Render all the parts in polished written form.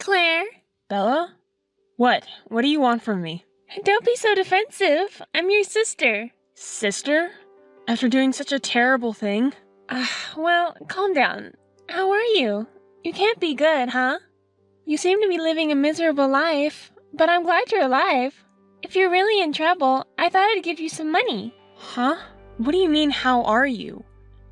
Claire. Bella? What? What do you want from me? Don't be so defensive. I'm your sister. Sister? After doing such a terrible thing? Well, calm down. How are you? You can't be good, huh? You seem to be living a miserable life, but I'm glad you're alive. If you're really in trouble, I thought I'd give you some money. Huh? What do you mean, how are you?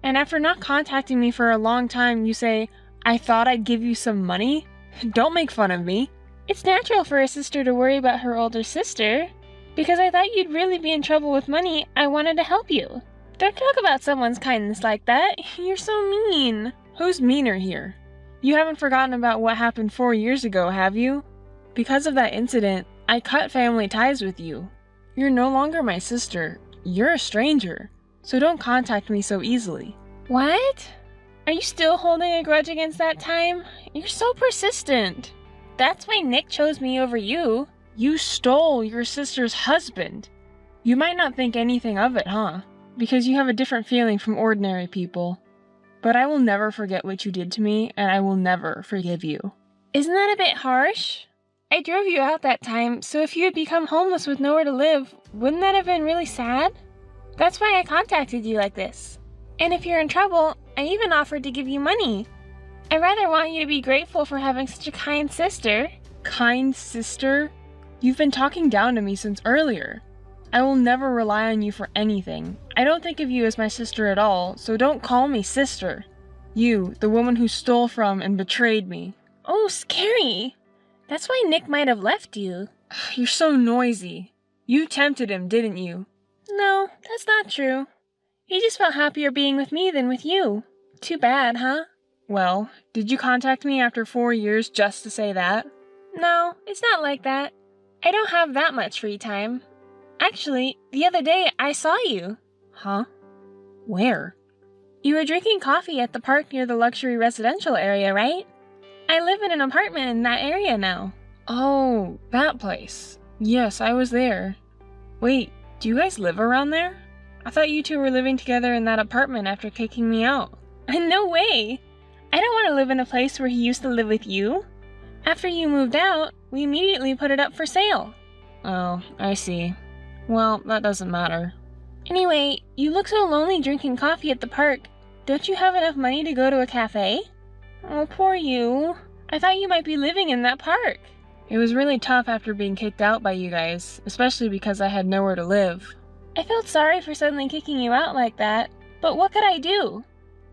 And after not contacting me for a long time, you say, I thought I'd give you some money? Don't make fun of me. It's natural for a sister to worry about her older sister. Because I thought you'd really be in trouble with money, I wanted to help you. Don't talk about someone's kindness like that. You're so mean. Who's meaner here? You haven't forgotten about what happened 4 years ago, have you? Because of that incident, I cut family ties with you. You're no longer my sister. You're a stranger. So don't contact me so easily. What? Are you still holding a grudge against that time? You're so persistent. That's why Nick chose me over you. You stole your sister's husband. You might not think anything of it, huh? Because you have a different feeling from ordinary people. But I will never forget what you did to me, and I will never forgive you. Isn't that a bit harsh? I drove you out that time, so if you had become homeless with nowhere to live, wouldn't that have been really sad? That's why I contacted you like this. And if you're in trouble, I even offered to give you money. I rather want you to be grateful for having such a kind sister. Kind sister? You've been talking down to me since earlier. I will never rely on you for anything. I don't think of you as my sister at all, so don't call me sister. You, the woman who stole from and betrayed me. Oh, scary. That's why Nick might have left you. You're so noisy. You tempted him, didn't you? No, that's not true. He just felt happier being with me than with you. Too bad, huh? Well, did you contact me after 4 years just to say that? No, it's not like that. I don't have that much free time. Actually, the other day I saw you. Huh? Where? You were drinking coffee at the park near the luxury residential area, right? I live in an apartment in that area now. Oh, that place. Yes, I was there. Wait, do you guys live around there? I thought you two were living together in that apartment after kicking me out. No way! I don't want to live in a place where he used to live with you. After you moved out, we immediately put it up for sale. Oh, I see. Well, that doesn't matter. Anyway, you look so lonely drinking coffee at the park. Don't you have enough money to go to a cafe? Oh, poor you. I thought you might be living in that park. It was really tough after being kicked out by you guys, especially because I had nowhere to live. I felt sorry for suddenly kicking you out like that, but what could I do?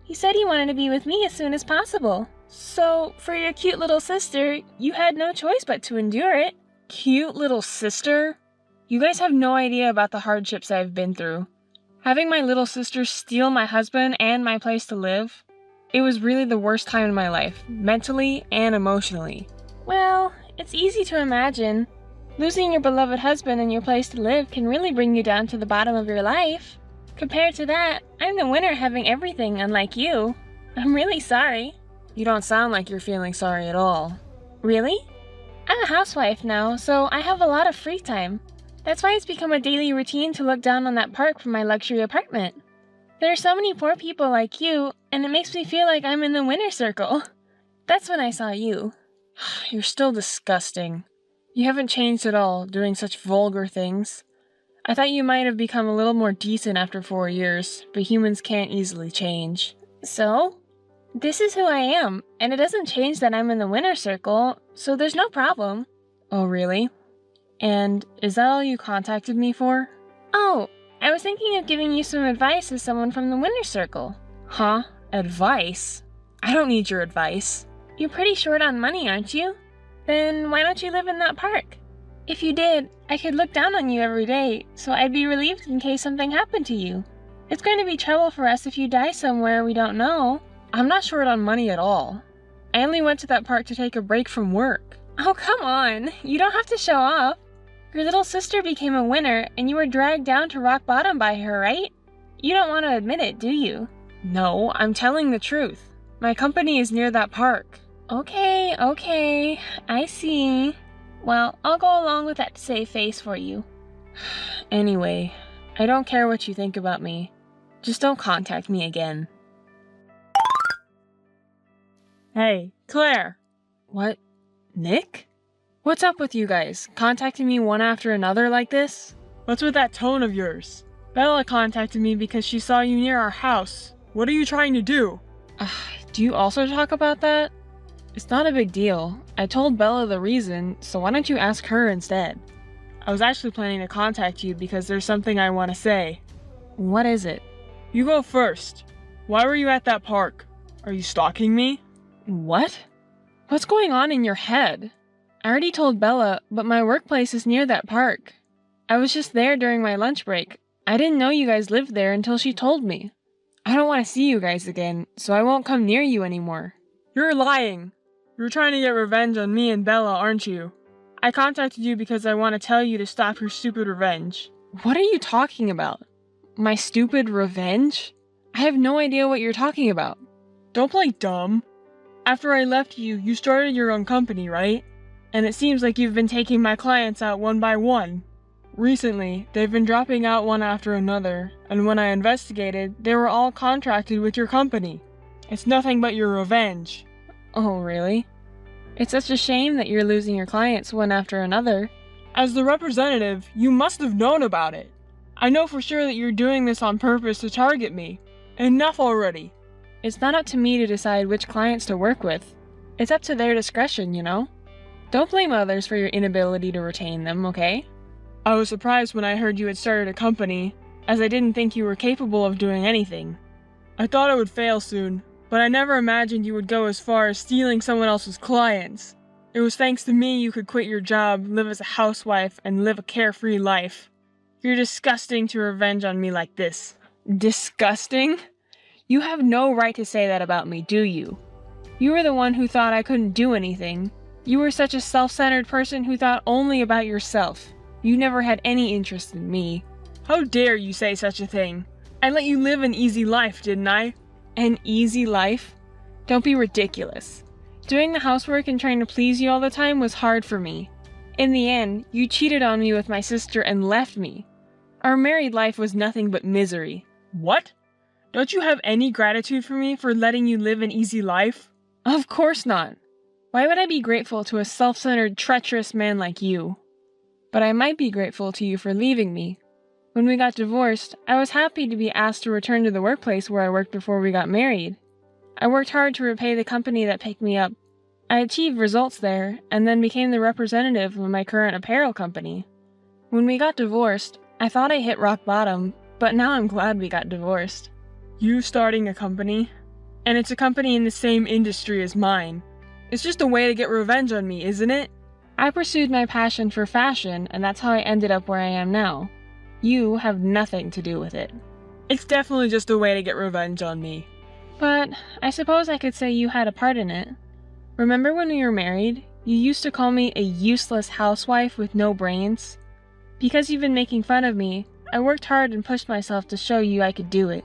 He said he wanted to be with me as soon as possible. So, for your cute little sister, you had no choice but to endure it. Cute little sister? You guys have no idea about the hardships I've been through. Having my little sister steal my husband and my place to live, it was really the worst time in my life, mentally and emotionally. Well, it's easy to imagine. Losing your beloved husband and your place to live can really bring you down to the bottom of your life. Compared to that, I'm the winner having everything, unlike you. I'm really sorry. You don't sound like you're feeling sorry at all. Really? I'm a housewife now, so I have a lot of free time. That's why it's become a daily routine to look down on that park from my luxury apartment. There are so many poor people like you, and it makes me feel like I'm in the winner's circle. That's when I saw you. You're still disgusting. You haven't changed at all, doing such vulgar things. I thought you might have become a little more decent after 4 years, but humans can't easily change. So? This is who I am, and it doesn't change that I'm in the winner's circle, so there's no problem. Oh, really? And is that all you contacted me for? Oh, I was thinking of giving you some advice as someone from the winner's circle. Huh? Advice? I don't need your advice. You're pretty short on money, aren't you? Then why don't you live in that park? If you did, I could look down on you every day, so I'd be relieved in case something happened to you. It's going to be trouble for us if you die somewhere we don't know. I'm not short on money at all. I only went to that park to take a break from work. Oh, come on. You don't have to show off. Your little sister became a winner, and you were dragged down to rock bottom by her, right? You don't want to admit it, do you? No, I'm telling the truth. My company is near that park. Okay, I see. Well, I'll go along with that to save face for you. Anyway, I don't care what you think about me. Just don't contact me again. Hey, Claire! What? Nick? What's up with you guys? Contacting me one after another like this? What's with that tone of yours? Bella contacted me because she saw you near our house. What are you trying to do? Do you also talk about that? It's not a big deal. I told Bella the reason, so why don't you ask her instead? I was actually planning to contact you because there's something I want to say. What is it? You go first. Why were you at that park? Are you stalking me? What? What's going on in your head? I already told Bella, but my workplace is near that park. I was just there during my lunch break. I didn't know you guys lived there until she told me. I don't want to see you guys again, so I won't come near you anymore. You're lying. You're trying to get revenge on me and Bella, aren't you? I contacted you because I want to tell you to stop your stupid revenge. What are you talking about? My stupid revenge? I have no idea what you're talking about. Don't play dumb. After I left you, you started your own company, right? And it seems like you've been taking my clients out one by one. Recently, they've been dropping out one after another, and when I investigated, they were all contracted with your company. It's nothing but your revenge. Oh, really? It's such a shame that you're losing your clients one after another. As the representative, you must have known about it. I know for sure that you're doing this on purpose to target me. Enough already. It's not up to me to decide which clients to work with. It's up to their discretion, you know? Don't blame others for your inability to retain them, okay? I was surprised when I heard you had started a company, as I didn't think you were capable of doing anything. I thought it would fail soon, but I never imagined you would go as far as stealing someone else's clients. It was thanks to me you could quit your job, live as a housewife, and live a carefree life. You're disgusting to revenge on me like this. Disgusting? You have no right to say that about me, do you? You were the one who thought I couldn't do anything. You were such a self-centered person who thought only about yourself. You never had any interest in me. How dare you say such a thing? I let you live an easy life, didn't I? An easy life? Don't be ridiculous. Doing the housework and trying to please you all the time was hard for me. In the end, you cheated on me with my sister and left me. Our married life was nothing but misery. What? Don't you have any gratitude for me for letting you live an easy life? Of course not. Why would I be grateful to a self-centered, treacherous man like you? But I might be grateful to you for leaving me. When we got divorced, I was happy to be asked to return to the workplace where I worked before we got married. I worked hard to repay the company that picked me up. I achieved results there, and then became the representative of my current apparel company. When we got divorced, I thought I hit rock bottom, but now I'm glad we got divorced. You starting a company? And it's a company in the same industry as mine. It's just a way to get revenge on me, isn't it? I pursued my passion for fashion, and that's how I ended up where I am now. You have nothing to do with it. It's definitely just a way to get revenge on me. But I suppose I could say you had a part in it. Remember when we were married, you used to call me a useless housewife with no brains? Because you've been making fun of me, I worked hard and pushed myself to show you I could do it.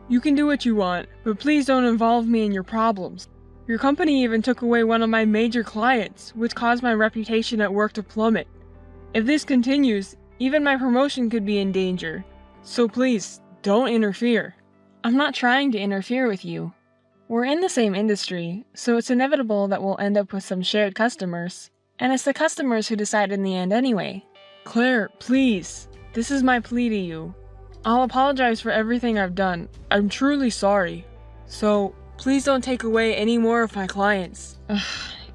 You can do what you want, but please don't involve me in your problems. Your company even took away one of my major clients, which caused my reputation at work to plummet. If this continues, even my promotion could be in danger. So please, don't interfere. I'm not trying to interfere with you. We're in the same industry, so it's inevitable that we'll end up with some shared customers. And it's the customers who decide in the end anyway. Claire, please. This is my plea to you. I'll apologize for everything I've done. I'm truly sorry. So, please don't take away any more of my clients.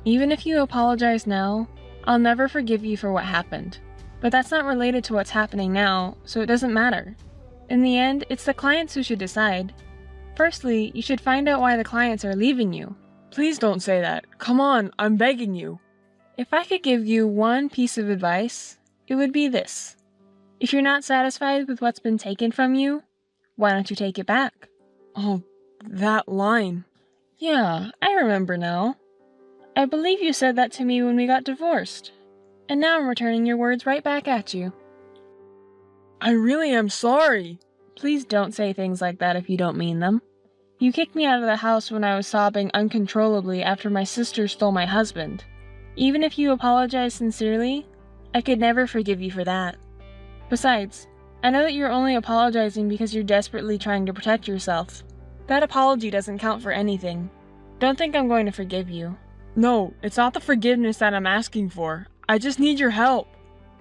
Even if you apologize now, I'll never forgive you for what happened. But that's not related to what's happening now, so it doesn't matter. In the end, it's the clients who should decide. Firstly, you should find out why the clients are leaving you. Please don't say that. Come on, I'm begging you. If I could give you one piece of advice, it would be this. If you're not satisfied with what's been taken from you, why don't you take it back? Oh, that line. Yeah, I remember now. I believe you said that to me when we got divorced. And now I'm returning your words right back at you. I really am sorry. Please don't say things like that if you don't mean them. You kicked me out of the house when I was sobbing uncontrollably after my sister stole my husband. Even if you apologize sincerely, I could never forgive you for that. Besides, I know that you're only apologizing because you're desperately trying to protect yourself. That apology doesn't count for anything. Don't think I'm going to forgive you. No, it's not the forgiveness that I'm asking for. I just need your help.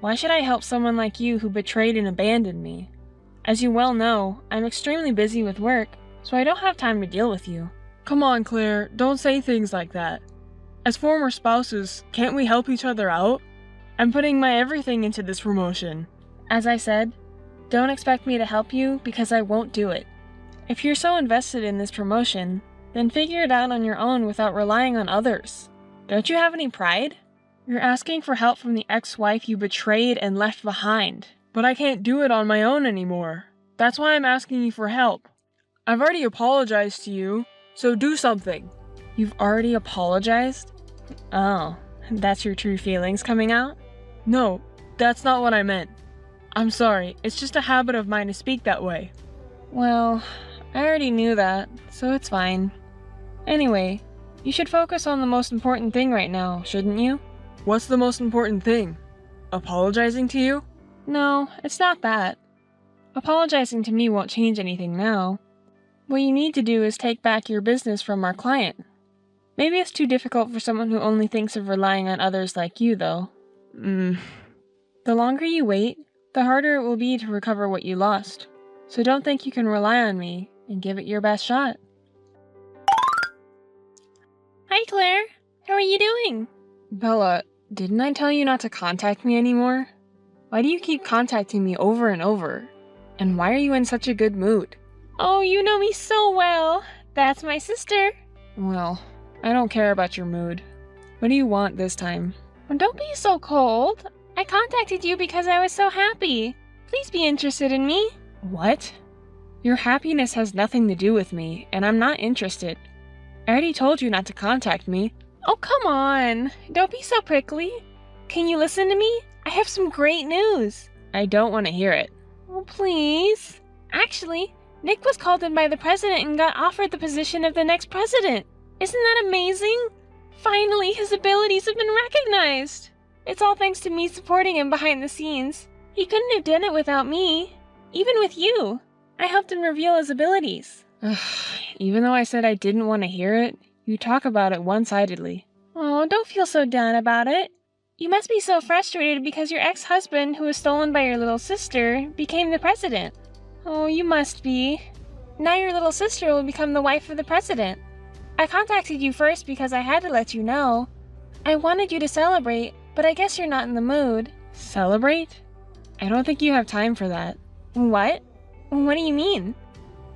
Why should I help someone like you who betrayed and abandoned me? As you well know, I'm extremely busy with work, so I don't have time to deal with you. Come on, Claire, don't say things like that. As former spouses, can't we help each other out? I'm putting my everything into this promotion. As I said, don't expect me to help you because I won't do it. If you're so invested in this promotion, then figure it out on your own without relying on others. Don't you have any pride? You're asking for help from the ex-wife you betrayed and left behind. But I can't do it on my own anymore. That's why I'm asking you for help. I've already apologized to you, so do something. You've already apologized? Oh, that's your true feelings coming out? No, that's not what I meant. I'm sorry, it's just a habit of mine to speak that way. Well, I already knew that, so it's fine. Anyway, you should focus on the most important thing right now, shouldn't you? What's the most important thing? Apologizing to you? No, it's not that. Apologizing to me won't change anything now. What you need to do is take back your business from our client. Maybe it's too difficult for someone who only thinks of relying on others like you, though. The longer you wait, the harder it will be to recover what you lost. So don't think you can rely on me, and give it your best shot. Hi, Claire. How are you doing? Bella, didn't I tell you not to contact me anymore? Why do you keep contacting me over and over? And why are you in such a good mood? Oh, you know me so well. That's my sister. Well, I don't care about your mood. What do you want this time? Don't be so cold. I contacted you because I was so happy. Please be interested in me. What? Your happiness has nothing to do with me, and I'm not interested. I already told you not to contact me. Oh, come on. Don't be so prickly. Can you listen to me? I have some great news. I don't want to hear it. Oh, please. Actually, Nick was called in by the president and got offered the position of the next president. Isn't that amazing? Finally, his abilities have been recognized. It's all thanks to me supporting him behind the scenes. He couldn't have done it without me. Even with you. I helped him reveal his abilities. Even though I said I didn't want to hear it, you talk about it one-sidedly. Oh, don't feel so down about it. You must be so frustrated because your ex-husband, who was stolen by your little sister, became the president. Oh, you must be. Now your little sister will become the wife of the president. I contacted you first because I had to let you know. I wanted you to celebrate, but I guess you're not in the mood. Celebrate? I don't think you have time for that. What? What do you mean?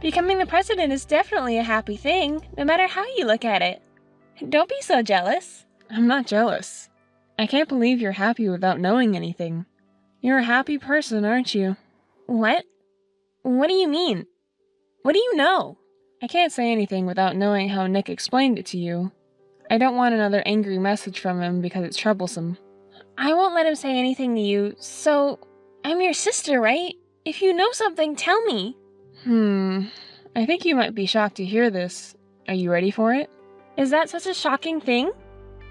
Becoming the president is definitely a happy thing, no matter how you look at it. Don't be so jealous. I'm not jealous. I can't believe you're happy without knowing anything. You're a happy person, aren't you? What? What do you mean? What do you know? I can't say anything without knowing how Nick explained it to you. I don't want another angry message from him because it's troublesome. I won't let him say anything to you, so... I'm your sister, right? If you know something, tell me. I think you might be shocked to hear this. Are you ready for it? Is that such a shocking thing?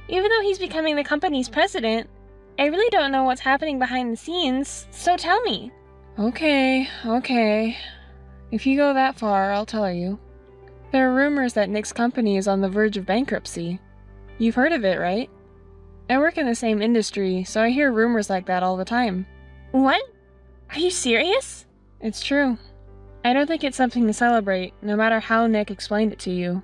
Even though he's becoming the company's president, I really don't know what's happening behind the scenes, so tell me. Okay. If you go that far, I'll tell you. There are rumors that Nick's company is on the verge of bankruptcy. You've heard of it, right? I work in the same industry, so I hear rumors like that all the time. What? Are you serious? It's true. I don't think it's something to celebrate, no matter how Nick explained it to you.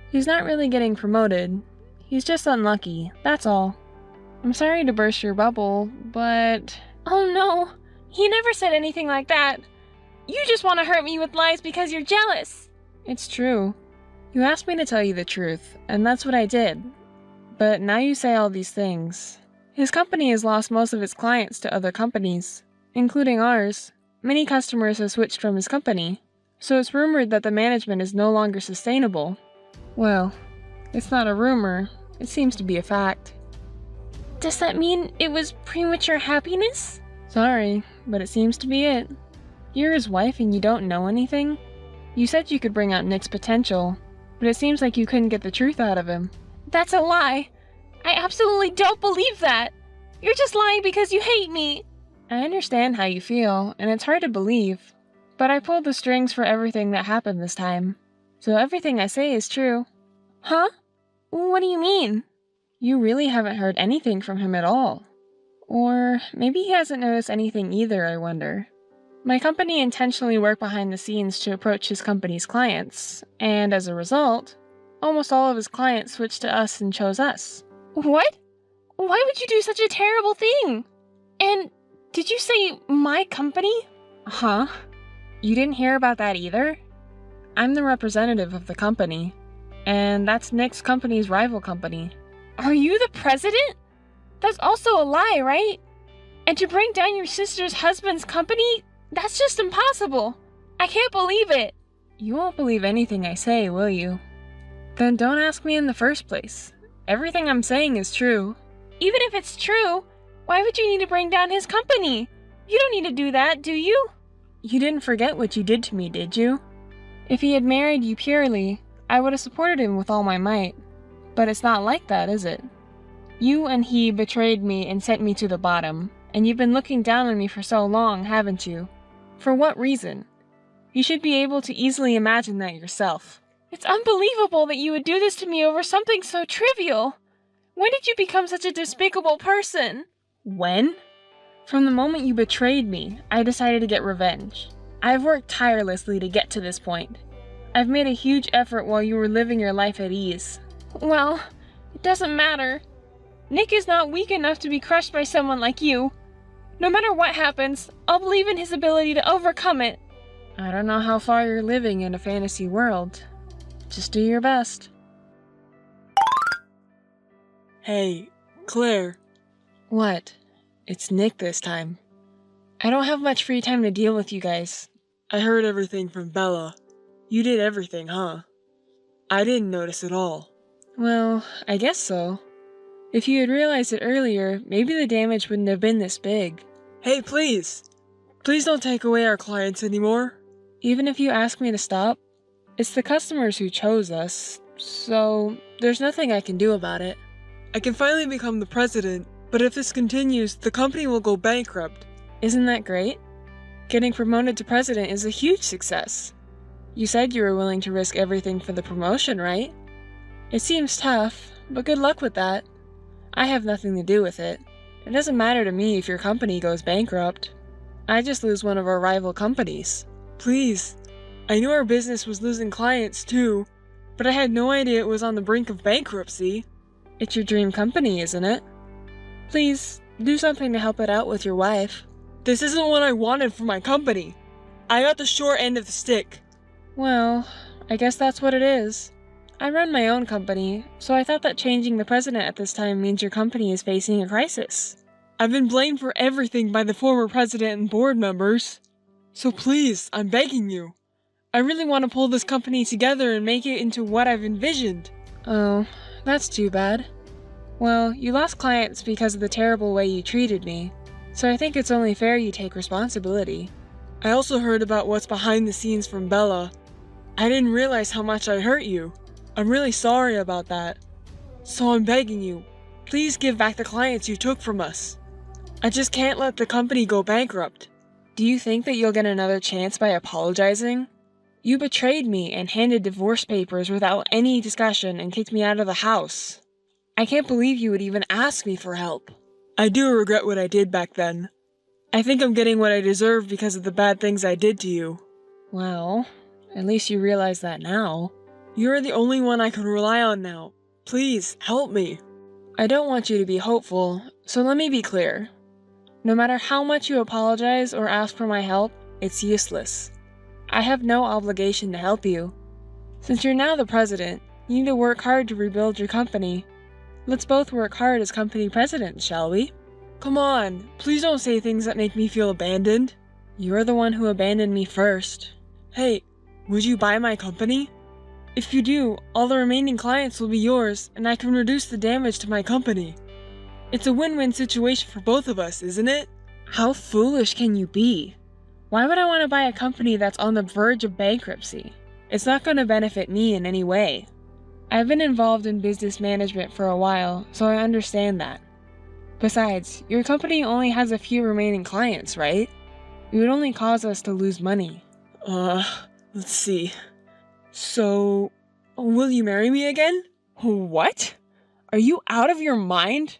He's not really getting promoted. He's just unlucky, that's all. I'm sorry to burst your bubble, but... Oh no, he never said anything like that. You just want to hurt me with lies because you're jealous. It's true. You asked me to tell you the truth, and that's what I did. But now you say all these things. His company has lost most of its clients to other companies, including ours. Many customers have switched from his company, so it's rumored that the management is no longer sustainable. Well, it's not a rumor, it seems to be a fact. Does that mean it was premature happiness? Sorry, but it seems to be it. You're his wife and you don't know anything? You said you could bring out Nick's potential, but it seems like you couldn't get the truth out of him. That's a lie. I absolutely don't believe that. You're just lying because you hate me. I understand how you feel, and it's hard to believe, but I pulled the strings for everything that happened this time, so everything I say is true. Huh? What do you mean? You really haven't heard anything from him at all. Or maybe he hasn't noticed anything either, I wonder. My company intentionally worked behind the scenes to approach his company's clients, and as a result, almost all of his clients switched to us and chose us. What? Why would you do such a terrible thing? And did you say my company? Huh? You didn't hear about that either? I'm the representative of the company, and that's Nick's company's rival company. Are you the president? That's also a lie, right? And to bring down your sister's husband's company? That's just impossible. I can't believe it. You won't believe anything I say, will you? Then don't ask me in the first place. Everything I'm saying is true. Even if it's true, why would you need to bring down his company? You don't need to do that, do you? You didn't forget what you did to me, did you? If he had married you purely, I would have supported him with all my might. But it's not like that, is it? You and he betrayed me and sent me to the bottom, and you've been looking down on me for so long, haven't you? For what reason? You should be able to easily imagine that yourself. It's unbelievable that you would do this to me over something so trivial. When did you become such a despicable person? When? From the moment you betrayed me, I decided to get revenge. I've worked tirelessly to get to this point. I've made a huge effort while you were living your life at ease. Well, it doesn't matter. Nick is not weak enough to be crushed by someone like you. No matter what happens, I'll believe in his ability to overcome it. I don't know how far you're living in a fantasy world. Just do your best. Hey, Claire. What? It's Nick this time. I don't have much free time to deal with you guys. I heard everything from Bella. You did everything, huh? I didn't notice at all. Well, I guess so. If you had realized it earlier, maybe the damage wouldn't have been this big. Hey, please! Please don't take away our clients anymore. Even if you ask me to stop, it's the customers who chose us, so there's nothing I can do about it. I can finally become the president, but if this continues, the company will go bankrupt. Isn't that great? Getting promoted to president is a huge success. You said you were willing to risk everything for the promotion, right? It seems tough, but good luck with that. I have nothing to do with it. It doesn't matter to me if your company goes bankrupt. I just lose one of our rival companies. Please. I knew our business was losing clients too, but I had no idea it was on the brink of bankruptcy. It's your dream company, isn't it? Please, do something to help it out with your wife. This isn't what I wanted for my company. I got the short end of the stick. Well, I guess that's what it is. I run my own company, so I thought that changing the president at this time means your company is facing a crisis. I've been blamed for everything by the former president and board members. So please, I'm begging you. I really want to pull this company together and make it into what I've envisioned. Oh, that's too bad. Well, you lost clients because of the terrible way you treated me, so I think it's only fair you take responsibility. I also heard about what's behind the scenes from Bella. I didn't realize how much I hurt you. I'm really sorry about that. So I'm begging you, please give back the clients you took from us. I just can't let the company go bankrupt. Do you think that you'll get another chance by apologizing? You betrayed me and handed divorce papers without any discussion and kicked me out of the house. I can't believe you would even ask me for help. I do regret what I did back then. I think I'm getting what I deserve because of the bad things I did to you. Well, at least you realize that now. You're the only one I can rely on now. Please, help me. I don't want you to be hopeful, so let me be clear. No matter how much you apologize or ask for my help, it's useless. I have no obligation to help you. Since you're now the president, you need to work hard to rebuild your company. Let's both work hard as company presidents, shall we? Come on, please don't say things that make me feel abandoned. You're the one who abandoned me first. Hey, would you buy my company? If you do, all the remaining clients will be yours, and I can reduce the damage to my company. It's a win-win situation for both of us, isn't it? How foolish can you be? Why would I want to buy a company that's on the verge of bankruptcy? It's not going to benefit me in any way. I've been involved in business management for a while, so I understand that. Besides, your company only has a few remaining clients, right? It would only cause us to lose money. Let's see. So, will you marry me again? What? Are you out of your mind?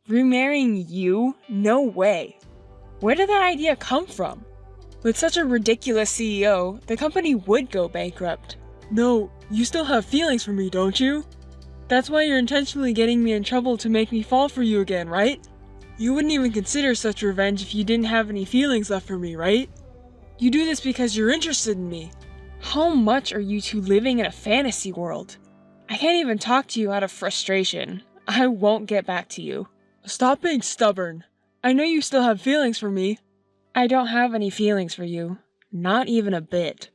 Remarrying you? No way. Where did that idea come from? With such a ridiculous CEO, the company would go bankrupt. No, you still have feelings for me, don't you? That's why you're intentionally getting me in trouble to make me fall for you again, right? You wouldn't even consider such revenge if you didn't have any feelings left for me, right? You do this because you're interested in me. How much are you two living in a fantasy world? I can't even talk to you out of frustration. I won't get back to you. Stop being stubborn. I know you still have feelings for me. I don't have any feelings for you. Not even a bit.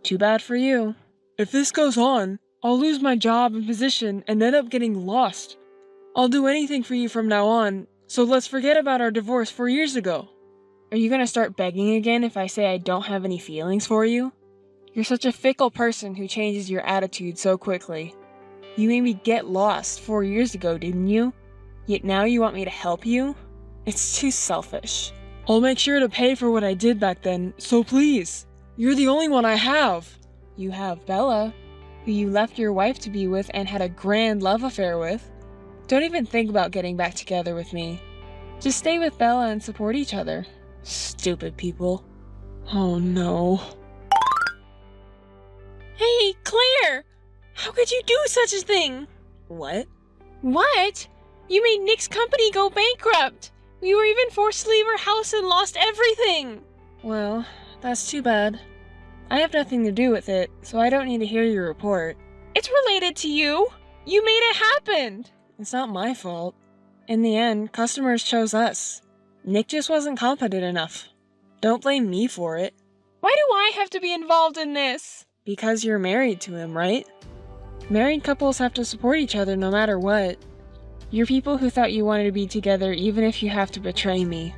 Too bad for you. If this goes on, I'll lose my job and position and end up getting lost. I'll do anything for you from now on, so let's forget about our divorce 4 years ago. Are you gonna start begging again if I say I don't have any feelings for you? You're such a fickle person who changes your attitude so quickly. You made me get lost 4 years ago, didn't you? Yet now you want me to help you? It's too selfish. I'll make sure to pay for what I did back then, so please. You're the only one I have. You have Bella, who you left your wife to be with and had a grand love affair with. Don't even think about getting back together with me. Just stay with Bella and support each other. Stupid people. Oh no. Hey, Claire! How could you do such a thing? What? What? You made Nick's company go bankrupt! We were even forced to leave our house and lost everything! Well, that's too bad. I have nothing to do with it, so I don't need to hear your report. It's related to you! You made it happen! It's not my fault. In the end, customers chose us. Nick just wasn't competent enough. Don't blame me for it. Why do I have to be involved in this? Because you're married to him, right? Married couples have to support each other no matter what. You're people who thought you wanted to be together even if you have to betray me.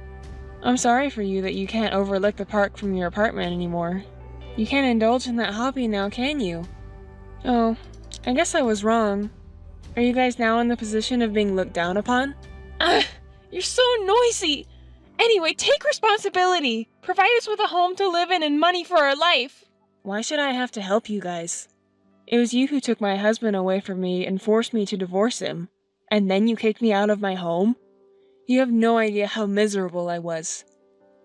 I'm sorry for you that you can't overlook the park from your apartment anymore. You can't indulge in that hobby now, can you? Oh, I guess I was wrong. Are you guys now in the position of being looked down upon? You're so noisy! Anyway, take responsibility! Provide us with a home to live in and money for our life! Why should I have to help you guys? It was you who took my husband away from me and forced me to divorce him. And then you kicked me out of my home? You have no idea how miserable I was.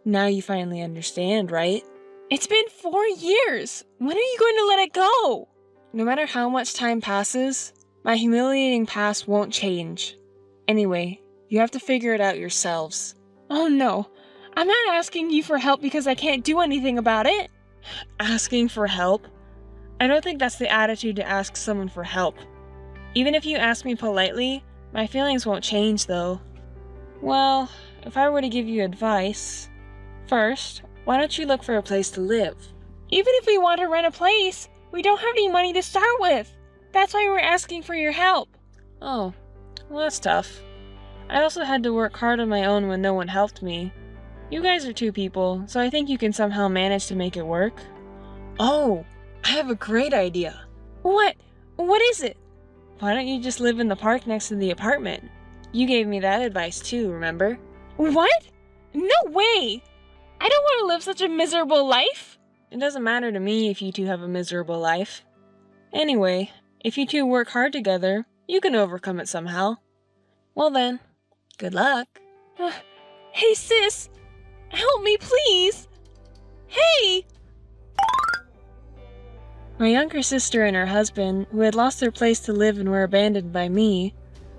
Now you finally understand, right? It's been 4 years! When are you going to let it go? No matter how much time passes, my humiliating past won't change. Anyway, you have to figure it out yourselves. Oh no, I'm not asking you for help because I can't do anything about it. Asking for help? I don't think that's the attitude to ask someone for help. Even if you ask me politely, my feelings won't change though. Well, if I were to give you advice, first, why don't you look for a place to live? Even if we want to rent a place, we don't have any money to start with. That's why we're asking for your help. Oh, well that's tough. I also had to work hard on my own when no one helped me. You guys are 2 people, so I think you can somehow manage to make it work. Oh, I have a great idea. What? What is it? Why don't you just live in the park next to the apartment? You gave me that advice too, remember? What? No way! I don't want to live such a miserable life! It doesn't matter to me if you two have a miserable life. Anyway, if you two work hard together, you can overcome it somehow. Well then, good luck. Hey sis! Help me please! Hey! My younger sister and her husband, who had lost their place to live and were abandoned by me,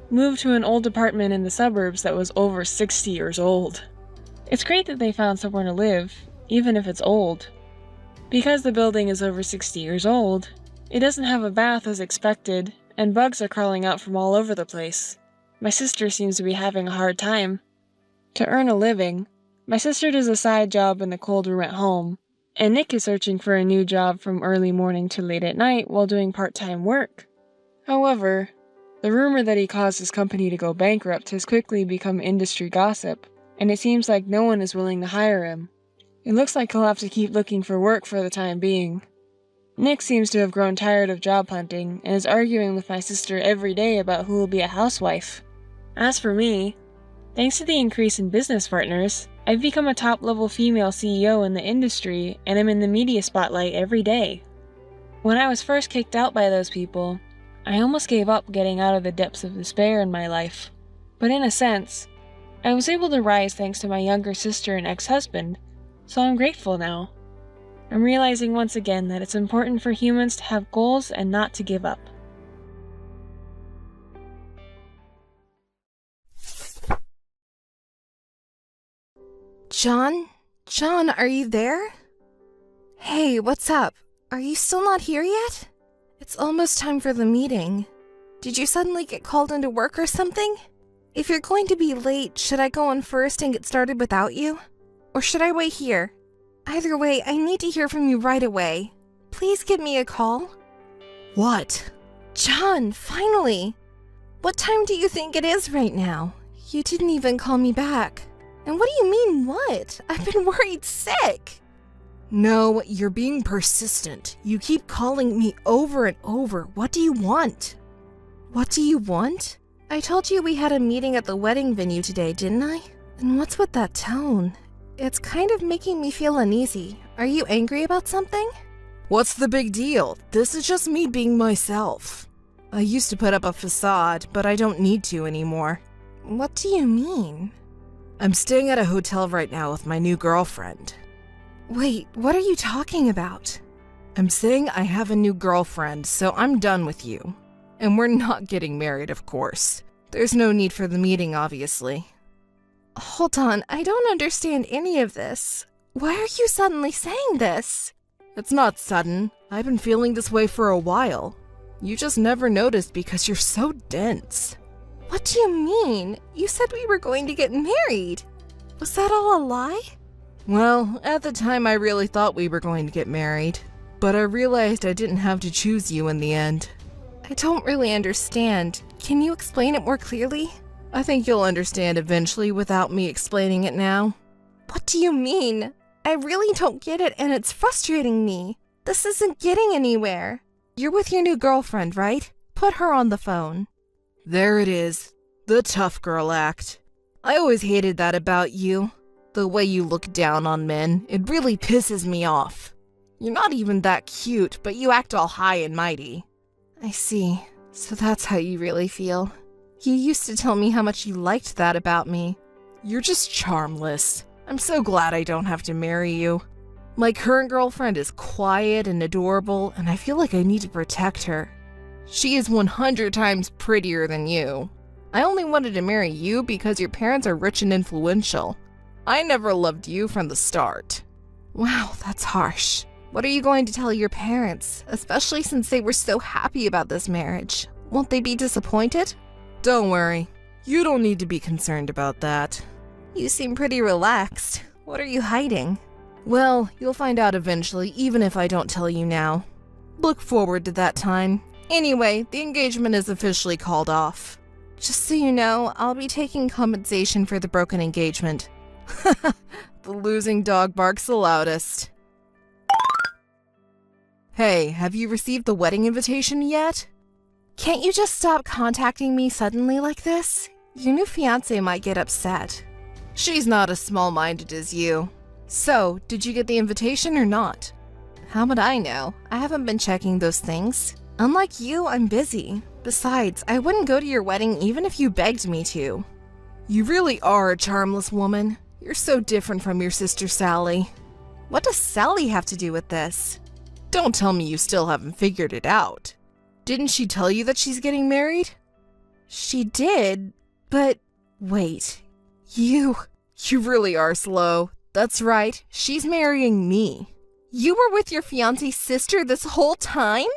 moved to an old apartment in the suburbs that was over 60 years old. It's great that they found somewhere to live, even if it's old. Because the building is over 60 years old, it doesn't have a bath as expected, and bugs are crawling out from all over the place. My sister seems to be having a hard time. To earn a living, my sister does a side job in the cold room at home, and Nick is searching for a new job from early morning to late at night while doing part-time work. However, the rumor that he caused his company to go bankrupt has quickly become industry gossip, and it seems like no one is willing to hire him. It looks like he'll have to keep looking for work for the time being. Nick seems to have grown tired of job hunting and is arguing with my sister every day about who will be a housewife. As for me, thanks to the increase in business partners, I've become a top-level female CEO in the industry and am in the media spotlight every day. When I was first kicked out by those people, I almost gave up getting out of the depths of despair in my life. But in a sense, I was able to rise thanks to my younger sister and ex-husband, so I'm grateful now. I'm realizing once again that it's important for humans to have goals and not to give up. John? John, are you there? Hey, what's up? Are you still not here yet? It's almost time for the meeting. Did you suddenly get called into work or something? If you're going to be late, should I go on first and get started without you? Or should I wait here? Either way, I need to hear from you right away. Please give me a call. What? John, finally! What time do you think it is right now? You didn't even call me back. And what do you mean, what? I've been worried sick. No, you're being persistent. You keep calling me over and over. What do you want? What do you want? I told you we had a meeting at the wedding venue today, didn't I? And what's with that tone? It's kind of making me feel uneasy. Are you angry about something? What's the big deal? This is just me being myself. I used to put up a facade, but I don't need to anymore. What do you mean? I'm staying at a hotel right now with my new girlfriend. Wait, what are you talking about? I'm saying I have a new girlfriend, so I'm done with you. And we're not getting married, of course. There's no need for the meeting, obviously. Hold on, I don't understand any of this. Why are you suddenly saying this? It's not sudden. I've been feeling this way for a while. You just never noticed because you're so dense. What do you mean? You said we were going to get married. Was that all a lie? Well, at the time I really thought we were going to get married. But I realized I didn't have to choose you in the end. I don't really understand. Can you explain it more clearly? I think you'll understand eventually without me explaining it now. What do you mean? I really don't get it and it's frustrating me. This isn't getting anywhere. You're with your new girlfriend, right? Put her on the phone. There it is. The tough girl act. I always hated that about you. The way you look down on men. It really pisses me off. You're not even that cute, but you act all high and mighty. I see. So that's how you really feel. You used to tell me how much you liked that about me. You're just charmless. I'm so glad I don't have to marry you. My current girlfriend is quiet and adorable, and I feel like I need to protect her. She is 100 times prettier than you. I only wanted to marry you because your parents are rich and influential. I never loved you from the start. Wow, that's harsh. What are you going to tell your parents, especially since they were so happy about this marriage? Won't they be disappointed? Don't worry. You don't need to be concerned about that. You seem pretty relaxed. What are you hiding? Well, you'll find out eventually, even if I don't tell you now. Look forward to that time. Anyway, the engagement is officially called off. Just so you know, I'll be taking compensation for the broken engagement. The losing dog barks the loudest. Hey, have you received the wedding invitation yet? Can't you just stop contacting me suddenly like this? Your new fiancé might get upset. She's not as small-minded as you. So, did you get the invitation or not? How would I know? I haven't been checking those things. Unlike you, I'm busy. Besides, I wouldn't go to your wedding even if you begged me to. You really are a charmless woman. You're so different from your sister Sally. What does Sally have to do with this? Don't tell me you still haven't figured it out. Didn't she tell you that she's getting married? She did, but wait. You really are slow. That's right, she's marrying me. You were with your fiancé's sister this whole time?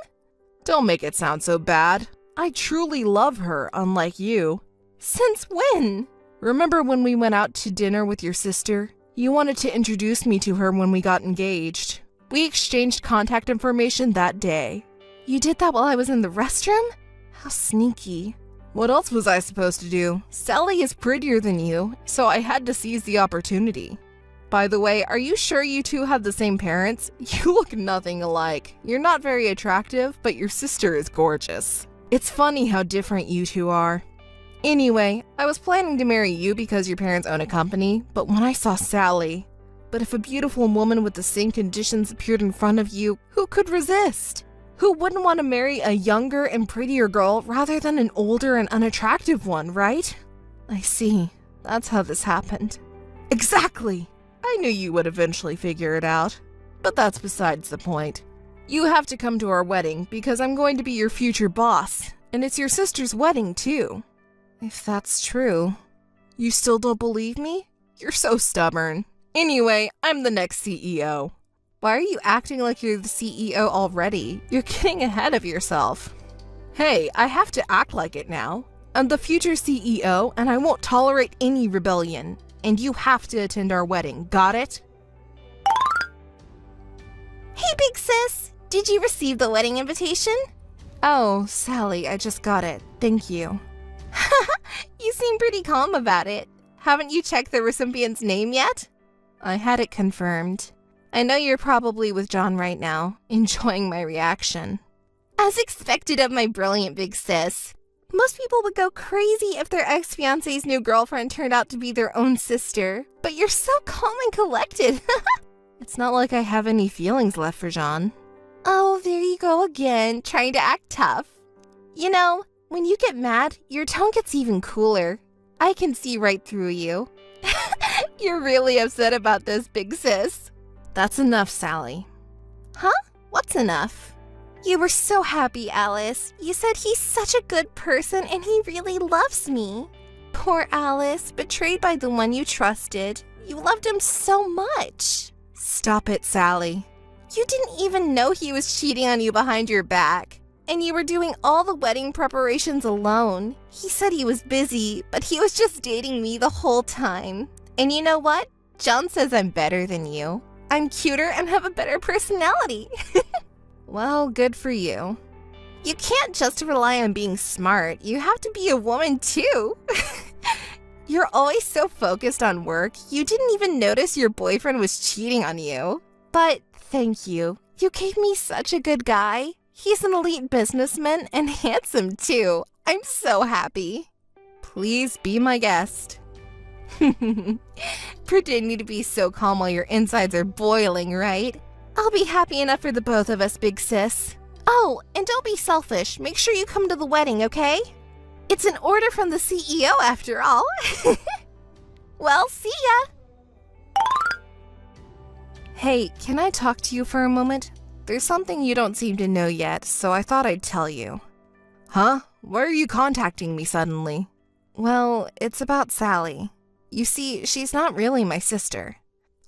Don't make it sound so bad. I truly love her, unlike you. Since when? Remember when we went out to dinner with your sister? You wanted to introduce me to her when we got engaged. We exchanged contact information that day. You did that while I was in the restroom? How sneaky. What else was I supposed to do? Sally is prettier than you, so I had to seize the opportunity. By the way, are you sure you two have the same parents? You look nothing alike. You're not very attractive, but your sister is gorgeous. It's funny how different you two are. Anyway, I was planning to marry you because your parents own a company, but when I saw Sally... But if a beautiful woman with the same conditions appeared in front of you, who could resist? Who wouldn't want to marry a younger and prettier girl rather than an older and unattractive one, right? I see. That's how this happened. Exactly! I knew you would eventually figure it out. But that's besides the point. You have to come to our wedding because I'm going to be your future boss, and it's your sister's wedding too. If that's true. You still don't believe me? You're so stubborn. Anyway, I'm the next CEO. Why are you acting like you're the CEO already? You're getting ahead of yourself. Hey, I have to act like it now. I'm the future CEO, and I won't tolerate any rebellion. And you have to attend our wedding, got it? Hey, big sis! Did you receive the wedding invitation? Oh, Sally, I just got it. Thank you. You seem pretty calm about it. Haven't you checked the recipient's name yet? I had it confirmed. I know you're probably with John right now, enjoying my reaction. As expected of my brilliant big sis. Most people would go crazy if their ex-fiance's new girlfriend turned out to be their own sister. But you're so calm and collected. It's not like I have any feelings left for John. Oh, there you go again, trying to act tough. You know, when you get mad, your tone gets even cooler. I can see right through you. You're really upset about this, big sis. That's enough, Sally. Huh? What's enough? You were so happy, Alice. You said he's such a good person and he really loves me. Poor Alice, betrayed by the one you trusted. You loved him so much. Stop it, Sally. You didn't even know he was cheating on you behind your back. And you were doing all the wedding preparations alone. He said he was busy, but he was just dating me the whole time. And you know what? John says I'm better than you. I'm cuter and have a better personality. Well, good for you. You can't just rely on being smart. You have to be a woman too. You're always so focused on work, you didn't even notice your boyfriend was cheating on you. But thank you. You gave me such a good guy. He's an elite businessman and handsome too. I'm so happy. Please be my guest. Pretending to be so calm while your insides are boiling, right? I'll be happy enough for the both of us, big sis. Oh, and don't be selfish. Make sure you come to the wedding, okay? It's an order from the CEO after all. Well, see ya! Hey, can I talk to you for a moment? There's something you don't seem to know yet, so I thought I'd tell you. Huh? Why are you contacting me suddenly? Well, it's about Sally. You see, she's not really my sister.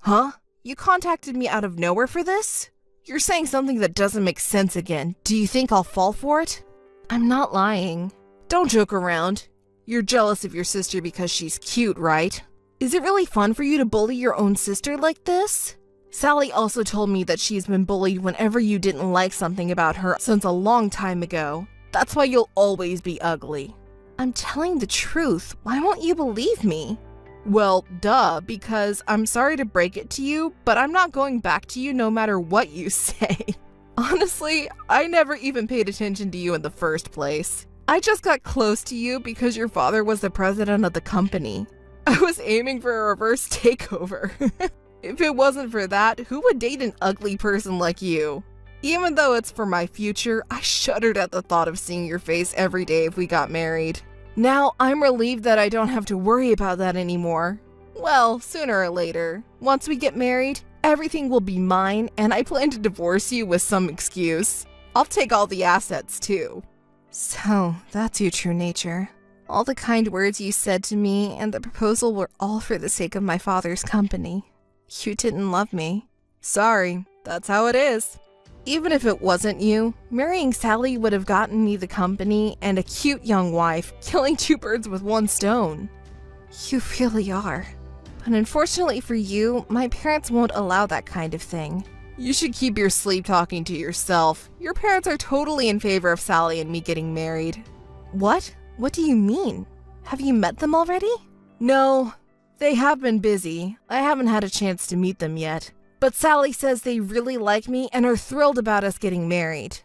Huh? You contacted me out of nowhere for this? You're saying something that doesn't make sense again. Do you think I'll fall for it? I'm not lying. Don't joke around. You're jealous of your sister because she's cute, right? Is it really fun for you to bully your own sister like this? Sally also told me that she's been bullied whenever you didn't like something about her since a long time ago. That's why you'll always be ugly. I'm telling the truth. Why won't you believe me? Well, duh, because I'm sorry to break it to you, but I'm not going back to you no matter what you say. Honestly, I never even paid attention to you in the first place. I just got close to you because your father was the president of the company. I was aiming for a reverse takeover. If it wasn't for that, who would date an ugly person like you? Even though it's for my future, I shuddered at the thought of seeing your face every day if we got married. Now, I'm relieved that I don't have to worry about that anymore. Well, sooner or later, once we get married, everything will be mine, and I plan to divorce you with some excuse. I'll take all the assets, too. So, that's your true nature. All the kind words you said to me and the proposal were all for the sake of my father's company. You didn't love me. Sorry, that's how it is. Even if it wasn't you, marrying Sally would have gotten me the company and a cute young wife, killing two birds with one stone. You really are. But unfortunately for you, my parents won't allow that kind of thing. You should keep your sleep talking to yourself. Your parents are totally in favor of Sally and me getting married. What? What do you mean? Have you met them already? No, they have been busy. I haven't had a chance to meet them yet. But Sally says they really like me and are thrilled about us getting married.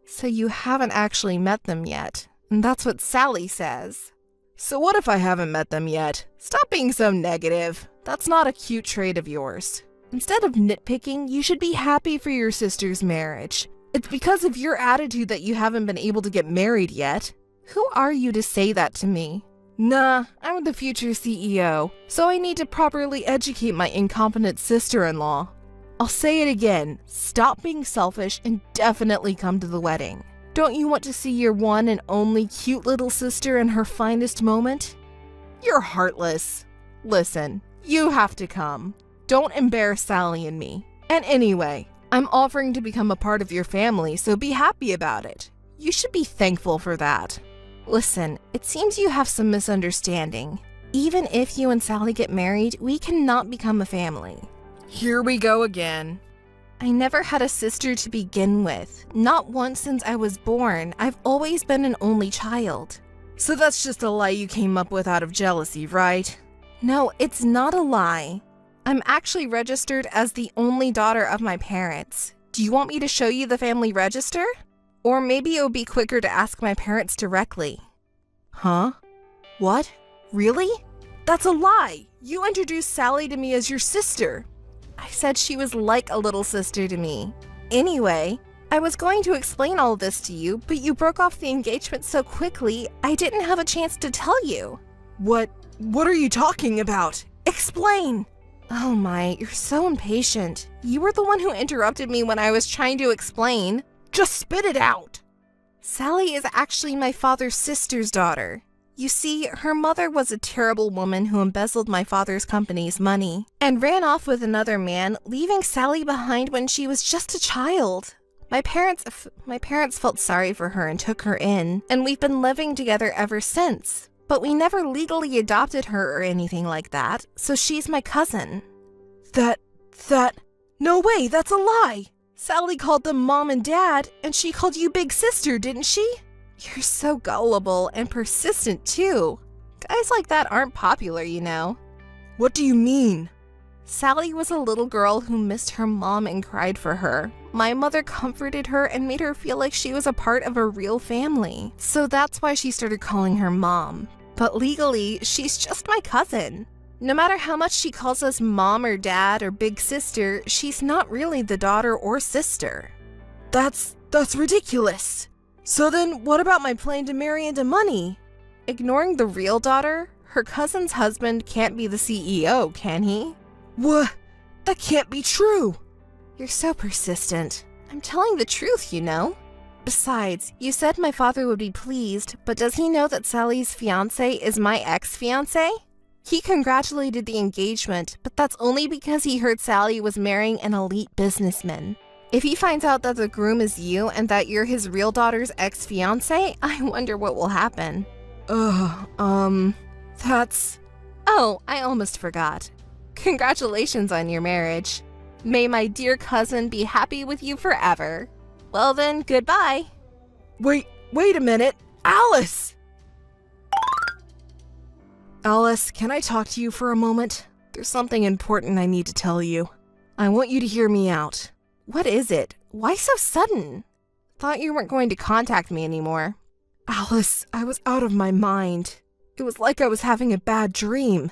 So you haven't actually met them yet. And that's what Sally says. So what if I haven't met them yet? Stop being so negative. That's not a cute trait of yours. Instead of nitpicking, you should be happy for your sister's marriage. It's because of your attitude that you haven't been able to get married yet. Who are you to say that to me? Nah, I'm the future CEO, so I need to properly educate my incompetent sister-in-law. I'll say it again, stop being selfish and definitely come to the wedding. Don't you want to see your one and only cute little sister in her finest moment? You're heartless. Listen, you have to come. Don't embarrass Sally and me. And anyway, I'm offering to become a part of your family, so be happy about it. You should be thankful for that. Listen, it seems you have some misunderstanding. Even if you and Sally get married, we cannot become a family. Here we go again. I never had a sister to begin with. Not once since I was born. I've always been an only child. So that's just a lie you came up with out of jealousy, right? No, it's not a lie. I'm actually registered as the only daughter of my parents. Do you want me to show you the family register? Or maybe it would be quicker to ask my parents directly. Huh? What? Really? That's a lie! You introduced Sally to me as your sister. I said she was like a little sister to me. Anyway, I was going to explain all of this to you, but you broke off the engagement so quickly, I didn't have a chance to tell you. What are you talking about? Explain! Oh my, you're so impatient. You were the one who interrupted me when I was trying to explain. Just spit it out! Sally is actually my father's sister's daughter. You see, her mother was a terrible woman who embezzled my father's company's money and ran off with another man, leaving Sally behind when she was just a child. My parents felt sorry for her and took her in, and we've been living together ever since. But we never legally adopted her or anything like that, so she's my cousin. No way, that's a lie! Sally called them mom and dad, and she called you big sister, didn't she? You're so gullible and persistent, too. Guys like that aren't popular, you know. What do you mean? Sally was a little girl who missed her mom and cried for her. My mother comforted her and made her feel like she was a part of a real family. So that's why she started calling her mom. But legally, she's just my cousin. No matter how much she calls us mom or dad or big sister, she's not really the daughter or sister. That's ridiculous. So then, what about my plan to marry into money? Ignoring the real daughter, her cousin's husband can't be the CEO, can he? What? That can't be true. You're so persistent. I'm telling the truth, you know. Besides, you said my father would be pleased, but does he know that Sally's fiance is my ex-fiance? He congratulated the engagement, but that's only because he heard Sally was marrying an elite businessman. If he finds out that the groom is you and that you're his real daughter's ex-fiance, I wonder what will happen. That's... Oh, I almost forgot. Congratulations on your marriage. May my dear cousin be happy with you forever. Well then, goodbye. Wait a minute. Alice! Alice, can I talk to you for a moment? There's something important I need to tell you. I want you to hear me out. What is it? Why so sudden? Thought you weren't going to contact me anymore. Alice, I was out of my mind. It was like I was having a bad dream.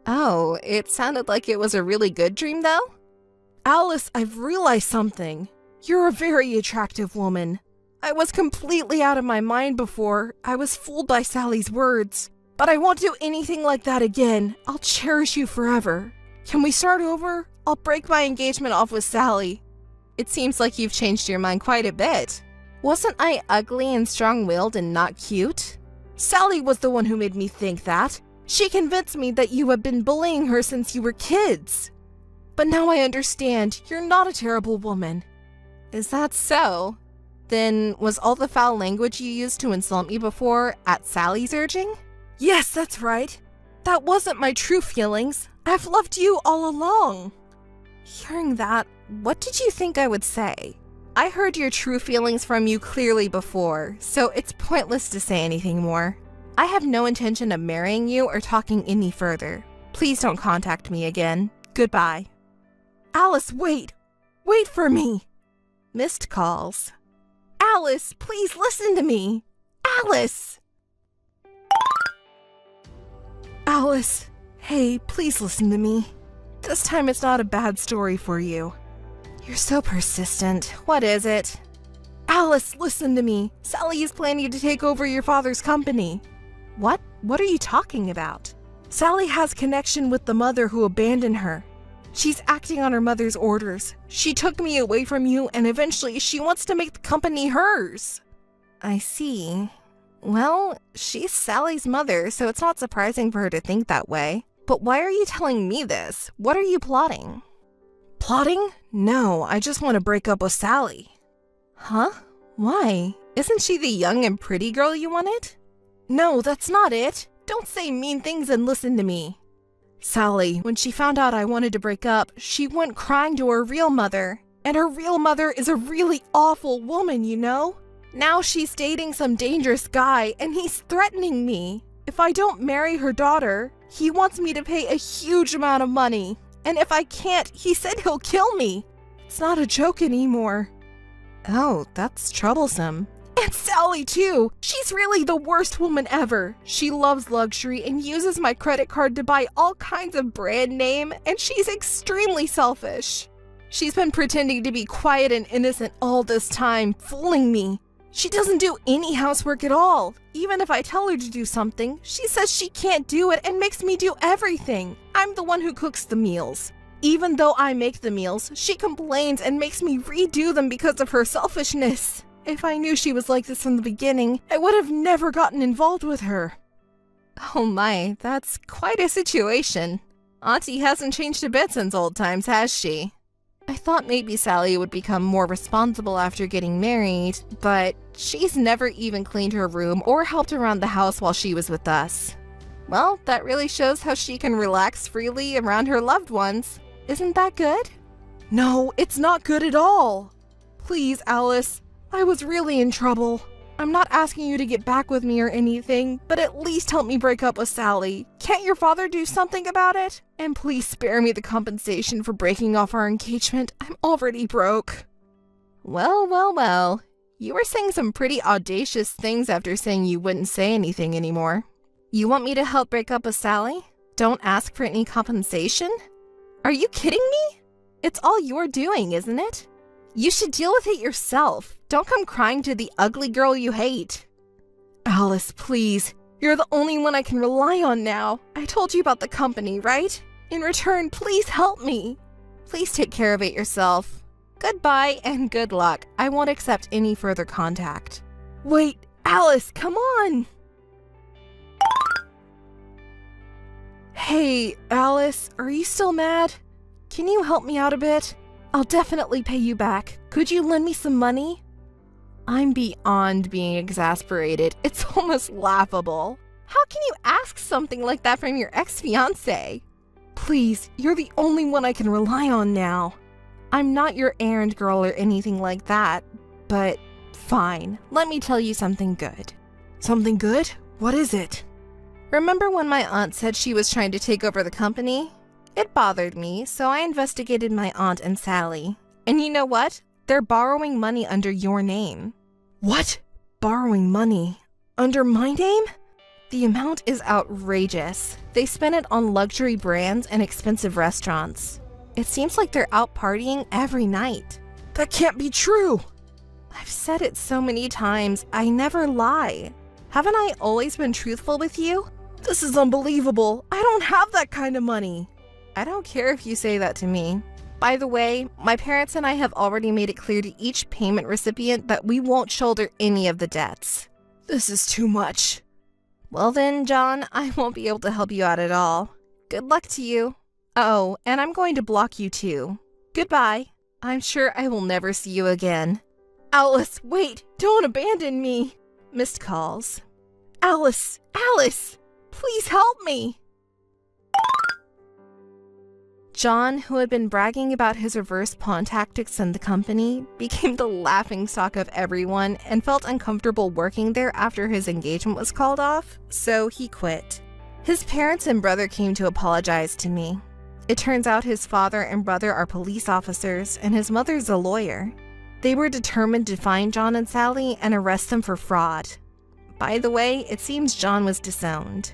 Oh, it sounded like it was a really good dream, though? Alice, I've realized something. You're a very attractive woman. I was completely out of my mind before. I was fooled by Sally's words. But I won't do anything like that again. I'll cherish you forever. Can we start over? I'll break my engagement off with Sally. It seems like you've changed your mind quite a bit. Wasn't I ugly and strong-willed and not cute? Sally was the one who made me think that. She convinced me that you have been bullying her since you were kids. But now I understand. You're not a terrible woman. Is that so? Then was all the foul language you used to insult me before at Sally's urging? Yes, that's right. That wasn't my true feelings. I've loved you all along. Hearing that, what did you think I would say? I heard your true feelings from you clearly before, so it's pointless to say anything more. I have no intention of marrying you or talking any further. Please don't contact me again. Goodbye. Alice, wait! Wait for me! Missed calls. Alice, please listen to me! Alice! Alice, hey, please listen to me. This time it's not a bad story for you. You're so persistent. What is it? Alice, listen to me. Sally is planning to take over your father's company. What? What are you talking about? Sally has connection with the mother who abandoned her. She's acting on her mother's orders. She took me away from you, and eventually she wants to make the company hers. I see. Well, she's Sally's mother, so it's not surprising for her to think that way. But why are you telling me this? What are you plotting? Plotting? No, I just want to break up with Sally. Huh? Why? Isn't she the young and pretty girl you wanted? No, that's not it. Don't say mean things and listen to me. Sally, when she found out I wanted to break up, she went crying to her real mother. And her real mother is a really awful woman, you know? Now she's dating some dangerous guy, and he's threatening me. If I don't marry her daughter, he wants me to pay a huge amount of money. And if I can't, he said he'll kill me. It's not a joke anymore. Oh, that's troublesome. And Sally, too. She's really the worst woman ever. She loves luxury and uses my credit card to buy all kinds of brand name, and she's extremely selfish. She's been pretending to be quiet and innocent all this time, fooling me. She doesn't do any housework at all. Even if I tell her to do something, she says she can't do it and makes me do everything. I'm the one who cooks the meals. Even though I make the meals, she complains and makes me redo them because of her selfishness. If I knew she was like this from the beginning, I would have never gotten involved with her. Oh my, that's quite a situation. Auntie hasn't changed a bit since old times, has she? I thought maybe Sally would become more responsible after getting married, but she's never even cleaned her room or helped around the house while she was with us. Well, that really shows how she can relax freely around her loved ones. Isn't that good? No, it's not good at all. Please, Alice, I was really in trouble. I'm not asking you to get back with me or anything, but at least help me break up with Sally. Can't your father do something about it? And please spare me the compensation for breaking off our engagement. I'm already broke. Well. You were saying some pretty audacious things after saying you wouldn't say anything anymore. You want me to help break up with Sally? Don't ask for any compensation? Are you kidding me? It's all you're doing, isn't it? You should deal with it yourself. Don't come crying to the ugly girl you hate. Alice, please. You're the only one I can rely on now. I told you about the company, right? In return, please help me. Please take care of it yourself. Goodbye and good luck. I won't accept any further contact. Wait, Alice, come on! Hey, Alice, are you still mad? Can you help me out a bit? I'll definitely pay you back. Could you lend me some money? I'm beyond being exasperated. It's almost laughable. How can you ask something like that from your ex-fiancé? Please, you're the only one I can rely on now. I'm not your errand girl or anything like that, but fine. Let me tell you something good. Something good? What is it? Remember when my aunt said she was trying to take over the company? It bothered me, so I investigated my aunt and Sally. And you know what? They're borrowing money under your name. What? Borrowing money? Under my name? The amount is outrageous. They spend it on luxury brands and expensive restaurants. It seems like they're out partying every night. That can't be true! I've said it so many times, I never lie. Haven't I always been truthful with you? This is unbelievable. I don't have that kind of money. I don't care if you say that to me. By the way, my parents and I have already made it clear to each payment recipient that we won't shoulder any of the debts. This is too much. Well then, John, I won't be able to help you out at all. Good luck to you. Oh, and I'm going to block you too. Goodbye. I'm sure I will never see you again. Alice, wait! Don't abandon me! Missed calls. Alice! Please help me! John, who had been bragging about his reverse pawn tactics in the company, became the laughingstock of everyone and felt uncomfortable working there after his engagement was called off, so he quit. His parents and brother came to apologize to me. It turns out his father and brother are police officers, and his mother's a lawyer. They were determined to find John and Sally and arrest them for fraud. By the way, it seems John was disowned.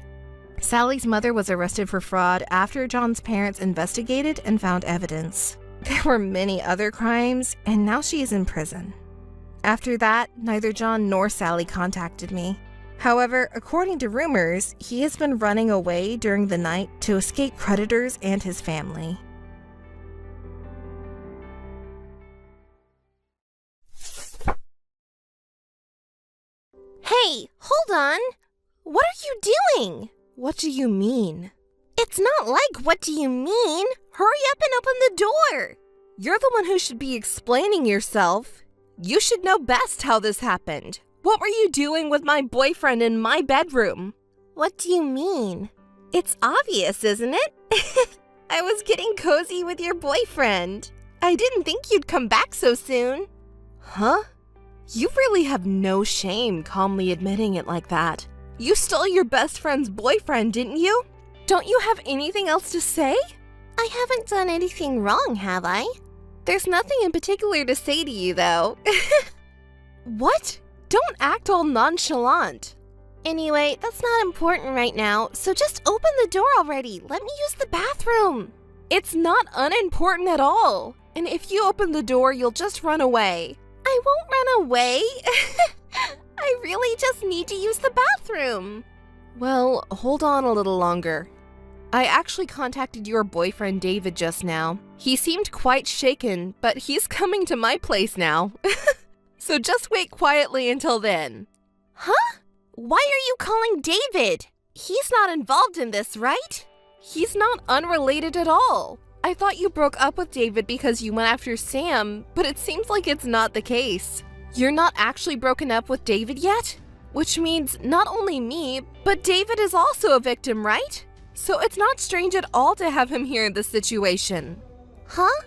Sally's mother was arrested for fraud after John's parents investigated and found evidence. There were many other crimes, and now she is in prison. After that, neither John nor Sally contacted me. However, according to rumors, he has been running away during the night to escape predators and his family. Hey, hold on! What are you doing? What do you mean? It's not like, what do you mean? Hurry up and open the door! You're the one who should be explaining yourself. You should know best how this happened. What were you doing with my boyfriend in my bedroom? What do you mean? It's obvious, isn't it? I was getting cozy with your boyfriend. I didn't think you'd come back so soon. Huh? You really have no shame calmly admitting it like that. You stole your best friend's boyfriend, didn't you? Don't you have anything else to say? I haven't done anything wrong, have I? There's nothing in particular to say to you, though. What? Don't act all nonchalant. Anyway, that's not important right now, so just open the door already. Let me use the bathroom. It's not unimportant at all. And if you open the door, you'll just run away. I won't run away. I really just need to use the bathroom. Well, hold on a little longer. I actually contacted your boyfriend David just now. He seemed quite shaken, but he's coming to my place now. So just wait quietly until then. Huh? Why are you calling David? He's not involved in this, right? He's not unrelated at all. I thought you broke up with David because you went after Sam, but it seems like it's not the case. You're not actually broken up with David yet? Which means not only me, but David is also a victim, right? So it's not strange at all to have him here in this situation. Huh?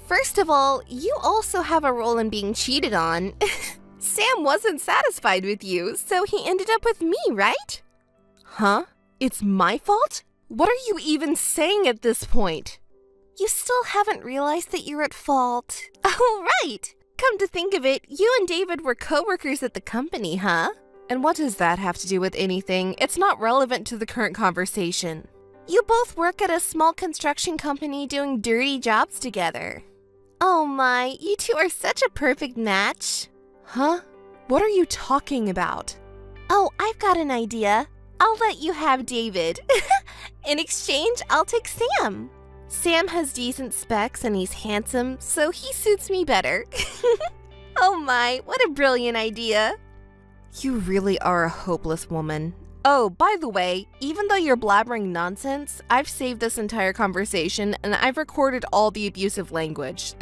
First of all, you also have a role in being cheated on. Sam wasn't satisfied with you, so he ended up with me, right? Huh? It's my fault? What are you even saying at this point? You still haven't realized that you're at fault. Oh, right! Come to think of it, you and David were co-workers at the company, huh? And what does that have to do with anything? It's not relevant to the current conversation. You both work at a small construction company doing dirty jobs together. Oh my, you two are such a perfect match. Huh? What are you talking about? Oh, I've got an idea. I'll let you have David. In exchange, I'll take Sam. Sam has decent specs and he's handsome, so he suits me better. Oh my, what a brilliant idea. You really are a hopeless woman. Oh, by the way, even though you're blabbering nonsense, I've saved this entire conversation and I've recorded all the abusive language.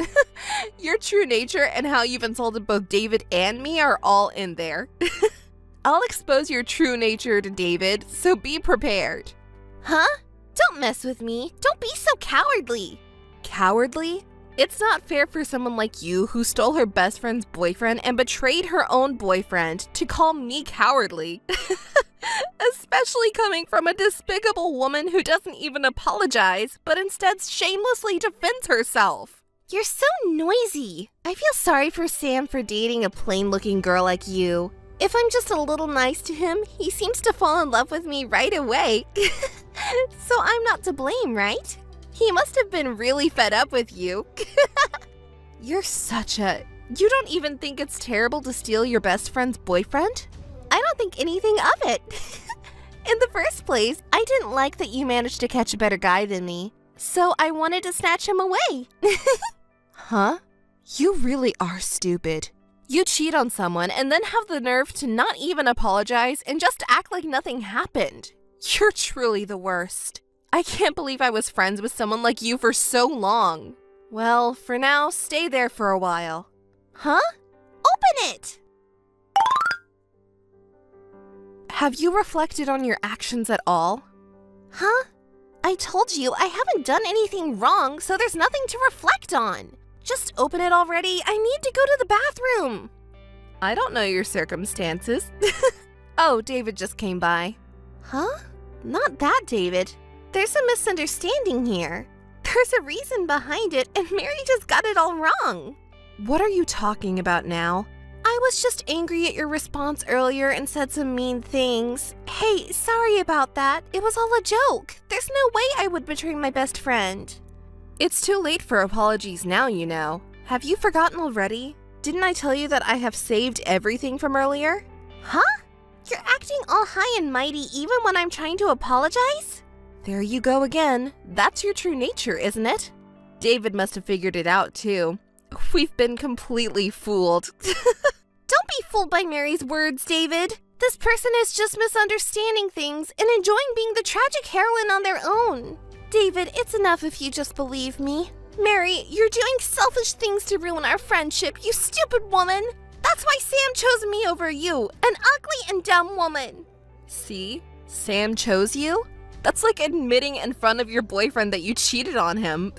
Your true nature and how you've insulted both David and me are all in there. I'll expose your true nature to David, so be prepared. Huh? Don't mess with me. Don't be so cowardly. Cowardly? It's not fair for someone like you who stole her best friend's boyfriend and betrayed her own boyfriend to call me cowardly. Especially coming from a despicable woman who doesn't even apologize, but instead shamelessly defends herself. You're so noisy. I feel sorry for Sam for dating a plain-looking girl like you. If I'm just a little nice to him, he seems to fall in love with me right away. So I'm not to blame, right? He must have been really fed up with you. You're such a... You don't even think it's terrible to steal your best friend's boyfriend? I don't think anything of it. In the first place, I didn't like that you managed to catch a better guy than me, so I wanted to snatch him away. Huh? You really are stupid. You cheat on someone and then have the nerve to not even apologize and just act like nothing happened. You're truly the worst. I can't believe I was friends with someone like you for so long. Well, for now, stay there for a while. Huh? Open it! Have you reflected on your actions at all? Huh? I told you I haven't done anything wrong, so there's nothing to reflect on. Just open it already. I need to go to the bathroom. I don't know your circumstances. Oh, David just came by. Huh? Not that David. There's a misunderstanding here. There's a reason behind it, and Mary just got it all wrong. What are you talking about now? I was just angry at your response earlier and said some mean things. Hey, sorry about that. It was all a joke. There's no way I would betray my best friend. It's too late for apologies now, you know. Have you forgotten already? Didn't I tell you that I have saved everything from earlier? Huh? You're acting all high and mighty even when I'm trying to apologize? There you go again. That's your true nature, isn't it? David must have figured it out, too. We've been completely fooled. Don't be fooled by Mary's words, David. This person is just misunderstanding things and enjoying being the tragic heroine on their own. David, it's enough if you just believe me. Mary, you're doing selfish things to ruin our friendship, you stupid woman. That's why Sam chose me over you, an ugly and dumb woman. See? Sam chose you? That's like admitting in front of your boyfriend that you cheated on him.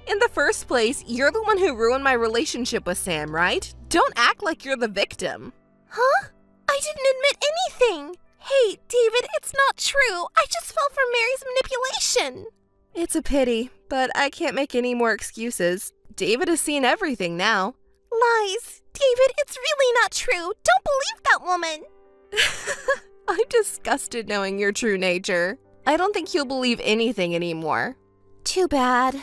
In the first place, you're the one who ruined my relationship with Sam, right? Don't act like you're the victim. Huh? I didn't admit anything. Hey, David, it's not true. I just fell for Mary's manipulation. It's a pity, but I can't make any more excuses. David has seen everything now. Lies. David, it's really not true. Don't believe that woman. I'm disgusted knowing your true nature. I don't think you'll believe anything anymore. Too bad.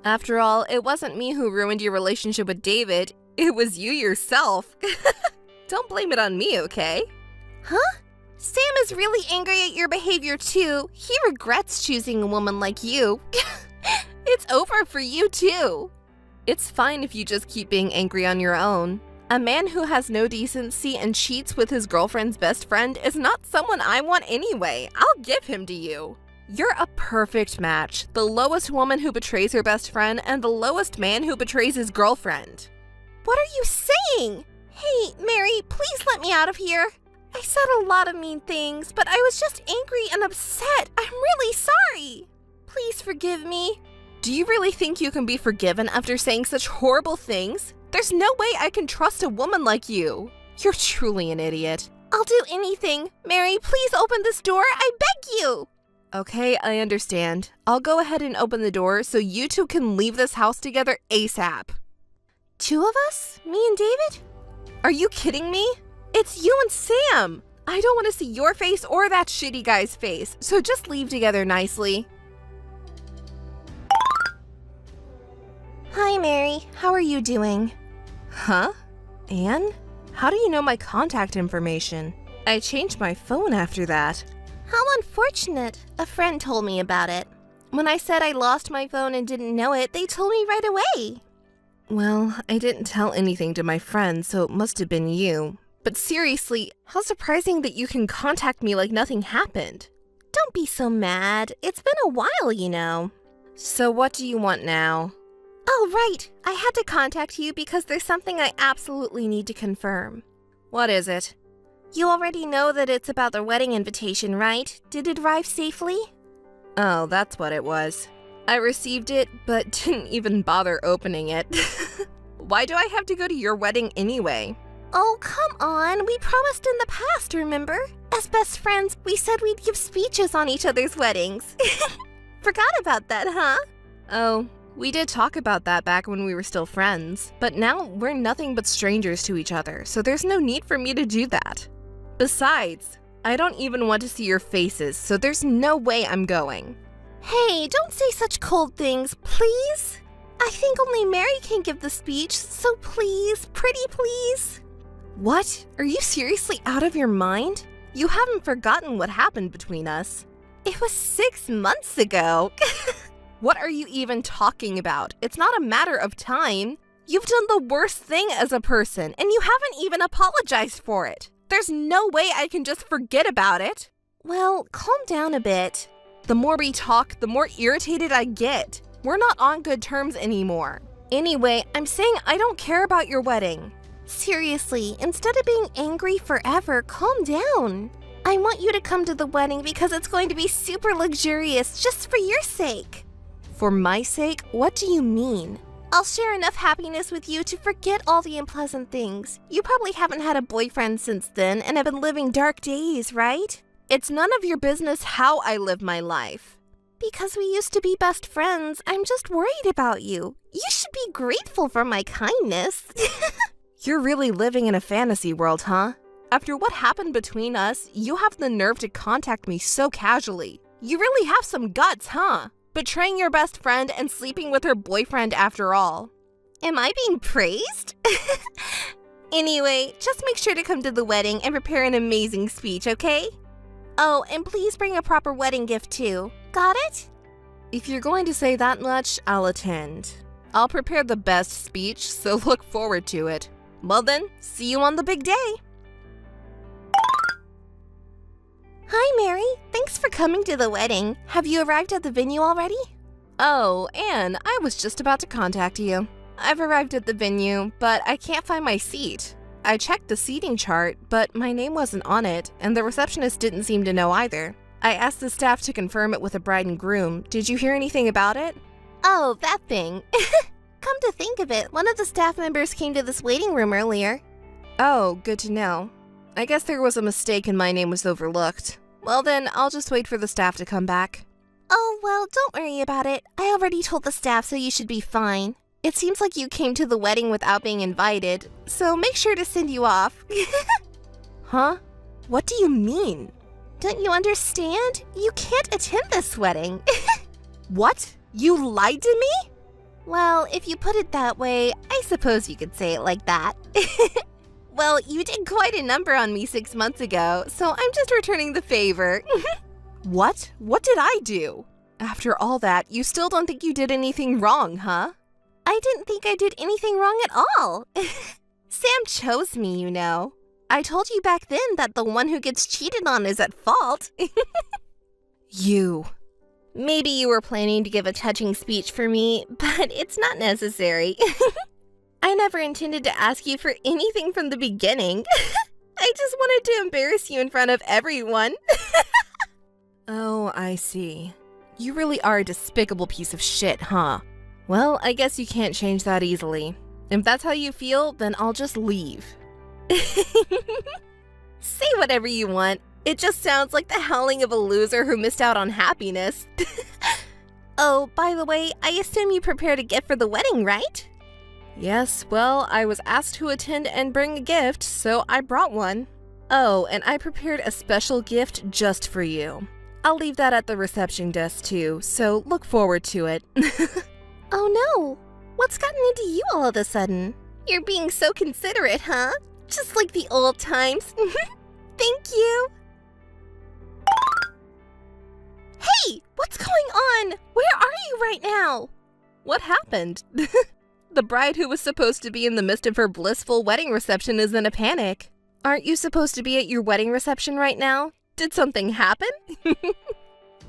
After all, it wasn't me who ruined your relationship with David. It was you yourself. Don't blame it on me, okay? Huh? Sam is really angry at your behavior too. He regrets choosing a woman like you. It's over for you too. It's fine if you just keep being angry on your own. A man who has no decency and cheats with his girlfriend's best friend is not someone I want anyway. I'll give him to you. You're a perfect match. The lowest woman who betrays her best friend and the lowest man who betrays his girlfriend. What are you saying? Hey, Mary, please let me out of here. I said a lot of mean things, but I was just angry and upset. I'm really sorry. Please forgive me. Do you really think you can be forgiven after saying such horrible things? There's no way I can trust a woman like you. You're truly an idiot. I'll do anything. Mary, please open this door. I beg you. Okay, I understand. I'll go ahead and open the door so you two can leave this house together ASAP. Two of us? Me and David? Are you kidding me? It's you and Sam. I don't want to see your face or that shitty guy's face, so just leave together nicely. Hi, Mary. How are you doing? Huh? Anne? How do you know my contact information? I changed my phone after that. How unfortunate. A friend told me about it. When I said I lost my phone and didn't know it, they told me right away. Well, I didn't tell anything to my friend, so it must have been you. But seriously, how surprising that you can contact me like nothing happened. Don't be so mad. It's been a while, you know. So what do you want now? Oh, right. I had to contact you because there's something I absolutely need to confirm. What is it? You already know that it's about the wedding invitation, right? Did it arrive safely? Oh, that's what it was. I received it, but didn't even bother opening it. Why do I have to go to your wedding anyway? Oh, come on. We promised in the past, remember? As best friends, we said we'd give speeches on each other's weddings. Forgot about that, huh? Oh, we did talk about that back when we were still friends, but now we're nothing but strangers to each other, so there's no need for me to do that. Besides, I don't even want to see your faces, so there's no way I'm going. Hey, don't say such cold things, please. I think only Mary can give the speech, so please, pretty please. What? Are you seriously out of your mind? You haven't forgotten what happened between us. It was 6 months ago. What are you even talking about? It's not a matter of time. You've done the worst thing as a person, and you haven't even apologized for it. There's no way I can just forget about it. Well, calm down a bit. The more we talk, the more irritated I get. We're not on good terms anymore. Anyway, I'm saying I don't care about your wedding. Seriously, instead of being angry forever, calm down. I want you to come to the wedding because it's going to be super luxurious just for your sake. For my sake? What do you mean? I'll share enough happiness with you to forget all the unpleasant things. You probably haven't had a boyfriend since then and have been living dark days, right? It's none of your business how I live my life. Because we used to be best friends, I'm just worried about you. You should be grateful for my kindness. You're really living in a fantasy world, huh? After what happened between us, you have the nerve to contact me so casually. You really have some guts, huh? Betraying your best friend and sleeping with her boyfriend after all. Am I being praised? Anyway, just make sure to come to the wedding and prepare an amazing speech, okay? Oh, and please bring a proper wedding gift too. Got it? If you're going to say that much, I'll attend. I'll prepare the best speech, so look forward to it. Well then, see you on the big day. Hi, Mary. Thanks for coming to the wedding. Have you arrived at the venue already? Oh, Anne, I was just about to contact you. I've arrived at the venue, but I can't find my seat. I checked the seating chart, but my name wasn't on it, and the receptionist didn't seem to know either. I asked the staff to confirm it with the bride and groom. Did you hear anything about it? Oh, that thing. Come to think of it, one of the staff members came to this waiting room earlier. Oh, good to know. I guess there was a mistake and my name was overlooked. Well then, I'll just wait for the staff to come back. Oh, well, don't worry about it. I already told the staff, so you should be fine. It seems like you came to the wedding without being invited, so make sure to send you off. Huh? What do you mean? Don't you understand? You can't attend this wedding. What? You lied to me? Well, if you put it that way, I suppose you could say it like that. Well, you did quite a number on me 6 months ago, so I'm just returning the favor. What? What did I do? After all that, you still don't think you did anything wrong, huh? I didn't think I did anything wrong at all. Sam chose me, you know. I told you back then that the one who gets cheated on is at fault. You. Maybe you were planning to give a touching speech for me, but it's not necessary. I never intended to ask you for anything from the beginning. I just wanted to embarrass you in front of everyone. Oh, I see. You really are a despicable piece of shit, huh? Well, I guess you can't change that easily. If that's how you feel, then I'll just leave. Say whatever you want. It just sounds like the howling of a loser who missed out on happiness. Oh, by the way, I assume you prepared a gift for the wedding, right? Yes, well, I was asked to attend and bring a gift, so I brought one. Oh, and I prepared a special gift just for you. I'll leave that at the reception desk too, so look forward to it. Oh no! What's gotten into you all of a sudden? You're being so considerate, huh? Just like the old times. Thank you! Hey! What's going on? Where are you right now? What happened? The bride who was supposed to be in the midst of her blissful wedding reception is in a panic. Aren't you supposed to be at your wedding reception right now? Did something happen?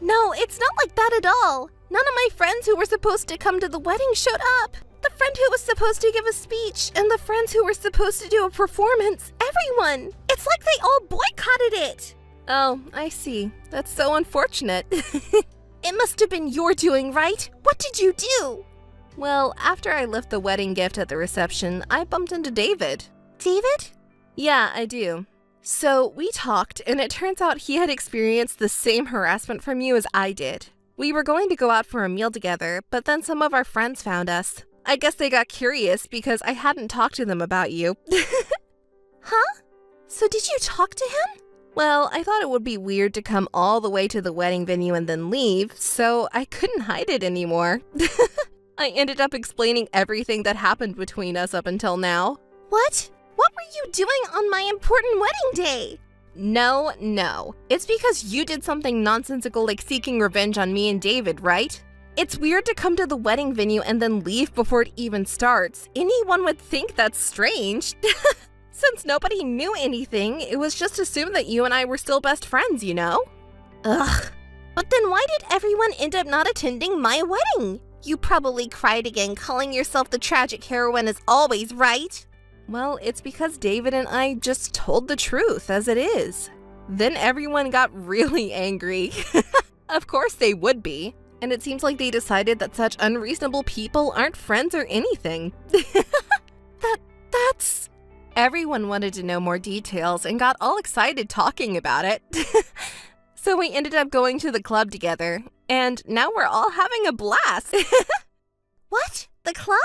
No, it's not like that at all. None of my friends who were supposed to come to the wedding showed up. The friend who was supposed to give a speech and the friends who were supposed to do a performance, everyone. It's like they all boycotted it. Oh, I see. That's so unfortunate. It must have been your doing, right? What did you do? Well, after I left the wedding gift at the reception, I bumped into David. David? Yeah, I do. So we talked, and it turns out he had experienced the same harassment from you as I did. We were going to go out for a meal together, but then some of our friends found us. I guess they got curious because I hadn't talked to them about you. Huh? So did you talk to him? Well, I thought it would be weird to come all the way to the wedding venue and then leave, so I couldn't hide it anymore. I ended up explaining everything that happened between us up until now. What? What were you doing on my important wedding day? No. It's because you did something nonsensical like seeking revenge on me and David, right? It's weird to come to the wedding venue and then leave before it even starts. Anyone would think that's strange. Since nobody knew anything, it was just assumed that you and I were still best friends, you know? Ugh. But then why did everyone end up not attending my wedding? You probably cried again, calling yourself the tragic heroine as always, right? Well, it's because David and I just told the truth as it is. Then everyone got really angry. Of course they would be. And it seems like they decided that such unreasonable people aren't friends or anything. That's... Everyone wanted to know more details and got all excited talking about it. So we ended up going to the club together, and now we're all having a blast. What? The club?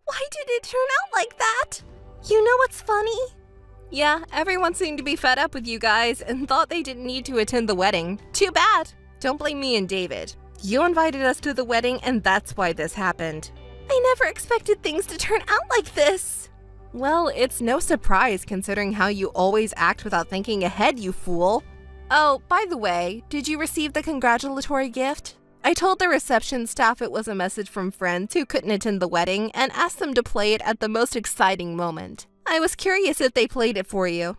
Why did it turn out like that? You know what's funny? Yeah, everyone seemed to be fed up with you guys and thought they didn't need to attend the wedding. Too bad. Don't blame me and David. You invited us to the wedding, and that's why this happened. I never expected things to turn out like this. Well, it's no surprise considering how you always act without thinking ahead, you fool. Oh, by the way, did you receive the congratulatory gift? I told the reception staff it was a message from friends who couldn't attend the wedding and asked them to play it at the most exciting moment. I was curious if they played it for you.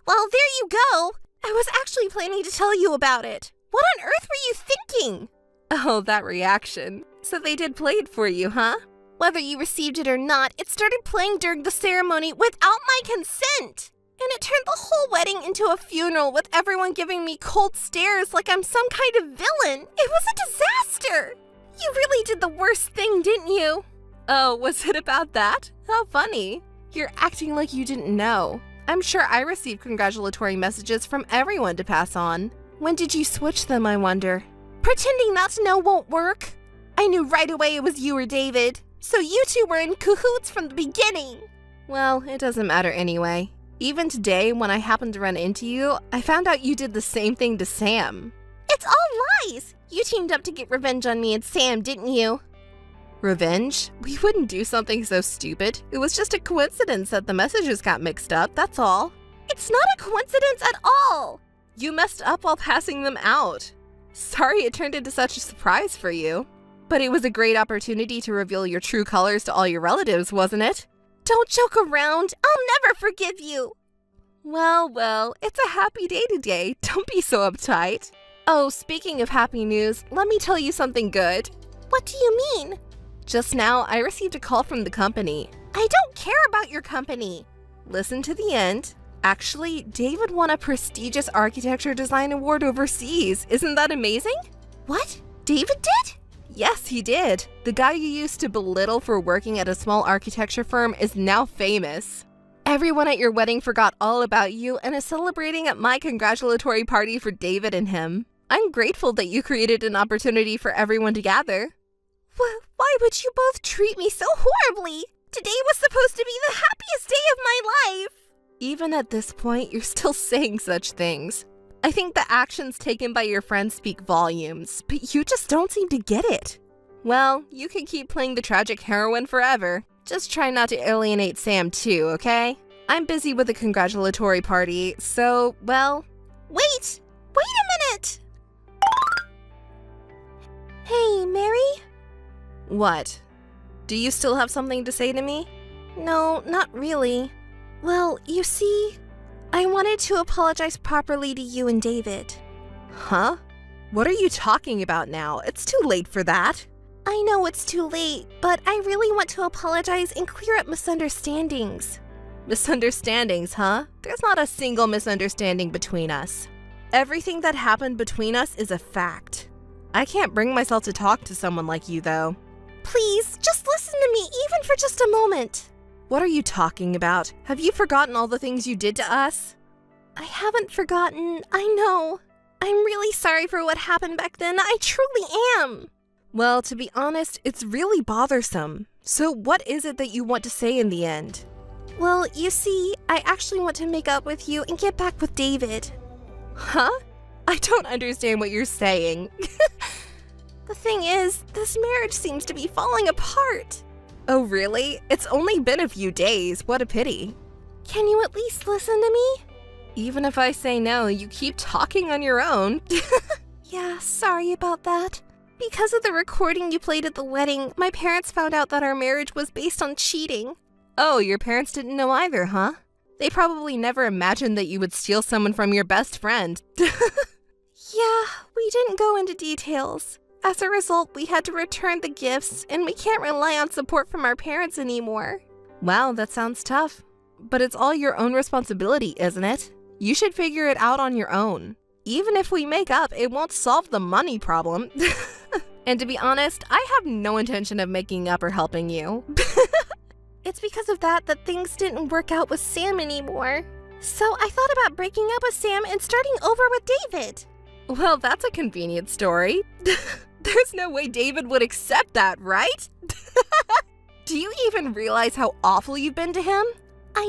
Well, there you go. I was actually planning to tell you about it. What on earth were you thinking? Oh, that reaction. So they did play it for you, huh? Whether you received it or not, it started playing during the ceremony without my consent. And it turned the whole wedding into a funeral with everyone giving me cold stares like I'm some kind of villain. It was a disaster. You really did the worst thing, didn't you? Oh, was it about that? How funny. You're acting like you didn't know. I'm sure I received congratulatory messages from everyone to pass on. When did you switch them, I wonder? Pretending not to know won't work. I knew right away it was you or David. So you two were in cahoots from the beginning. Well, it doesn't matter anyway. Even today, when I happened to run into you, I found out you did the same thing to Sam. It's all lies! You teamed up to get revenge on me and Sam, didn't you? Revenge? We wouldn't do something so stupid. It was just a coincidence that the messages got mixed up, that's all. It's not a coincidence at all! You messed up while passing them out. Sorry it turned into such a surprise for you. But it was a great opportunity to reveal your true colors to all your relatives, wasn't it? Don't joke around. I'll never forgive you. Well, it's a happy day today. Don't be so uptight. Oh, speaking of happy news, let me tell you something good. What do you mean? Just now, I received a call from the company. I don't care about your company. Listen to the end. Actually, David won a prestigious architecture design award overseas. Isn't that amazing? What? David did? Yes, he did. The guy you used to belittle for working at a small architecture firm is now famous. Everyone at your wedding forgot all about you and is celebrating at my congratulatory party for David and him. I'm grateful that you created an opportunity for everyone to gather. Why would you both treat me so horribly? Today was supposed to be the happiest day of my life. Even at this point, you're still saying such things. I think the actions taken by your friends speak volumes, but you just don't seem to get it. Well, you can keep playing the tragic heroine forever. Just try not to alienate Sam too, okay? I'm busy with a congratulatory party, so, well... Wait a minute! Hey, Mary? What? Do you still have something to say to me? No, not really. Well, you see... I wanted to apologize properly to you and David. Huh? What are you talking about now? It's too late for that. I know it's too late, but I really want to apologize and clear up misunderstandings. Misunderstandings, huh? There's not a single misunderstanding between us. Everything that happened between us is a fact. I can't bring myself to talk to someone like you, though. Please, just listen to me, even for just a moment. What are you talking about? Have you forgotten all the things you did to us? I haven't forgotten, I know. I'm really sorry for what happened back then, I truly am. Well, to be honest, it's really bothersome. So what is it that you want to say in the end? Well, you see, I actually want to make up with you and get back with David. Huh? I don't understand what you're saying. The thing is, this marriage seems to be falling apart. Oh, really? It's only been a few days. What a pity. Can you at least listen to me? Even if I say no, you keep talking on your own. Yeah, sorry about that. Because of the recording you played at the wedding, my parents found out that our marriage was based on cheating. Oh, your parents didn't know either, huh? They probably never imagined that you would steal someone from your best friend. Yeah, we didn't go into details. As a result, we had to return the gifts, and we can't rely on support from our parents anymore. Wow, that sounds tough. But it's all your own responsibility, isn't it? You should figure it out on your own. Even if we make up, it won't solve the money problem. And to be honest, I have no intention of making up or helping you. It's because of that things didn't work out with Sam anymore. So I thought about breaking up with Sam and starting over with David. Well, that's a convenient story. There's no way David would accept that, right? Do you even realize how awful you've been to him? I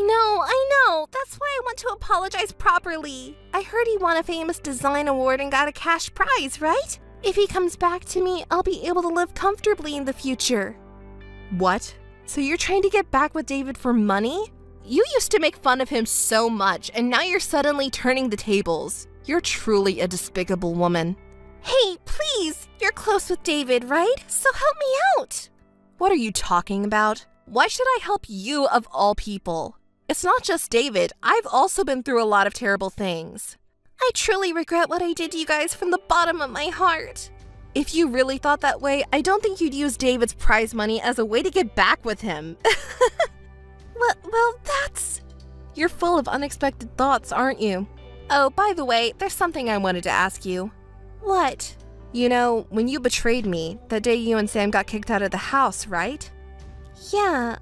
know. That's why I want to apologize properly. I heard he won a famous design award and got a cash prize, right? If he comes back to me, I'll be able to live comfortably in the future. What? So you're trying to get back with David for money? You used to make fun of him so much, and now you're suddenly turning the tables. You're truly a despicable woman. Hey, please! You're close with David, right? So help me out! What are you talking about? Why should I help you of all people? It's not just David. I've also been through a lot of terrible things. I truly regret what I did to you guys from the bottom of my heart. If you really thought that way, I don't think you'd use David's prize money as a way to get back with him. Well, that's... You're full of unexpected thoughts, aren't you? Oh, by the way, there's something I wanted to ask you. What? You know, when you betrayed me, the day you and Sam got kicked out of the house, right? Yeah,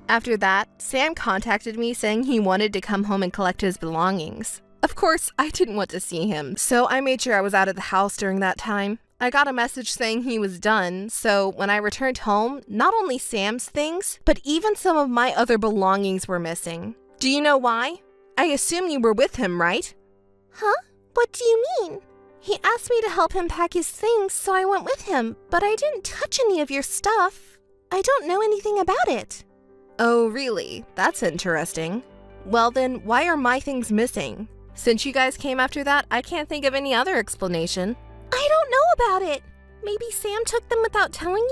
After that, Sam contacted me saying he wanted to come home and collect his belongings. Of course, I didn't want to see him, so I made sure I was out of the house during that time. I got a message saying he was done, so when I returned home, not only Sam's things, but even some of my other belongings were missing. Do you know why? I assume you were with him, right? Huh? What do you mean? He asked me to help him pack his things, so I went with him, but I didn't touch any of your stuff. I don't know anything about it. Oh, really? That's interesting. Well then, why are my things missing? Since you guys came after that, I can't think of any other explanation. I don't know about it. Maybe Sam took them without telling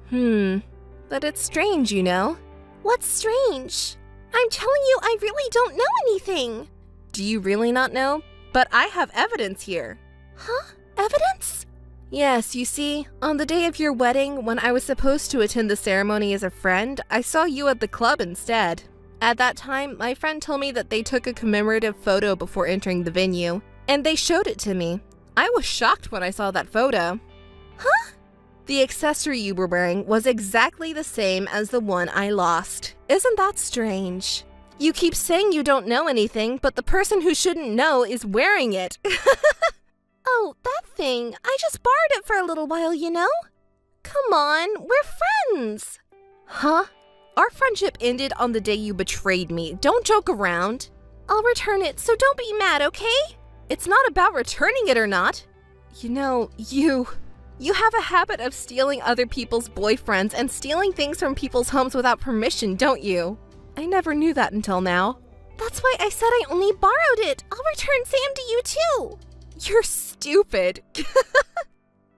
you? But it's strange, you know. What's strange? I'm telling you, I really don't know anything. Do you really not know? But I have evidence here. Huh? Evidence? Yes, you see, on the day of your wedding, when I was supposed to attend the ceremony as a friend, I saw you at the club instead. At that time, my friend told me that they took a commemorative photo before entering the venue, and they showed it to me. I was shocked when I saw that photo. Huh? The accessory you were wearing was exactly the same as the one I lost. Isn't that strange? You keep saying you don't know anything, but the person who shouldn't know is wearing it. Oh, that thing. I just borrowed it for a little while, you know? Come on, we're friends. Huh? Our friendship ended on the day you betrayed me. Don't joke around. I'll return it, so don't be mad, okay? It's not about returning it or not. You know, you have a habit of stealing other people's boyfriends and stealing things from people's homes without permission, don't you? I never knew that until now. That's why I said I only borrowed it. I'll return Sam to you too. You're stupid.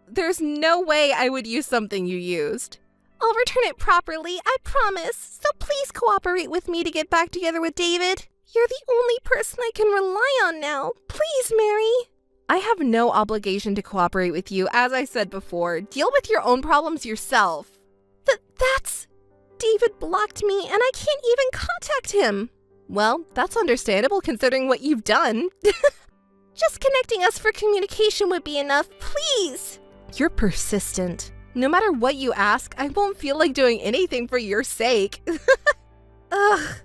There's no way I would use something you used. I'll return it properly, I promise. So please cooperate with me to get back together with David. You're the only person I can rely on now. Please, Mary. I have no obligation to cooperate with you, as I said before. Deal with your own problems yourself. That's... David blocked me, and I can't even contact him. Well, that's understandable considering what you've done. Just connecting us for communication would be enough, please. You're persistent. No matter what you ask, I won't feel like doing anything for your sake. Ugh.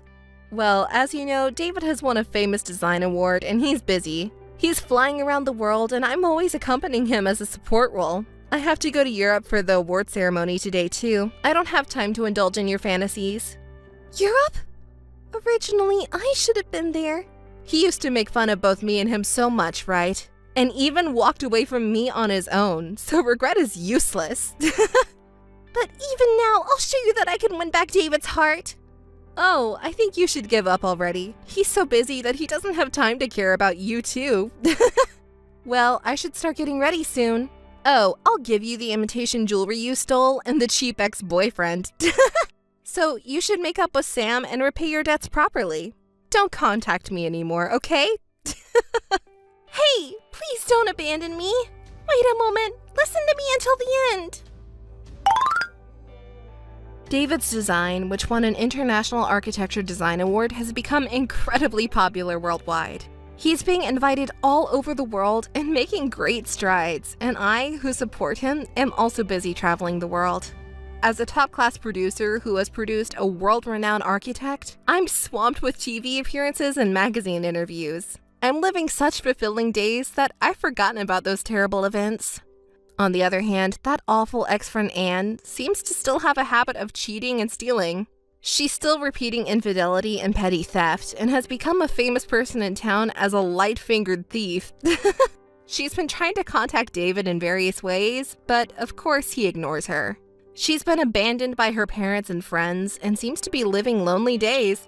Well, as you know, David has won a famous design award, and he's busy. He's flying around the world, and I'm always accompanying him as a support role. I have to go to Europe for the award ceremony today, too. I don't have time to indulge in your fantasies. Europe? Originally, I should have been there. He used to make fun of both me and him so much, right? And even walked away from me on his own, so regret is useless. But even now, I'll show you that I can win back David's heart. Oh, I think you should give up already. He's so busy that he doesn't have time to care about you too. Well, I should start getting ready soon. Oh, I'll give you the imitation jewelry you stole and the cheap ex-boyfriend. So you should make up with Sam and repay your debts properly. Don't contact me anymore, okay? Hey, please don't abandon me. Wait a moment. Listen to me until the end. David's design, which won an International Architecture Design Award, has become incredibly popular worldwide. He's being invited all over the world and making great strides, and I, who support him, am also busy traveling the world. As a top-class producer who has produced a world-renowned architect, I'm swamped with TV appearances and magazine interviews. I'm living such fulfilling days that I've forgotten about those terrible events. On the other hand, that awful ex-friend Anne seems to still have a habit of cheating and stealing. She's still repeating infidelity and petty theft, and has become a famous person in town as a light-fingered thief. She's been trying to contact David in various ways, but of course he ignores her. She's been abandoned by her parents and friends and seems to be living lonely days.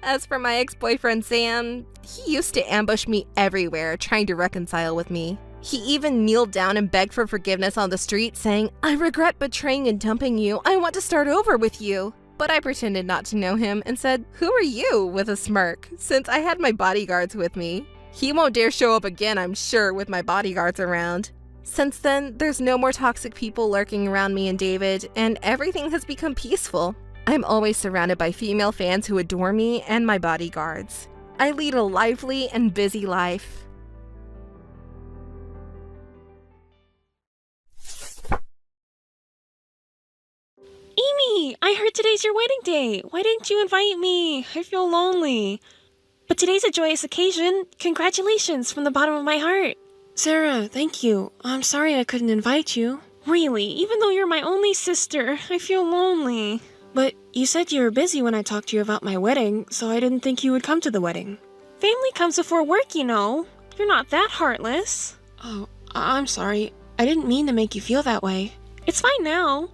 As for my ex-boyfriend Sam, he used to ambush me everywhere trying to reconcile with me. He even kneeled down and begged for forgiveness on the street, saying, "I regret betraying and dumping you. I want to start over with you." But I pretended not to know him and said, "Who are you?" with a smirk, since I had my bodyguards with me. He won't dare show up again, I'm sure, with my bodyguards around. Since then, there's no more toxic people lurking around me and David, and everything has become peaceful. I'm always surrounded by female fans who adore me and my bodyguards. I lead a lively and busy life. Amy, I heard today's your wedding day. Why didn't you invite me? I feel lonely. But today's a joyous occasion. Congratulations from the bottom of my heart. Sarah, thank you. I'm sorry I couldn't invite you. Really, even though you're my only sister, I feel lonely. But you said you were busy when I talked to you about my wedding, so I didn't think you would come to the wedding. Family comes before work, you know. You're not that heartless. Oh, I'm sorry. I didn't mean to make you feel that way. It's fine now.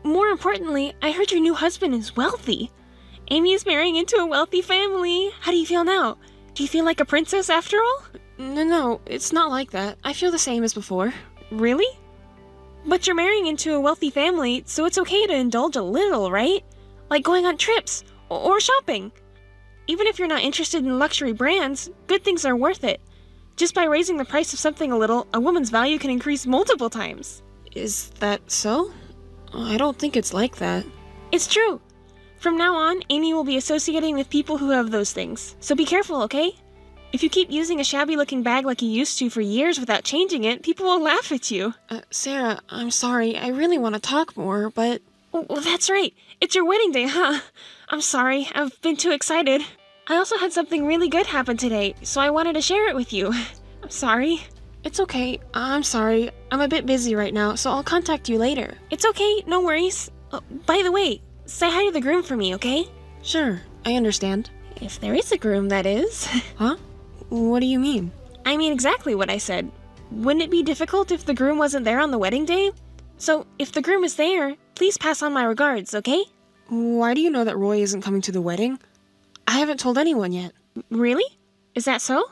More importantly, I heard your new husband is wealthy. Amy is marrying into a wealthy family. How do you feel now? Do you feel like a princess after all? No, it's not like that. I feel the same as before. Really? But you're marrying into a wealthy family, so it's okay to indulge a little, right? Like going on trips or shopping. Even if you're not interested in luxury brands, good things are worth it. Just by raising the price of something a little, a woman's value can increase multiple times. Is that so? I don't think it's like that. It's true. From now on, Amy will be associating with people who have those things. So be careful, okay? If you keep using a shabby-looking bag like you used to for years without changing it, people will laugh at you. Sarah, I'm sorry. I really want to talk more, but... Well, that's right. It's your wedding day, huh? I'm sorry. I've been too excited. I also had something really good happen today, so I wanted to share it with you. I'm sorry. It's okay. I'm sorry. I'm a bit busy right now, so I'll contact you later. It's okay. No worries. By the way, say hi to the groom for me, okay? Sure. I understand. If there is a groom, that is. Huh? What do you mean? I mean exactly what I said. Wouldn't it be difficult if the groom wasn't there on the wedding day? So, if the groom is there, please pass on my regards, okay? Why do you know that Roy isn't coming to the wedding? I haven't told anyone yet. Really? Is that so?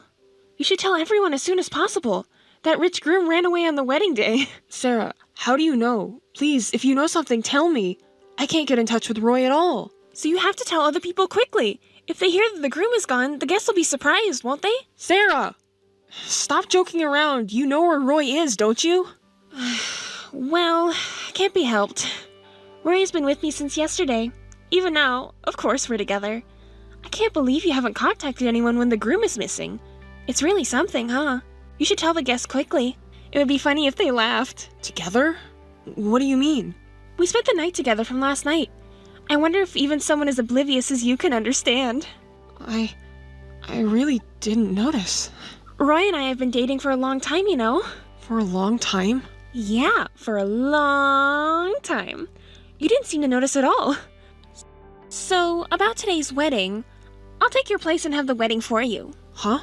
You should tell everyone as soon as possible. That rich groom ran away on the wedding day. Sarah, how do you know? Please, if you know something, tell me. I can't get in touch with Roy at all. So you have to tell other people quickly. If they hear that the groom is gone, the guests will be surprised, won't they? Sarah! Stop joking around. You know where Roy is, don't you? Well, can't be helped. Roy's been with me since yesterday. Even now, of course, we're together. I can't believe you haven't contacted anyone when the groom is missing. It's really something, huh? You should tell the guests quickly. It would be funny if they laughed. Together? What do you mean? We spent the night together from last night. I wonder if even someone as oblivious as you can understand. I really didn't notice. Roy and I have been dating for a long time, you know. For a long time? Yeah, for a long time. You didn't seem to notice at all. So, about today's wedding, I'll take your place and have the wedding for you. Huh?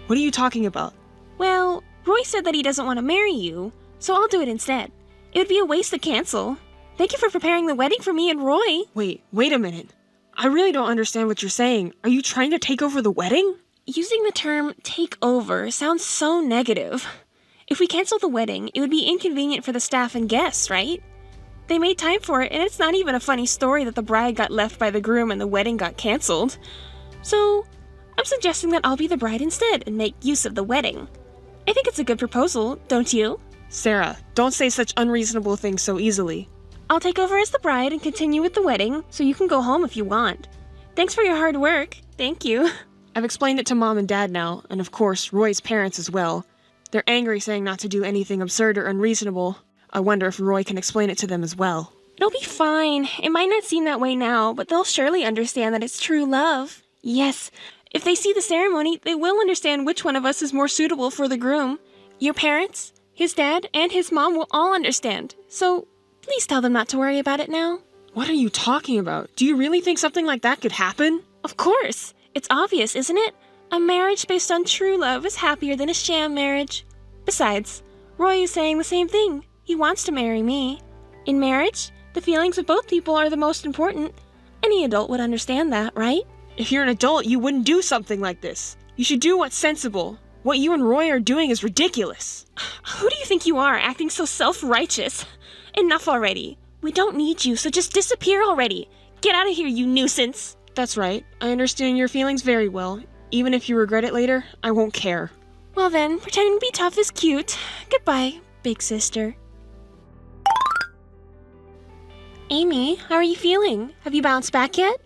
What are you talking about? Well, Roy said that he doesn't want to marry you, so I'll do it instead. It would be a waste to cancel. Thank you for preparing the wedding for me and Roy. Wait a minute. I really don't understand what you're saying. Are you trying to take over the wedding? Using the term take over sounds so negative. If we cancel the wedding, it would be inconvenient for the staff and guests, right? They made time for it, and it's not even a funny story that the bride got left by the groom and the wedding got canceled. So, I'm suggesting that I'll be the bride instead and make use of the wedding. I think it's a good proposal, don't you? Sarah, don't say such unreasonable things so easily. I'll take over as the bride and continue with the wedding, so you can go home if you want. Thanks for your hard work. Thank you. I've explained it to Mom and Dad now, and of course, Roy's parents as well. They're angry saying not to do anything absurd or unreasonable. I wonder if Roy can explain it to them as well. It'll be fine. It might not seem that way now, but they'll surely understand that it's true love. Yes, if they see the ceremony, they will understand which one of us is more suitable for the groom. Your parents, his dad, and his mom will all understand. So, please tell them not to worry about it now. What are you talking about? Do you really think something like that could happen? Of course. It's obvious, isn't it? A marriage based on true love is happier than a sham marriage. Besides, Roy is saying the same thing. He wants to marry me. In marriage, the feelings of both people are the most important. Any adult would understand that, right? If you're an adult, you wouldn't do something like this. You should do what's sensible. What you and Roy are doing is ridiculous. Who do you think you are, acting so self-righteous? Enough already. We don't need you, so just disappear already. Get out of here, you nuisance. That's right. I understand your feelings very well. Even if you regret it later, I won't care. Well then, pretending to be tough is cute. Goodbye, big sister. Amy, how are you feeling? Have you bounced back yet?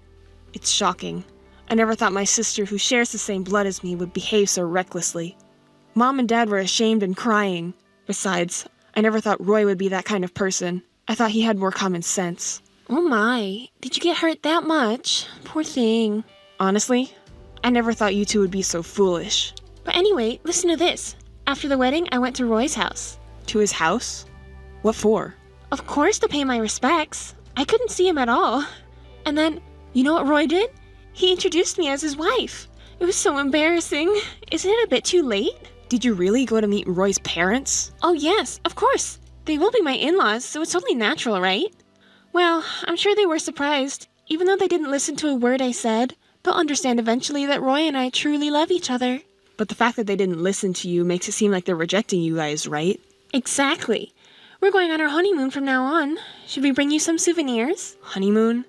It's shocking. I never thought my sister, who shares the same blood as me, would behave so recklessly. Mom and Dad were ashamed and crying. Besides, I never thought Roy would be that kind of person. I thought he had more common sense. Oh my, did you get hurt that much? Poor thing. Honestly, I never thought you two would be so foolish. But anyway, listen to this. After the wedding, I went to Roy's house. To his house? What for? Of course, to pay my respects. I couldn't see him at all. And then, you know what Roy did? He introduced me as his wife. It was so embarrassing. Isn't it a bit too late? Did you really go to meet Roy's parents? Oh yes, of course. They will be my in-laws, so it's only natural, right? Well, I'm sure they were surprised. Even though they didn't listen to a word I said, they'll understand eventually that Roy and I truly love each other. But the fact that they didn't listen to you makes it seem like they're rejecting you guys, right? Exactly. We're going on our honeymoon from now on. Should we bring you some souvenirs? Honeymoon?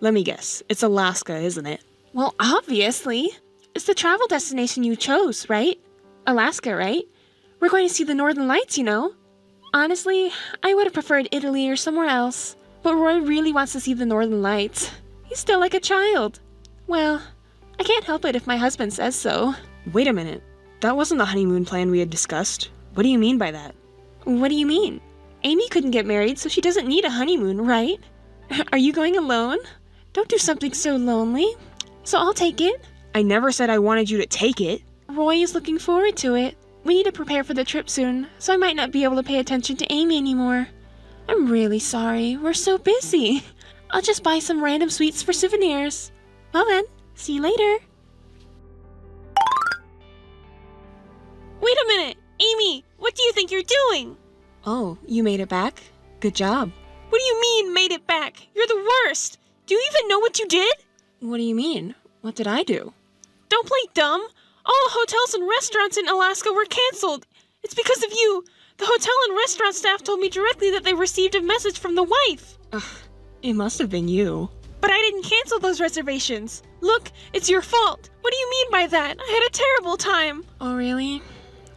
Let me guess. It's Alaska, isn't it? Well, obviously. It's the travel destination you chose, right? Alaska, right? We're going to see the Northern Lights, you know. Honestly, I would have preferred Italy or somewhere else. But Roy really wants to see the Northern Lights. He's still like a child. Well, I can't help it if my husband says so. Wait a minute. That wasn't the honeymoon plan we had discussed. What do you mean by that? What do you mean? Amy couldn't get married, so she doesn't need a honeymoon, right? Are you going alone? Don't do something so lonely. So I'll take it. I never said I wanted you to take it. Roy is looking forward to it. We need to prepare for the trip soon, so I might not be able to pay attention to Amy anymore. I'm really sorry. We're so busy. I'll just buy some random sweets for souvenirs. Well then, see you later. Wait a minute! Amy, what do you think you're doing? Oh, you made it back? Good job. What do you mean, made it back? You're the worst! Do you even know what you did? What do you mean? What did I do? Don't play dumb! All the hotels and restaurants in Alaska were canceled. It's because of you. The hotel and restaurant staff told me directly that they received a message from the wife. Ugh, it must have been you. But I didn't cancel those reservations. Look, it's your fault. What do you mean by that? I had a terrible time. Oh, really?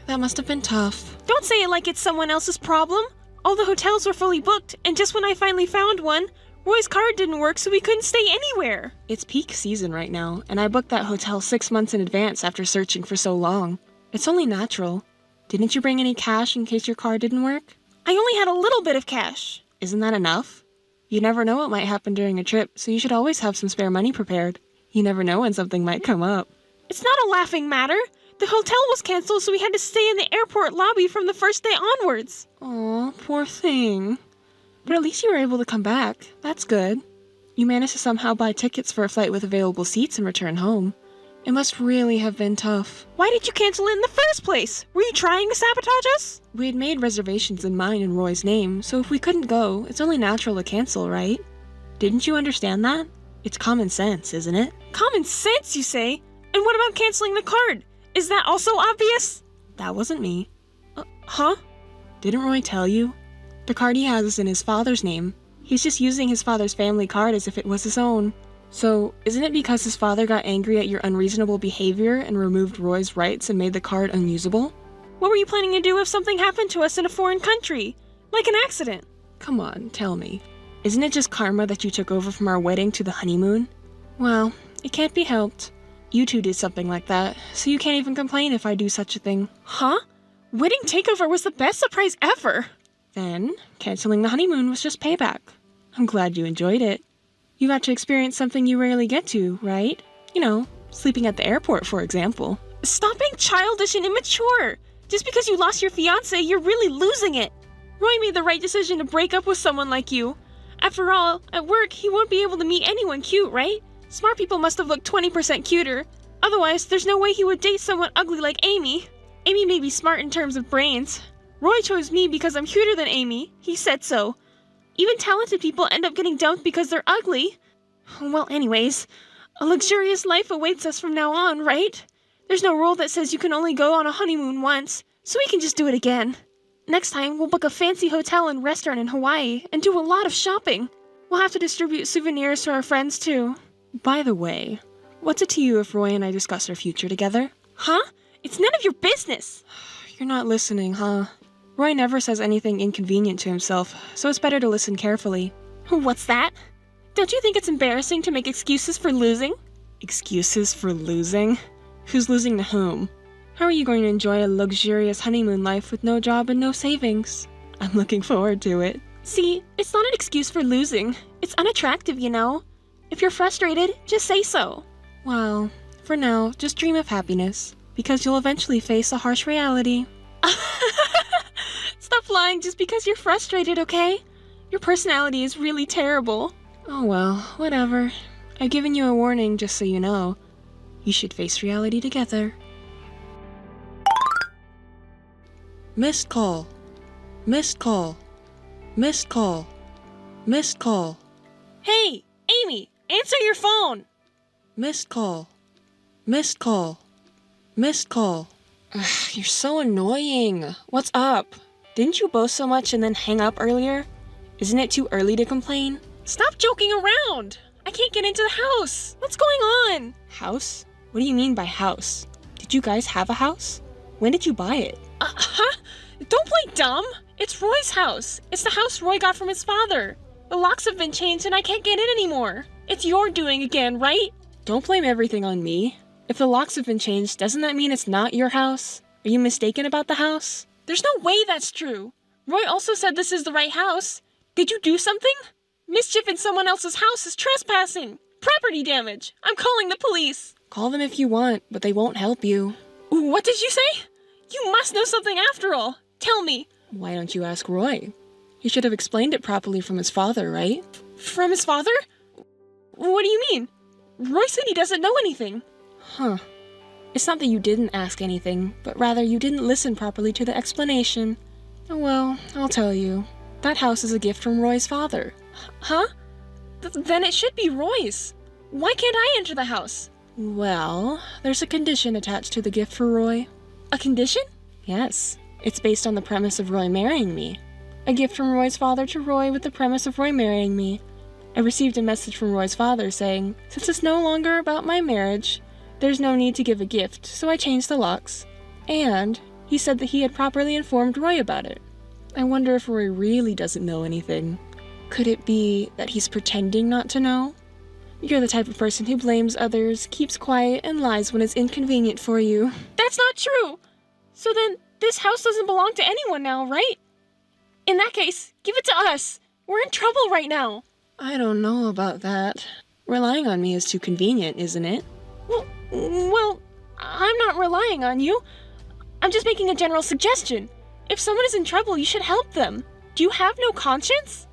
That must have been tough. Don't say it like it's someone else's problem. All the hotels were fully booked, and just when I finally found one, Roy's card didn't work, so we couldn't stay anywhere. It's peak season right now, and I booked that hotel 6 months in advance after searching for so long. It's only natural. Didn't you bring any cash in case your card didn't work? I only had a little bit of cash. Isn't that enough? You never know what might happen during a trip, so you should always have some spare money prepared. You never know when something might come up. It's not a laughing matter. The hotel was canceled, so we had to stay in the airport lobby from the first day onwards. Aw, poor thing. But at least you were able to come back. That's good. You managed to somehow buy tickets for a flight with available seats and return home. It must really have been tough. Why did you cancel it in the first place? Were you trying to sabotage us? We had made reservations in mine and Roy's name, so if we couldn't go, it's only natural to cancel, right? Didn't you understand that? It's common sense, isn't it? Common sense, you say? And what about canceling the card? Is that also obvious? That wasn't me. Huh? Didn't Roy tell you? The card he has is in his father's name. He's just using his father's family card as if it was his own. So, isn't it because his father got angry at your unreasonable behavior and removed Roy's rights and made the card unusable? What were you planning to do if something happened to us in a foreign country? Like an accident? Come on, tell me. Isn't it just karma that you took over from our wedding to the honeymoon? Well, it can't be helped. You two did something like that, so you can't even complain if I do such a thing. Huh? Wedding takeover was the best surprise ever! Then, canceling the honeymoon was just payback. I'm glad you enjoyed it. You got to experience something you rarely get to, right? You know, sleeping at the airport, for example. Stop being childish and immature! Just because you lost your fiancé, you're really losing it! Roy made the right decision to break up with someone like you. After all, at work, he won't be able to meet anyone cute, right? Smart people must have looked 20% cuter. Otherwise, there's no way he would date someone ugly like Amy. Amy may be smart in terms of brains. Roy chose me because I'm cuter than Amy. He said so. Even talented people end up getting dumped because they're ugly. Well, anyways, a luxurious life awaits us from now on, right? There's no rule that says you can only go on a honeymoon once, so we can just do it again. Next time, we'll book a fancy hotel and restaurant in Hawaii and do a lot of shopping. We'll have to distribute souvenirs to our friends, too. By the way, what's it to you if Roy and I discuss our future together? Huh? It's none of your business. You're not listening, huh? Roy never says anything inconvenient to himself, so it's better to listen carefully. What's that? Don't you think it's embarrassing to make excuses for losing? Excuses for losing? Who's losing to whom? How are you going to enjoy a luxurious honeymoon life with no job and no savings? I'm looking forward to it. See, it's not an excuse for losing. It's unattractive, you know? If you're frustrated, just say so. Well, for now, just dream of happiness, because you'll eventually face a harsh reality. Stop lying just because you're frustrated, okay? Your personality is really terrible. Oh well, whatever. I've given you a warning just so you know. You should face reality together. Missed call. Missed call. Missed call. Missed call. Hey, Amy, answer your phone! Missed call. Missed call. Missed call. Ugh, you're so annoying. What's up? Didn't you boast so much and then hang up earlier? Isn't it too early to complain? Stop joking around! I can't get into the house! What's going on? House? What do you mean by house? Did you guys have a house? When did you buy it? Huh? Don't play dumb! It's Roy's house! It's the house Roy got from his father! The locks have been changed and I can't get in anymore! It's your doing again, right? Don't blame everything on me. If the locks have been changed, doesn't that mean it's not your house? Are you mistaken about the house? There's no way that's true! Roy also said this is the right house. Did you do something? Mischief in someone else's house is trespassing! Property damage! I'm calling the police! Call them if you want, but they won't help you. What did you say? You must know something after all! Tell me! Why don't you ask Roy? He should have explained it properly from his father, right? From his father? What do you mean? Roy said he doesn't know anything. Huh. It's not that you didn't ask anything, but rather you didn't listen properly to the explanation. Oh well, I'll tell you. That house is a gift from Roy's father. Huh? Then it should be Roy's. Why can't I enter the house? Well, there's a condition attached to the gift for Roy. A condition? Yes. It's based on the premise of Roy marrying me. A gift from Roy's father to Roy with the premise of Roy marrying me. I received a message from Roy's father saying, since it's no longer about my marriage, there's no need to give a gift, so I changed the locks. And he said that he had properly informed Roy about it. I wonder if Roy really doesn't know anything. Could it be that he's pretending not to know? You're the type of person who blames others, keeps quiet, and lies when it's inconvenient for you. That's not true! So then, this house doesn't belong to anyone now, right? In that case, give it to us! We're in trouble right now! I don't know about that. Relying on me is too convenient, isn't it? Well, I'm not relying on you. I'm just making a general suggestion. If someone is in trouble, you should help them. Do you have no conscience?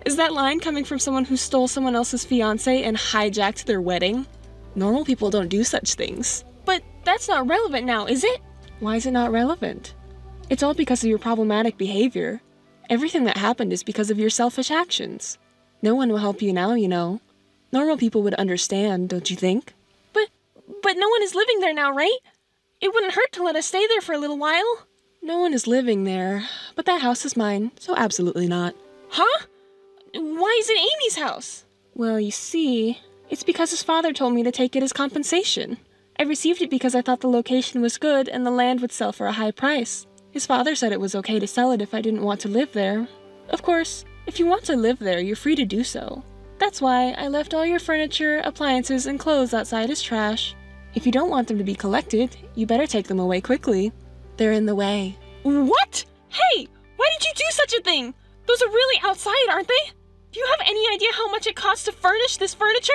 Is that line coming from someone who stole someone else's fiancé and hijacked their wedding? Normal people don't do such things. But that's not relevant now, is it? Why is it not relevant? It's all because of your problematic behavior. Everything that happened is because of your selfish actions. No one will help you now, you know. Normal people would understand, don't you think? But no one is living there now, right? It wouldn't hurt to let us stay there for a little while. No one is living there, but that house is mine, so absolutely not. Huh? Why is it Amy's house? Well, you see, it's because his father told me to take it as compensation. I received it because I thought the location was good and the land would sell for a high price. His father said it was okay to sell it if I didn't want to live there. Of course, if you want to live there, you're free to do so. That's why I left all your furniture, appliances, and clothes outside as trash. If you don't want them to be collected, you better take them away quickly. They're in the way. What? Hey, why did you do such a thing? Those are really outside, aren't they? Do you have any idea how much it costs to furnish this furniture?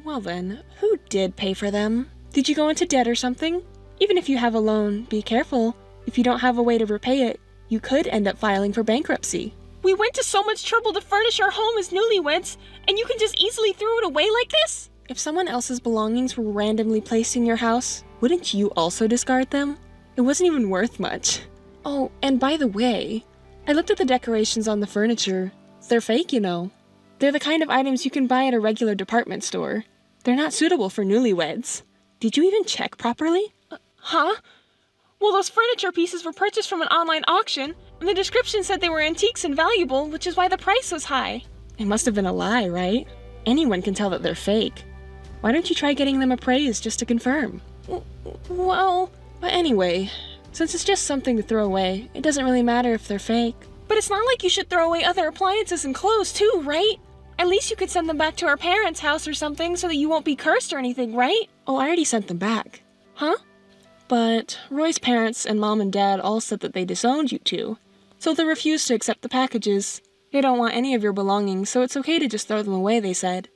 Well then, who did pay for them? Did you go into debt or something? Even if you have a loan, be careful. If you don't have a way to repay it, you could end up filing for bankruptcy. We went to so much trouble to furnish our home as newlyweds, and you can just easily throw it away like this? If someone else's belongings were randomly placed in your house, wouldn't you also discard them? It wasn't even worth much. Oh, and by the way, I looked at the decorations on the furniture. They're fake, you know. They're the kind of items you can buy at a regular department store. They're not suitable for newlyweds. Did you even check properly? Huh? Well, those furniture pieces were purchased from an online auction, and the description said they were antiques and valuable, which is why the price was high. It must have been a lie, right? Anyone can tell that they're fake. Why don't you try getting them appraised just to confirm? Well, But anyway, since it's just something to throw away, it doesn't really matter if they're fake. but it's not like you should throw away other appliances and clothes too, right? At least you could send them back to our parents' house or something so that you won't be cursed or anything, right? Oh, I already sent them back. Huh? But Roy's parents and mom and dad all said that they disowned you two, so they refused to accept the packages. They don't want any of your belongings, so it's okay to just throw them away, they said.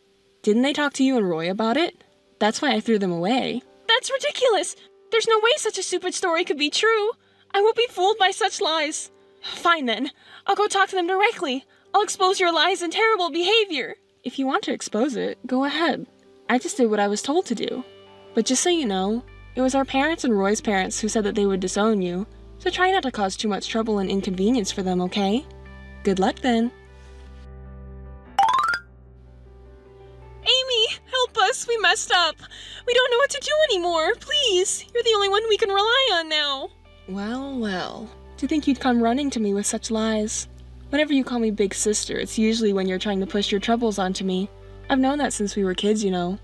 Didn't they talk to you and Roy about it? That's why I threw them away. That's ridiculous! There's no way such a stupid story could be true! I won't be fooled by such lies. Fine then. I'll go talk to them directly. I'll expose your lies and terrible behavior. If you want to expose it, go ahead. I just did what I was told to do. But just so you know, it was our parents and Roy's parents who said that they would disown you, so try not to cause too much trouble and inconvenience for them, okay? Good luck then. Amy, help us. We messed up. We don't know what to do anymore. Please. You're the only one we can rely on now. Well, well. To think you'd come running to me with such lies. Whenever you call me big sister, it's usually when you're trying to push your troubles onto me. I've known that since we were kids, you know.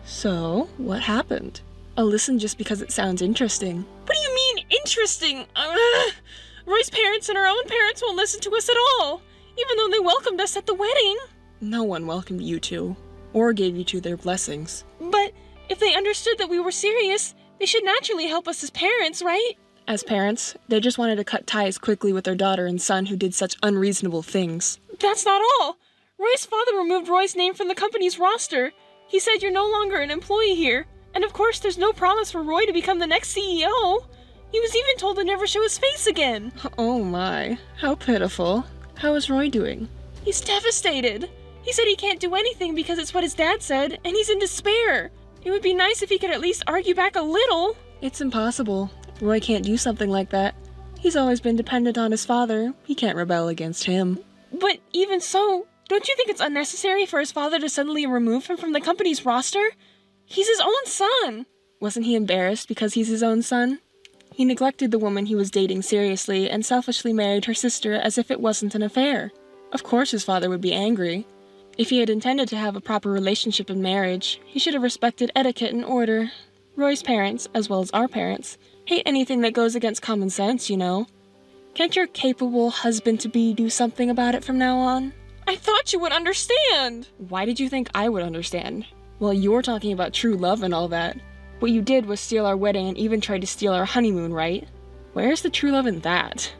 So, what happened? I'll listen just because it sounds interesting. What do you mean, interesting? Roy's parents and our own parents won't listen to us at all, even though they welcomed us at the wedding. No one welcomed you two, or gave you two their blessings. But if they understood that we were serious, they should naturally help us as parents, right? As parents, they just wanted to cut ties quickly with their daughter and son who did such unreasonable things. That's not all. Roy's father removed Roy's name from the company's roster. He said you're no longer an employee here, and of course there's no promise for Roy to become the next CEO. He was even told to never show his face again. Oh my, how pitiful. How is Roy doing? He's devastated. He said he can't do anything because it's what his dad said, and he's in despair. It would be nice if he could at least argue back a little. It's impossible. Roy can't do something like that. He's always been dependent on his father. He can't rebel against him. But even so, don't you think it's unnecessary for his father to suddenly remove him from the company's roster? He's his own son. Wasn't he embarrassed because he's his own son? He neglected the woman he was dating seriously and selfishly married her sister as if it wasn't an affair. Of course his father would be angry. If he had intended to have a proper relationship in marriage, he should have respected etiquette and order. Roy's parents, as well as our parents, hate anything that goes against common sense, you know. Can't your capable husband-to-be do something about it from now on? I thought you would understand. Why did you think I would understand? Well, you're talking about true love and all that. What you did was steal our wedding and even tried to steal our honeymoon, right? Where's the true love in that?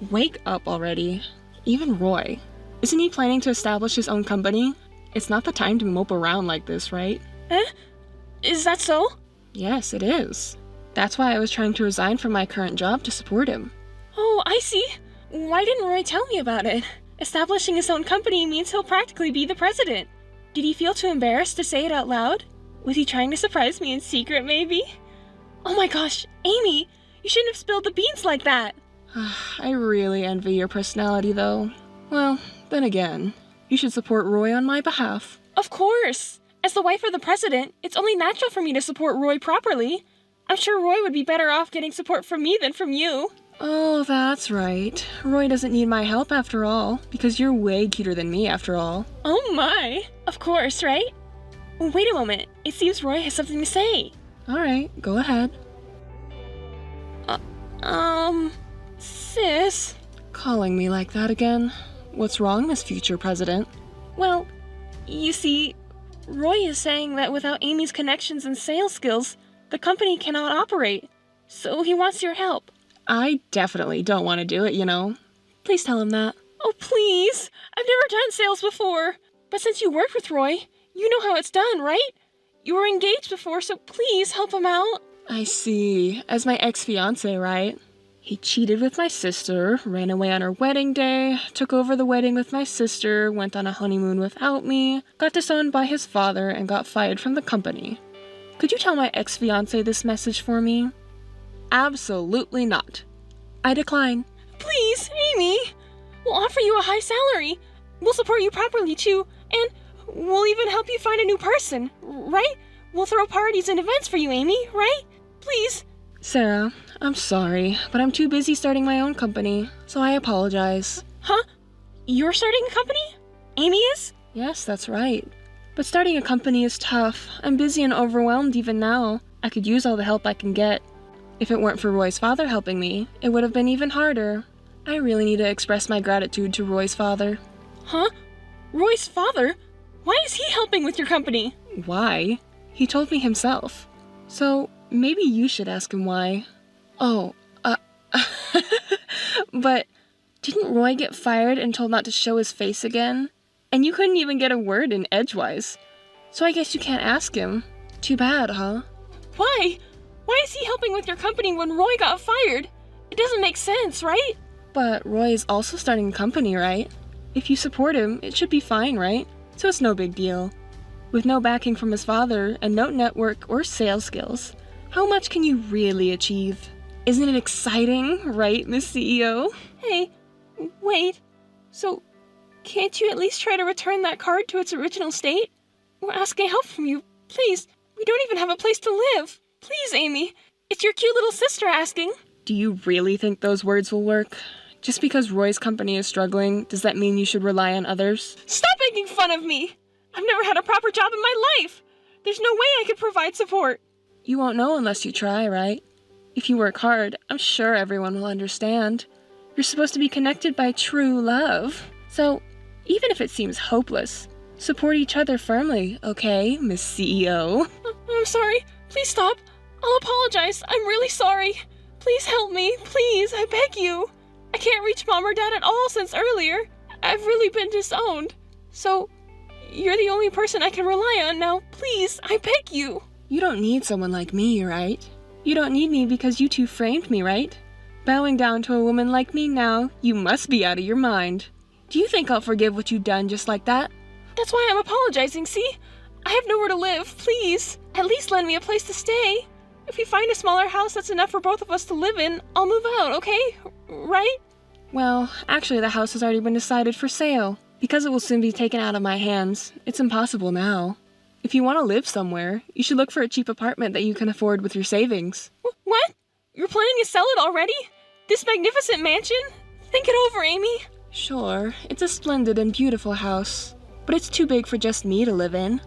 Wake up already. Even Roy. Isn't he planning to establish his own company? It's not the time to mope around like this, right? Is that so? Yes, it is. That's why I was trying to resign from my current job to support him. Oh, I see. Why didn't Roy tell me about it? Establishing his own company means he'll practically be the president. Did he feel too embarrassed to say it out loud? Was he trying to surprise me in secret, maybe? Oh my gosh, Amy, you shouldn't have spilled the beans like that. I really envy your personality, though. Well, then again, you should support Roy on my behalf. Of course. As the wife of the president, it's only natural for me to support Roy properly. I'm sure Roy would be better off getting support from me than from you. Oh, that's right. Roy doesn't need my help after all, because you're way cuter than me after all. Oh my. Of course, right? Wait a moment. It seems Roy has something to say. Alright, go ahead. Sis. Calling me like that again? What's wrong, Miss Future President? Well, you see, Roy is saying that without Amy's connections and sales skills, the company cannot operate. So he wants your help. I definitely don't want to do it, you know. Please tell him that. Oh, please! I've never done sales before. But since you worked with Roy, you know how it's done, right? You were engaged before, so please help him out. I see. As my ex-fiancé, right? He cheated with my sister, ran away on our wedding day, took over the wedding with my sister, went on a honeymoon without me, got disowned by his father, and got fired from the company. Could you tell my ex-fiancé this message for me? Absolutely not. I decline. Please, Amy. We'll offer you a high salary. We'll support you properly, too. And we'll even help you find a new person, right? We'll throw parties and events for you, Amy, right? Please. Sarah, I'm sorry, but I'm too busy starting my own company, so I apologize. Huh? You're starting a company? Amy is? Yes, that's right. But starting a company is tough. I'm busy and overwhelmed even now. I could use all the help I can get. If it weren't for Roy's father helping me, it would have been even harder. I really need to express my gratitude to Roy's father. Huh? Roy's father? Why is he helping with your company? Why? He told me himself. So, maybe you should ask him why. Oh, but didn't Roy get fired and told not to show his face again? And you couldn't even get a word in edgewise. So I guess you can't ask him. Too bad, huh? Why? Why is he helping with your company when Roy got fired? It doesn't make sense, right? But Roy is also starting a company, right? If you support him, it should be fine, right? So it's no big deal. With no backing from his father and no network or sales skills, how much can you really achieve? Isn't it exciting, right, Miss CEO? Hey, wait. So, can't you at least try to return that card to its original state? We're asking help from you. Please, we don't even have a place to live. Please, Amy. It's your cute little sister asking. Do you really think those words will work? Just because Roy's company is struggling, does that mean you should rely on others? Stop making fun of me! I've never had a proper job in my life! There's no way I could provide support! You won't know unless you try, right? If you work hard, I'm sure everyone will understand. You're supposed to be connected by true love. So, even if it seems hopeless, support each other firmly, okay, Miss CEO? I'm sorry. Please stop. I'll apologize. I'm really sorry. Please help me. Please, I beg you. I can't reach Mom or Dad at all since earlier. I've really been disowned. So, you're the only person I can rely on now. Please, I beg you. You don't need someone like me, right? You don't need me because you two framed me, right? Bowing down to a woman like me now, you must be out of your mind. Do you think I'll forgive what you've done just like that? That's why I'm apologizing, see? I have nowhere to live, please. At least lend me a place to stay. If you find a smaller house that's enough for both of us to live in, I'll move out, okay? Right? Well, actually the house has already been decided for sale. Because it will soon be taken out of my hands, it's impossible now. If you want to live somewhere, you should look for a cheap apartment that you can afford with your savings. What? You're planning to sell it already? This magnificent mansion? Think it over, Amy. Sure, it's a splendid and beautiful house, but it's too big for just me to live in.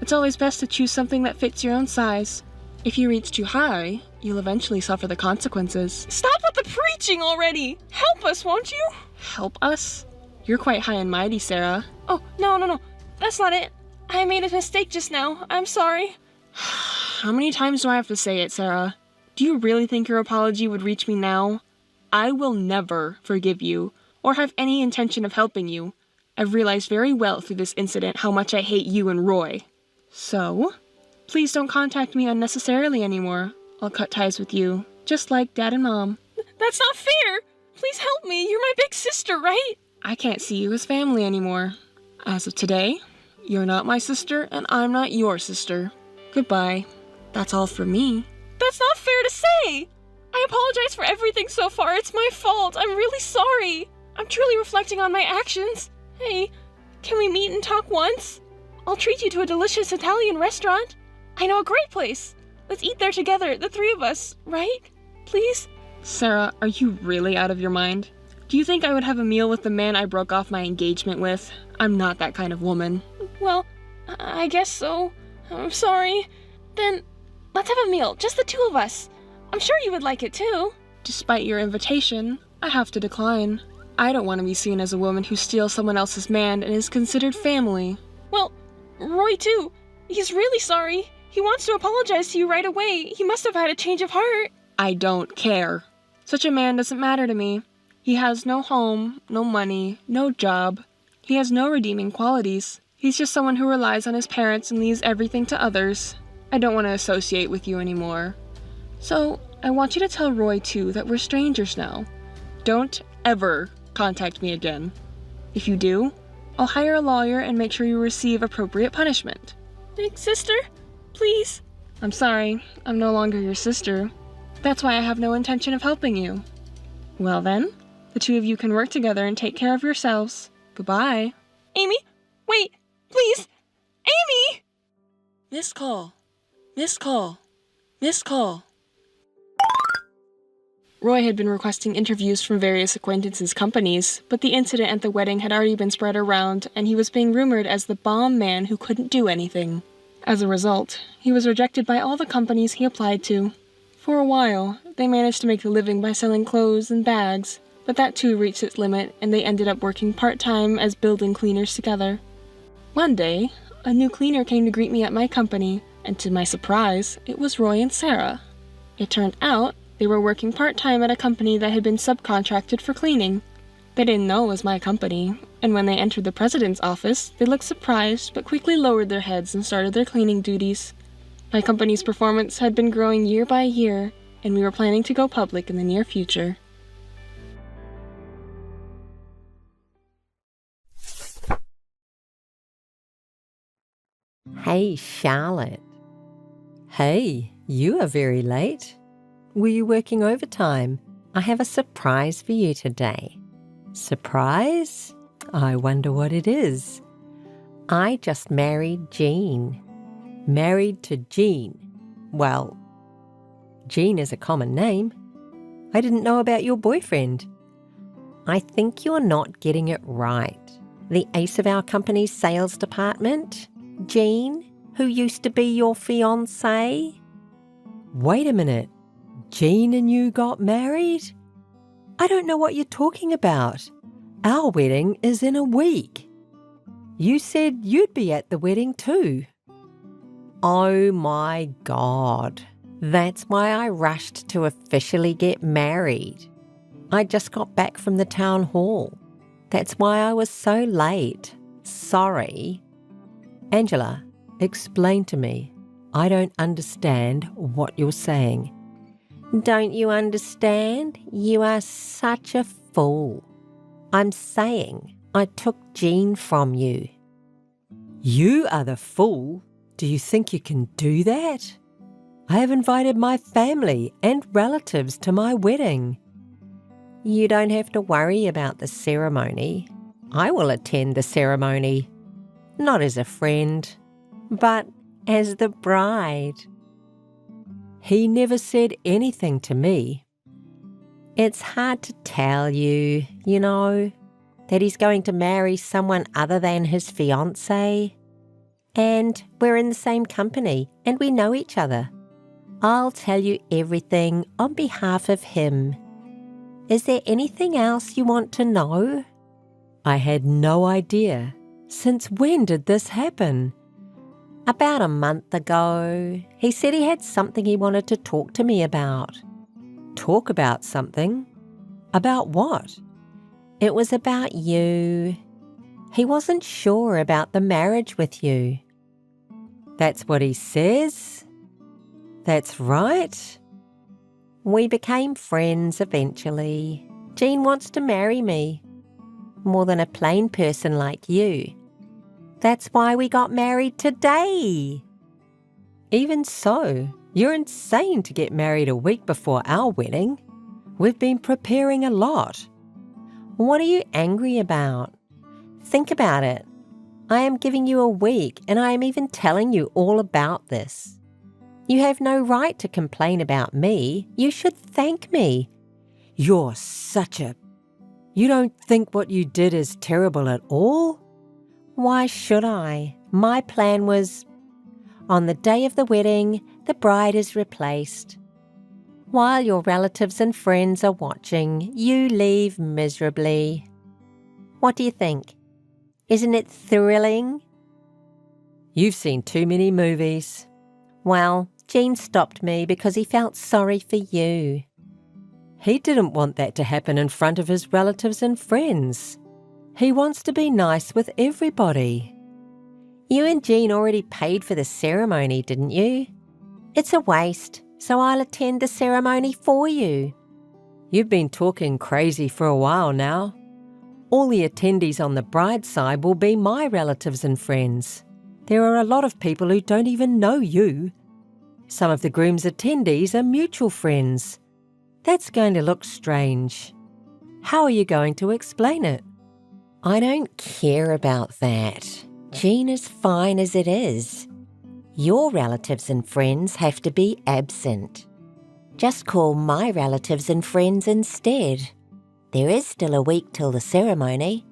It's always best to choose something that fits your own size. If you reach too high, you'll eventually suffer the consequences. Stop with the preaching already! Help us, won't you? Help us? You're quite high and mighty, Sarah. Oh, no. That's not it. I made a mistake just now. I'm sorry. How many times do I have to say it, Sarah? Do you really think your apology would reach me now? I will never forgive you, or have any intention of helping you. I've realized very well through this incident how much I hate you and Roy. So, please don't contact me unnecessarily anymore. I'll cut ties with you, just like Dad and Mom. That's not fair! Please help me, you're my big sister, right? I can't see you as family anymore. As of today, you're not my sister and I'm not your sister. Goodbye. That's all from me. That's not fair to say! I apologize for everything so far, it's my fault, I'm really sorry! I'm truly reflecting on my actions. Hey, can we meet and talk once? I'll treat you to a delicious Italian restaurant. I know a great place. Let's eat there together, the three of us, right? Please? Sarah, are you really out of your mind? Do you think I would have a meal with the man I broke off my engagement with? I'm not that kind of woman. Well, I guess so. I'm sorry. Then, let's have a meal, just the two of us. I'm sure you would like it too. Despite your invitation, I have to decline. I don't want to be seen as a woman who steals someone else's man and is considered family. Well, Roy too. He's really sorry. He wants to apologize to you right away. He must have had a change of heart. I don't care. Such a man doesn't matter to me. He has no home, no money, no job. He has no redeeming qualities. He's just someone who relies on his parents and leaves everything to others. I don't want to associate with you anymore. So, I want you to tell Roy too that we're strangers now. Don't ever contact me again. If you do, I'll hire a lawyer and make sure you receive appropriate punishment. Big sister, please. I'm sorry, I'm no longer your sister. That's why I have no intention of helping you. Well then, The two of you can work together and take care of yourselves. Goodbye. Amy, wait, please. Amy! Missed call. Missed call. Missed call. Roy had been requesting interviews from various acquaintances' companies, but the incident at the wedding had already been spread around, and he was being rumored as the bomb man who couldn't do anything. As a result, he was rejected by all the companies he applied to. For a while, they managed to make a living by selling clothes and bags, but that too reached its limit, and they ended up working part-time as building cleaners together. One day, a new cleaner came to greet me at my company, and to my surprise, it was Roy and Sarah. It turned out they were working part-time at a company that had been subcontracted for cleaning. They didn't know it was my company, and when they entered the president's office, they looked surprised but quickly lowered their heads and started their cleaning duties. My company's performance had been growing year by year, and we were planning to go public in the near future. Hey, Charlotte. Hey, you are very late. Were you working overtime? I have a surprise for you today. Surprise? I wonder what it is. I just married Jean. Married to Jean. Well, Jean is a common name. I didn't know about your boyfriend. I think you're not getting it right. The ace of our company's sales department, Jean, who used to be your fiancé. Wait a minute. Jean and you got married? I don't know what you're talking about. Our wedding is in a week. You said you'd be at the wedding too. Oh my God. That's why I rushed to officially get married. I just got back from the town hall. That's why I was so late. Sorry. Angela, explain to me. I don't understand what you're saying. Don't you understand? You are such a fool. I'm saying I took Jean from you. You are the fool? Do you think you can do that? I have invited my family and relatives to my wedding. You don't have to worry about the ceremony. I will attend the ceremony. Not as a friend, but as the bride. He never said anything to me. It's hard to tell you, that he's going to marry someone other than his fiancée. And we're in the same company and we know each other. I'll tell you everything on behalf of him. Is there anything else you want to know? I had no idea. Since when did this happen? About a month ago. He said he had something he wanted to talk to me about. Talk about something? About what? It was about you. He wasn't sure about the marriage with you. That's what he says? That's right. We became friends eventually. Jean wants to marry me. More than a plain person like you. That's why we got married today. Even so, you're insane to get married a week before our wedding. We've been preparing a lot. What are you angry about? Think about it. I am giving you a week and I am even telling you all about this. You have no right to complain about me. You should thank me. You're such a... You don't think what you did is terrible at all? Why should I? My plan was, on the day of the wedding, the bride is replaced. While your relatives and friends are watching, you leave miserably. What do you think? Isn't it thrilling? You've seen too many movies. Well, Jean stopped me because he felt sorry for you. He didn't want that to happen in front of his relatives and friends. He wants to be nice with everybody. You and Jean already paid for the ceremony, didn't you? It's a waste, so I'll attend the ceremony for you. You've been talking crazy for a while now. All the attendees on the bride's side will be my relatives and friends. There are a lot of people who don't even know you. Some of the groom's attendees are mutual friends. That's going to look strange. How are you going to explain it? I don't care about that. Jean is fine as it is. Your relatives and friends have to be absent. Just call my relatives and friends instead. There is still a week till the ceremony.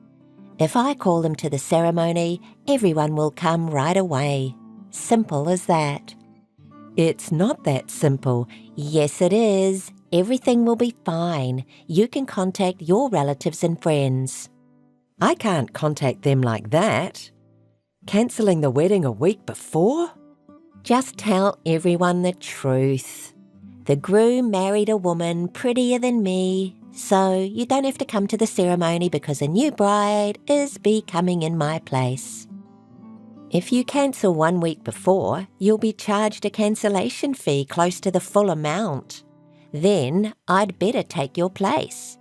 If I call them to the ceremony, everyone will come right away. Simple as that. It's not that simple. Yes, it is. Everything will be fine. You can contact your relatives and friends. I can't contact them like that. Cancelling the wedding a week before? Just tell everyone the truth. The groom married a woman prettier than me, so you don't have to come to the ceremony because a new bride is becoming in my place. If you cancel 1 week before, you'll be charged a cancellation fee close to the full amount. Then I'd better take your place.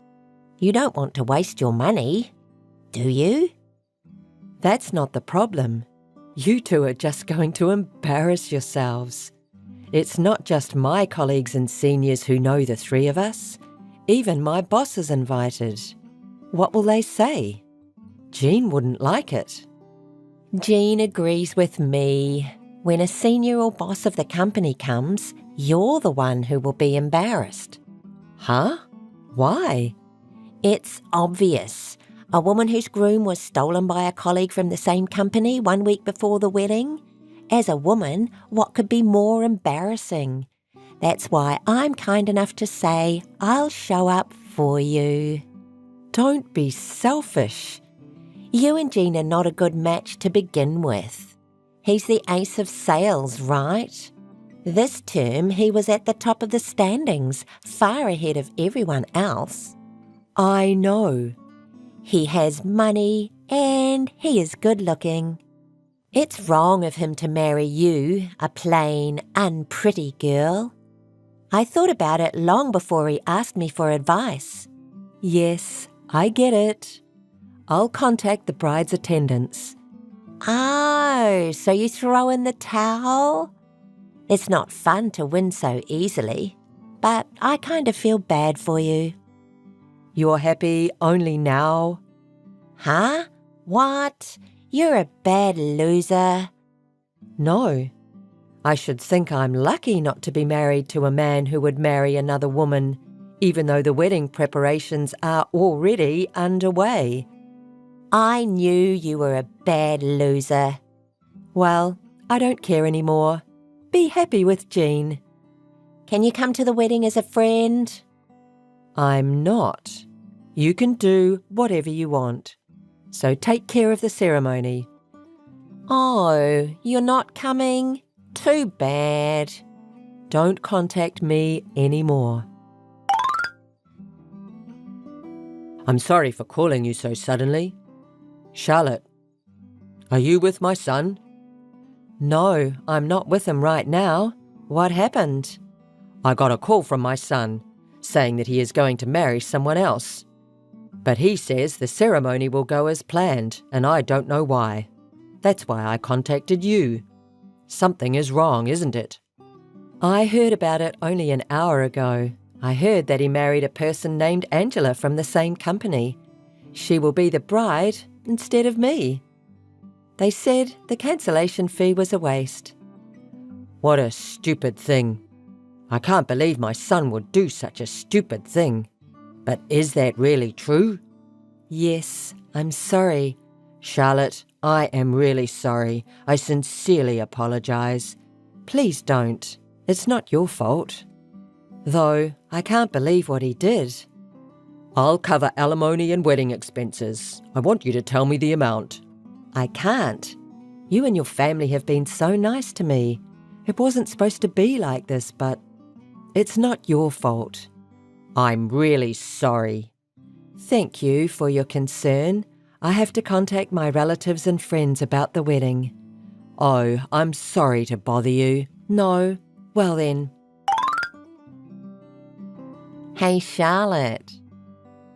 You don't want to waste your money, do you? That's not the problem. You two are just going to embarrass yourselves. It's not just my colleagues and seniors who know the three of us. Even my boss is invited. What will they say? Jean wouldn't like it. Jean agrees with me. When a senior or boss of the company comes, you're the one who will be embarrassed. Huh? Why? It's obvious. A woman whose groom was stolen by a colleague from the same company 1 week before the wedding? As a woman, what could be more embarrassing? That's why I'm kind enough to say I'll show up for you. Don't be selfish. You and Jean are not a good match to begin with. He's the ace of sales, right? This term he was at the top of the standings, far ahead of everyone else. I know. He has money and he is good looking. It's wrong of him to marry you, a plain, unpretty girl. I thought about it long before he asked me for advice. Yes, I get it. I'll contact the bride's attendants. Oh, so you throw in the towel? It's not fun to win so easily, but I kind of feel bad for you. You're happy only now? Huh? What? You're a bad loser. No. I should think I'm lucky not to be married to a man who would marry another woman, even though the wedding preparations are already underway. I knew you were a bad loser. Well, I don't care anymore. Be happy with Jean. Can you come to the wedding as a friend? I'm not. You can do whatever you want. So take care of the ceremony. Oh, you're not coming? Too bad. Don't contact me anymore. I'm sorry for calling you so suddenly. Charlotte, are you with my son? No, I'm not with him right now. What happened? I got a call from my son, saying that he is going to marry someone else. But he says the ceremony will go as planned, and I don't know why. That's why I contacted you. Something is wrong, isn't it? I heard about it only an hour ago. I heard that he married a person named Angela from the same company. She will be the bride instead of me. They said the cancellation fee was a waste. What a stupid thing. I can't believe my son would do such a stupid thing. But is that really true? Yes, I'm sorry. Charlotte, I am really sorry. I sincerely apologize. Please don't. It's not your fault. Though, I can't believe what he did. I'll cover alimony and wedding expenses. I want you to tell me the amount. I can't. You and your family have been so nice to me. It wasn't supposed to be like this, but it's not your fault. I'm really sorry. Thank you for your concern. I have to contact my relatives and friends about the wedding. Oh, I'm sorry to bother you. No? Well then. Hey, Charlotte.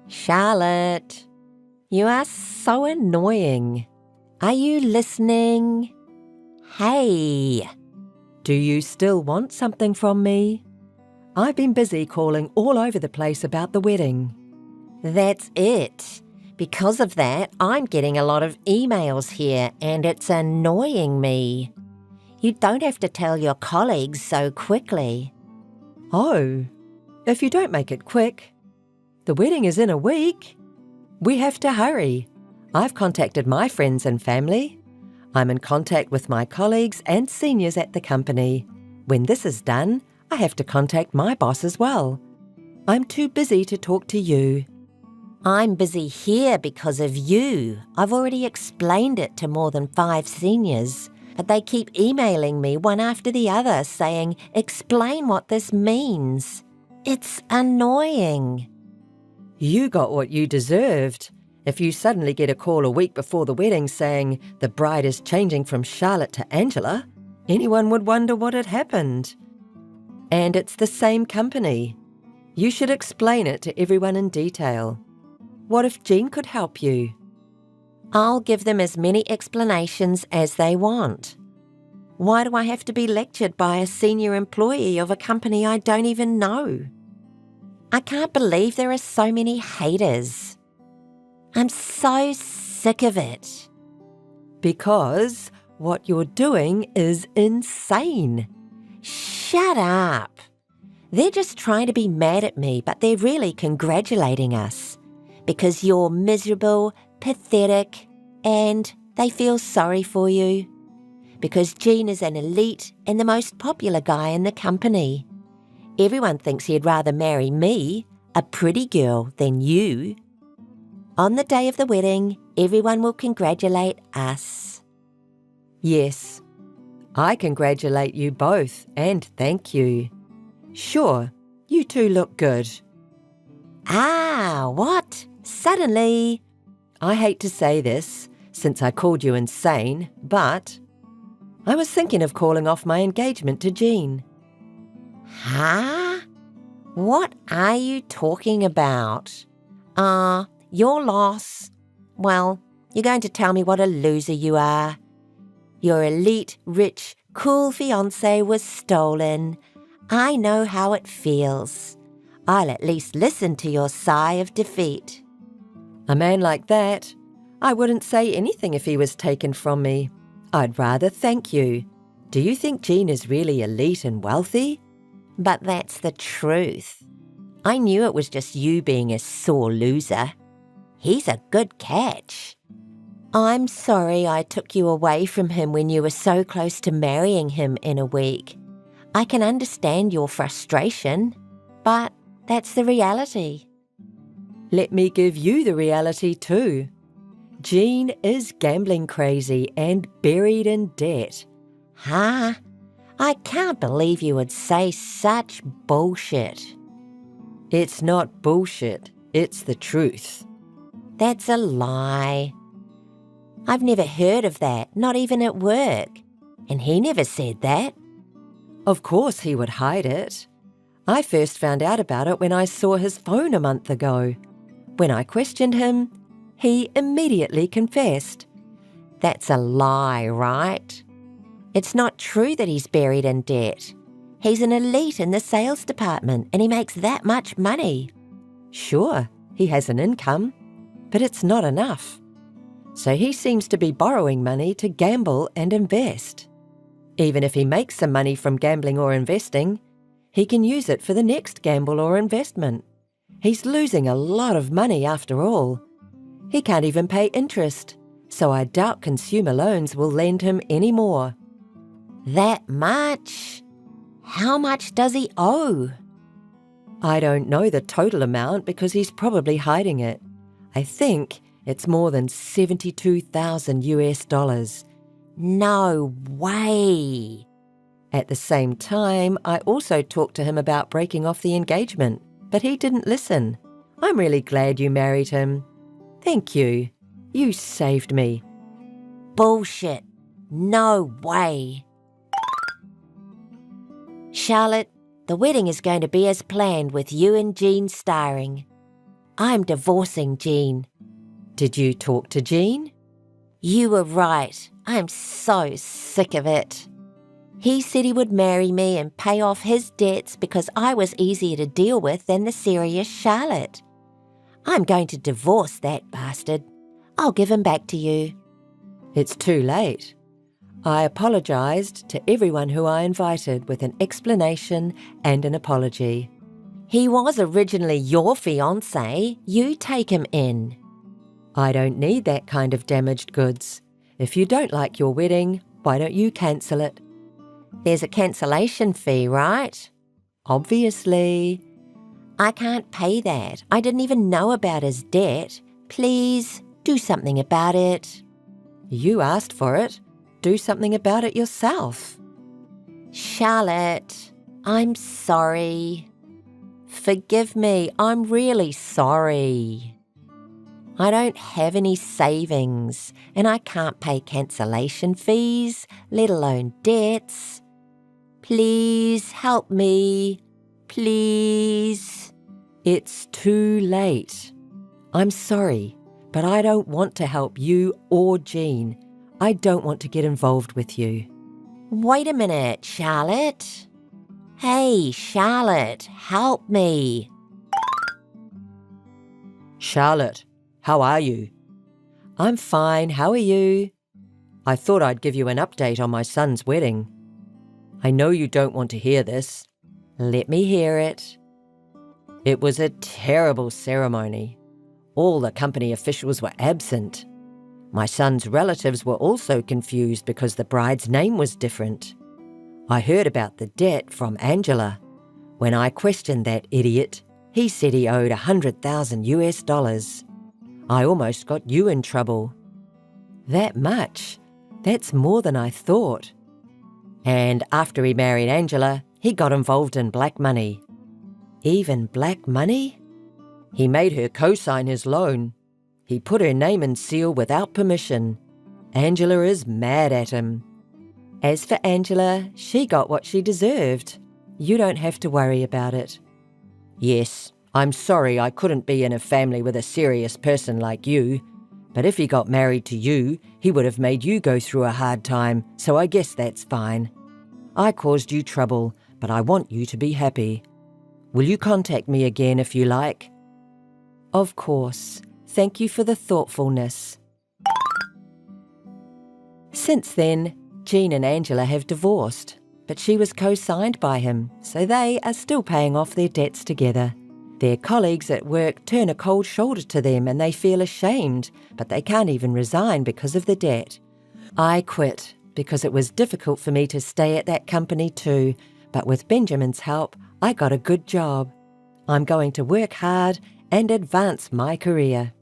Charlotte, you are so annoying. Are you listening? Hey. Do you still want something from me? I've been busy calling all over the place about the wedding. That's it. Because of that, I'm getting a lot of emails here and it's annoying me. You don't have to tell your colleagues so quickly. Oh, if you don't make it quick. The wedding is in a week. We have to hurry. I've contacted my friends and family. I'm in contact with my colleagues and seniors at the company. When this is done, I have to contact my boss as well. I'm too busy to talk to you. I'm busy here because of you. I've already explained it to more than 5 seniors, but they keep emailing me one after the other saying, "Explain what this means." It's annoying. You got what you deserved. If you suddenly get a call a week before the wedding saying the bride is changing from Charlotte to Angela, anyone would wonder what had happened. And it's the same company. You should explain it to everyone in detail. What if Jean could help you? I'll give them as many explanations as they want. Why do I have to be lectured by a senior employee of a company I don't even know? I can't believe there are so many haters. I'm so sick of it. Because what you're doing is insane. Shut up. They're just trying to be mad at me, but they're really congratulating us. Because you're miserable, pathetic, and they feel sorry for you. Because Jean is an elite and the most popular guy in the company. Everyone thinks he'd rather marry me, a pretty girl, than you. On the day of the wedding, everyone will congratulate us. Yes, I congratulate you both and thank you. Sure, you two look good. Ah, what? Suddenly? I hate to say this, since I called you insane, but I was thinking of calling off my engagement to Jean. Huh? What are you talking about? Your loss. Well, you're going to tell me what a loser you are. Your elite, rich, cool fiancé was stolen. I know how it feels. I'll at least listen to your sigh of defeat. A man like that, I wouldn't say anything if he was taken from me. I'd rather thank you. Do you think Jean is really elite and wealthy? But that's the truth. I knew it was just you being a sore loser. He's a good catch. I'm sorry I took you away from him when you were so close to marrying him in a week. I can understand your frustration, but that's the reality. Let me give you the reality too. Jean is gambling crazy and buried in debt. Huh? I can't believe you would say such bullshit. It's not bullshit, it's the truth. That's a lie. I've never heard of that, not even at work. And he never said that. Of course he would hide it. I first found out about it when I saw his phone a month ago. When I questioned him, he immediately confessed. That's a lie, right? It's not true that he's buried in debt. He's an elite in the sales department and he makes that much money. Sure, he has an income, but it's not enough. So he seems to be borrowing money to gamble and invest. Even if he makes some money from gambling or investing, he can use it for the next gamble or investment. He's losing a lot of money after all. He can't even pay interest, so I doubt consumer loans will lend him any more. That much? How much does he owe? I don't know the total amount because he's probably hiding it. I think it's more than $72,000. No way! At the same time, I also talked to him about breaking off the engagement, but he didn't listen. I'm really glad you married him. Thank you. You saved me. Bullshit. No way. Charlotte, the wedding is going to be as planned with you and Jean starring. I'm divorcing Jean. Did you talk to Jean? You were right. I'm so sick of it. He said he would marry me and pay off his debts because I was easier to deal with than the serious Charlotte. I'm going to divorce that bastard. I'll give him back to you. It's too late. I apologised to everyone who I invited with an explanation and an apology. He was originally your fiancé. You take him in. I don't need that kind of damaged goods. If you don't like your wedding, why don't you cancel it? There's a cancellation fee, right? Obviously. I can't pay that. I didn't even know about his debt. Please, do something about it. You asked for it. Do something about it yourself. Charlotte, I'm sorry. Forgive me, I'm really sorry. I don't have any savings, and I can't pay cancellation fees, let alone debts. Please help me. Please. It's too late. I'm sorry, but I don't want to help you or Jean. I don't want to get involved with you. Wait a minute, Charlotte. Hey, Charlotte, help me. Charlotte, how are you? I'm fine, how are you? I thought I'd give you an update on my son's wedding. I know you don't want to hear this. Let me hear it. It was a terrible ceremony. All the company officials were absent. My son's relatives were also confused because the bride's name was different. I heard about the debt from Angela. When I questioned that idiot, he said he owed $100,000. I almost got you in trouble. That much? That's more than I thought. And after he married Angela, he got involved in black money. Even black money? He made her co-sign his loan. He put her name and seal without permission. Angela is mad at him. As for Angela, she got what she deserved. You don't have to worry about it. Yes, I'm sorry I couldn't be in a family with a serious person like you. But if he got married to you, he would have made you go through a hard time, so I guess that's fine. I caused you trouble, but I want you to be happy. Will you contact me again if you like? Of course. Thank you for the thoughtfulness. Since then, Jean and Angela have divorced, but she was co-signed by him, so they are still paying off their debts together. Their colleagues at work turn a cold shoulder to them and they feel ashamed, but they can't even resign because of the debt. I quit because it was difficult for me to stay at that company too, but with Benjamin's help, I got a good job. I'm going to work hard and advance my career.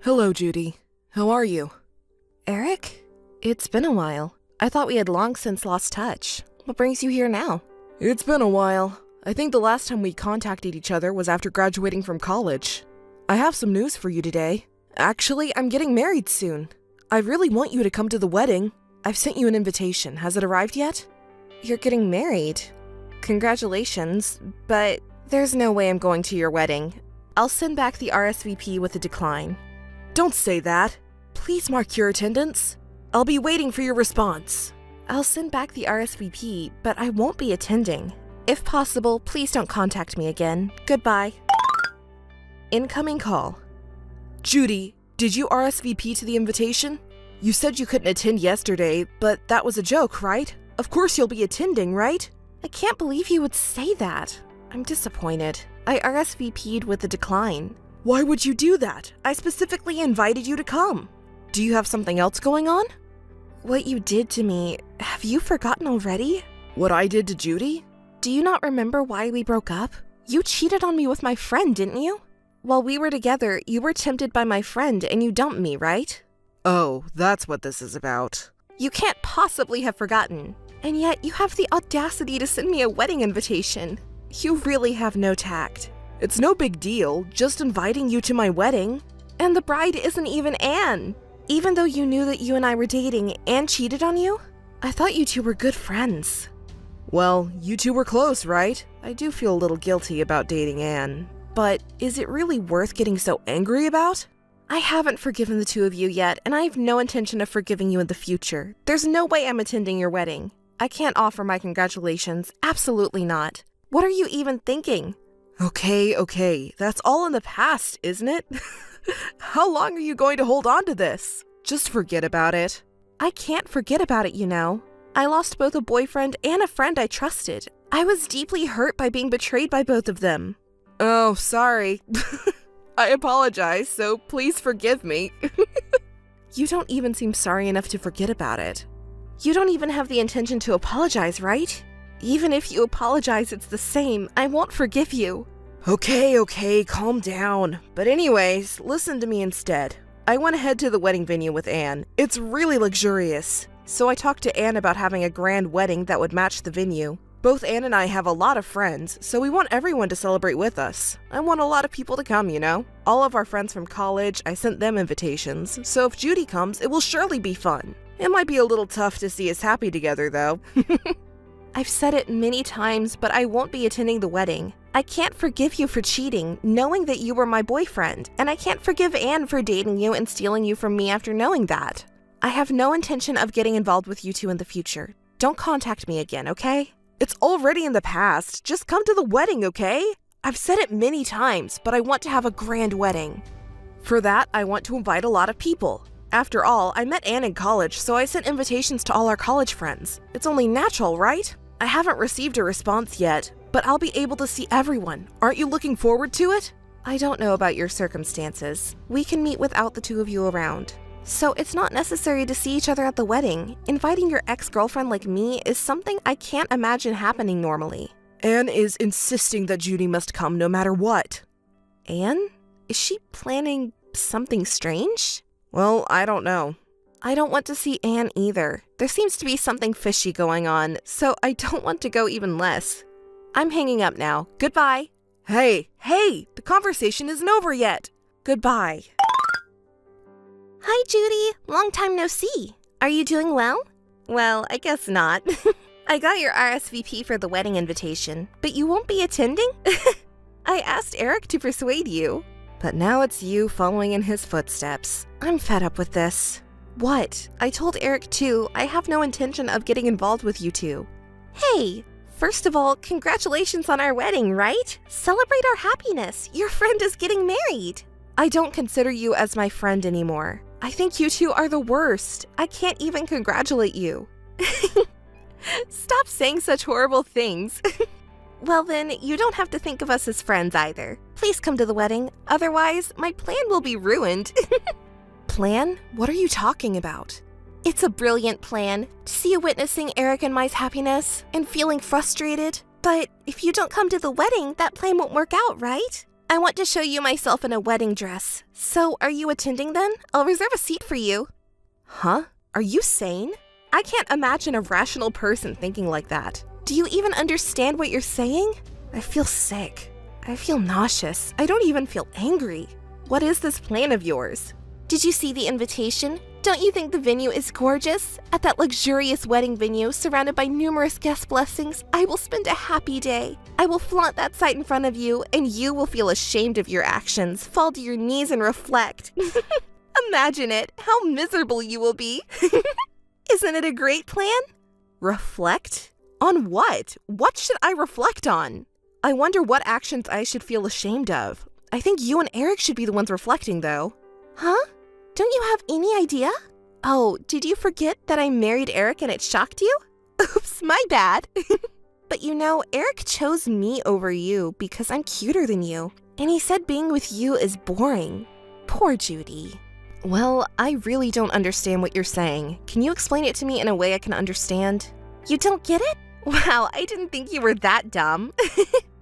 Hello, Judy. How are you? Eric? It's been a while. I thought we had long since lost touch. What brings you here now? It's been a while. I think the last time we contacted each other was after graduating from college. I have some news for you today. Actually, I'm getting married soon. I really want you to come to the wedding. I've sent you an invitation. Has it arrived yet? You're getting married. Congratulations, but there's no way I'm going to your wedding. I'll send back the RSVP with a decline. Don't say that. Please mark your attendance. I'll be waiting for your response. I'll send back the RSVP, but I won't be attending. If possible, please don't contact me again. Goodbye. Incoming call. Judy, did you RSVP to the invitation? You said you couldn't attend yesterday, but that was a joke, right? Of course you'll be attending, right? I can't believe you would say that. I'm disappointed. I RSVP'd with a decline. Why would you do that? I specifically invited you to come. Do you have something else going on? What you did to me, have you forgotten already? What I did to Judy? Do you not remember why we broke up? You cheated on me with my friend, didn't you? While we were together, you were tempted by my friend and you dumped me, right? Oh, that's what this is about. You can't possibly have forgotten. And yet you have the audacity to send me a wedding invitation. You really have no tact. It's no big deal, just inviting you to my wedding. And the bride isn't even Anne. Even though you knew that you and I were dating, Anne cheated on you? I thought you two were good friends. Well, you two were close, right? I do feel a little guilty about dating Anne. But is it really worth getting so angry about? I haven't forgiven the two of you yet, and I have no intention of forgiving you in the future. There's no way I'm attending your wedding. I can't offer my congratulations. Absolutely not. What are you even thinking? Okay, that's all in the past, isn't it? How long are you going to hold on to this? Just forget about it. I can't forget about it, you know. I lost both a boyfriend and a friend I trusted. I was deeply hurt by being betrayed by both of them. Oh, sorry. I apologize, so please forgive me. You don't even seem sorry enough to forget about it. You don't even have the intention to apologize, right? Even if you apologize, it's the same. I won't forgive you. Okay, calm down. But anyways, listen to me instead. I went ahead to the wedding venue with Anne. It's really luxurious. So I talked to Anne about having a grand wedding that would match the venue. Both Anne and I have a lot of friends, so we want everyone to celebrate with us. I want a lot of people to come, you know? All of our friends from college, I sent them invitations, so if Judy comes, it will surely be fun. It might be a little tough to see us happy together, though. I've said it many times, but I won't be attending the wedding. I can't forgive you for cheating, knowing that you were my boyfriend, and I can't forgive Anne for dating you and stealing you from me after knowing that. I have no intention of getting involved with you two in the future. Don't contact me again, okay? It's already in the past. Just come to the wedding, okay? I've said it many times, but I want to have a grand wedding. For that, I want to invite a lot of people. After all, I met Anne in college, so I sent invitations to all our college friends. It's only natural, right? I haven't received a response yet, but I'll be able to see everyone. Aren't you looking forward to it? I don't know about your circumstances. We can meet without the two of you around. So it's not necessary to see each other at the wedding. Inviting your ex-girlfriend like me is something I can't imagine happening normally. Anne is insisting that Judy must come no matter what. Anne? Is she planning something strange? Well, I don't know. I don't want to see Anne either. There seems to be something fishy going on, so I don't want to go even less. I'm hanging up now. Goodbye. Hey, the conversation isn't over yet. Goodbye. Hi, Judy. Long time no see. Are you doing well? Well, I guess not. I got your RSVP for the wedding invitation, but you won't be attending? I asked Eric to persuade you. But now it's you following in his footsteps. I'm fed up with this. What? I told Eric too, I have no intention of getting involved with you two. Hey, first of all, congratulations on our wedding, right? Celebrate our happiness. Your friend is getting married. I don't consider you as my friend anymore. I think you two are the worst. I can't even congratulate you. Stop saying such horrible things. Well then, you don't have to think of us as friends either. Please come to the wedding, otherwise my plan will be ruined. Plan? What are you talking about? It's a brilliant plan. To see you witnessing Eric and my happiness and feeling frustrated. But if you don't come to the wedding, that plan won't work out, right? I want to show you myself in a wedding dress. So, are you attending then? I'll reserve a seat for you. Huh? Are you sane? I can't imagine a rational person thinking like that. Do you even understand what you're saying? I feel sick. I feel nauseous. I don't even feel angry. What is this plan of yours? Did you see the invitation? Don't you think the venue is gorgeous? At that luxurious wedding venue, surrounded by numerous guest blessings, I will spend a happy day. I will flaunt that sight in front of you, and you will feel ashamed of your actions, fall to your knees and reflect. Imagine it, how miserable you will be. Isn't it a great plan? Reflect? On what? What should I reflect on? I wonder what actions I should feel ashamed of. I think you and Eric should be the ones reflecting, though. Huh? Don't you have any idea? Oh, did you forget that I married Eric and it shocked you? Oops, my bad. But you know, Eric chose me over you because I'm cuter than you. And he said being with you is boring. Poor Judy. Well, I really don't understand what you're saying. Can you explain it to me in a way I can understand? You don't get it? Wow, I didn't think you were that dumb.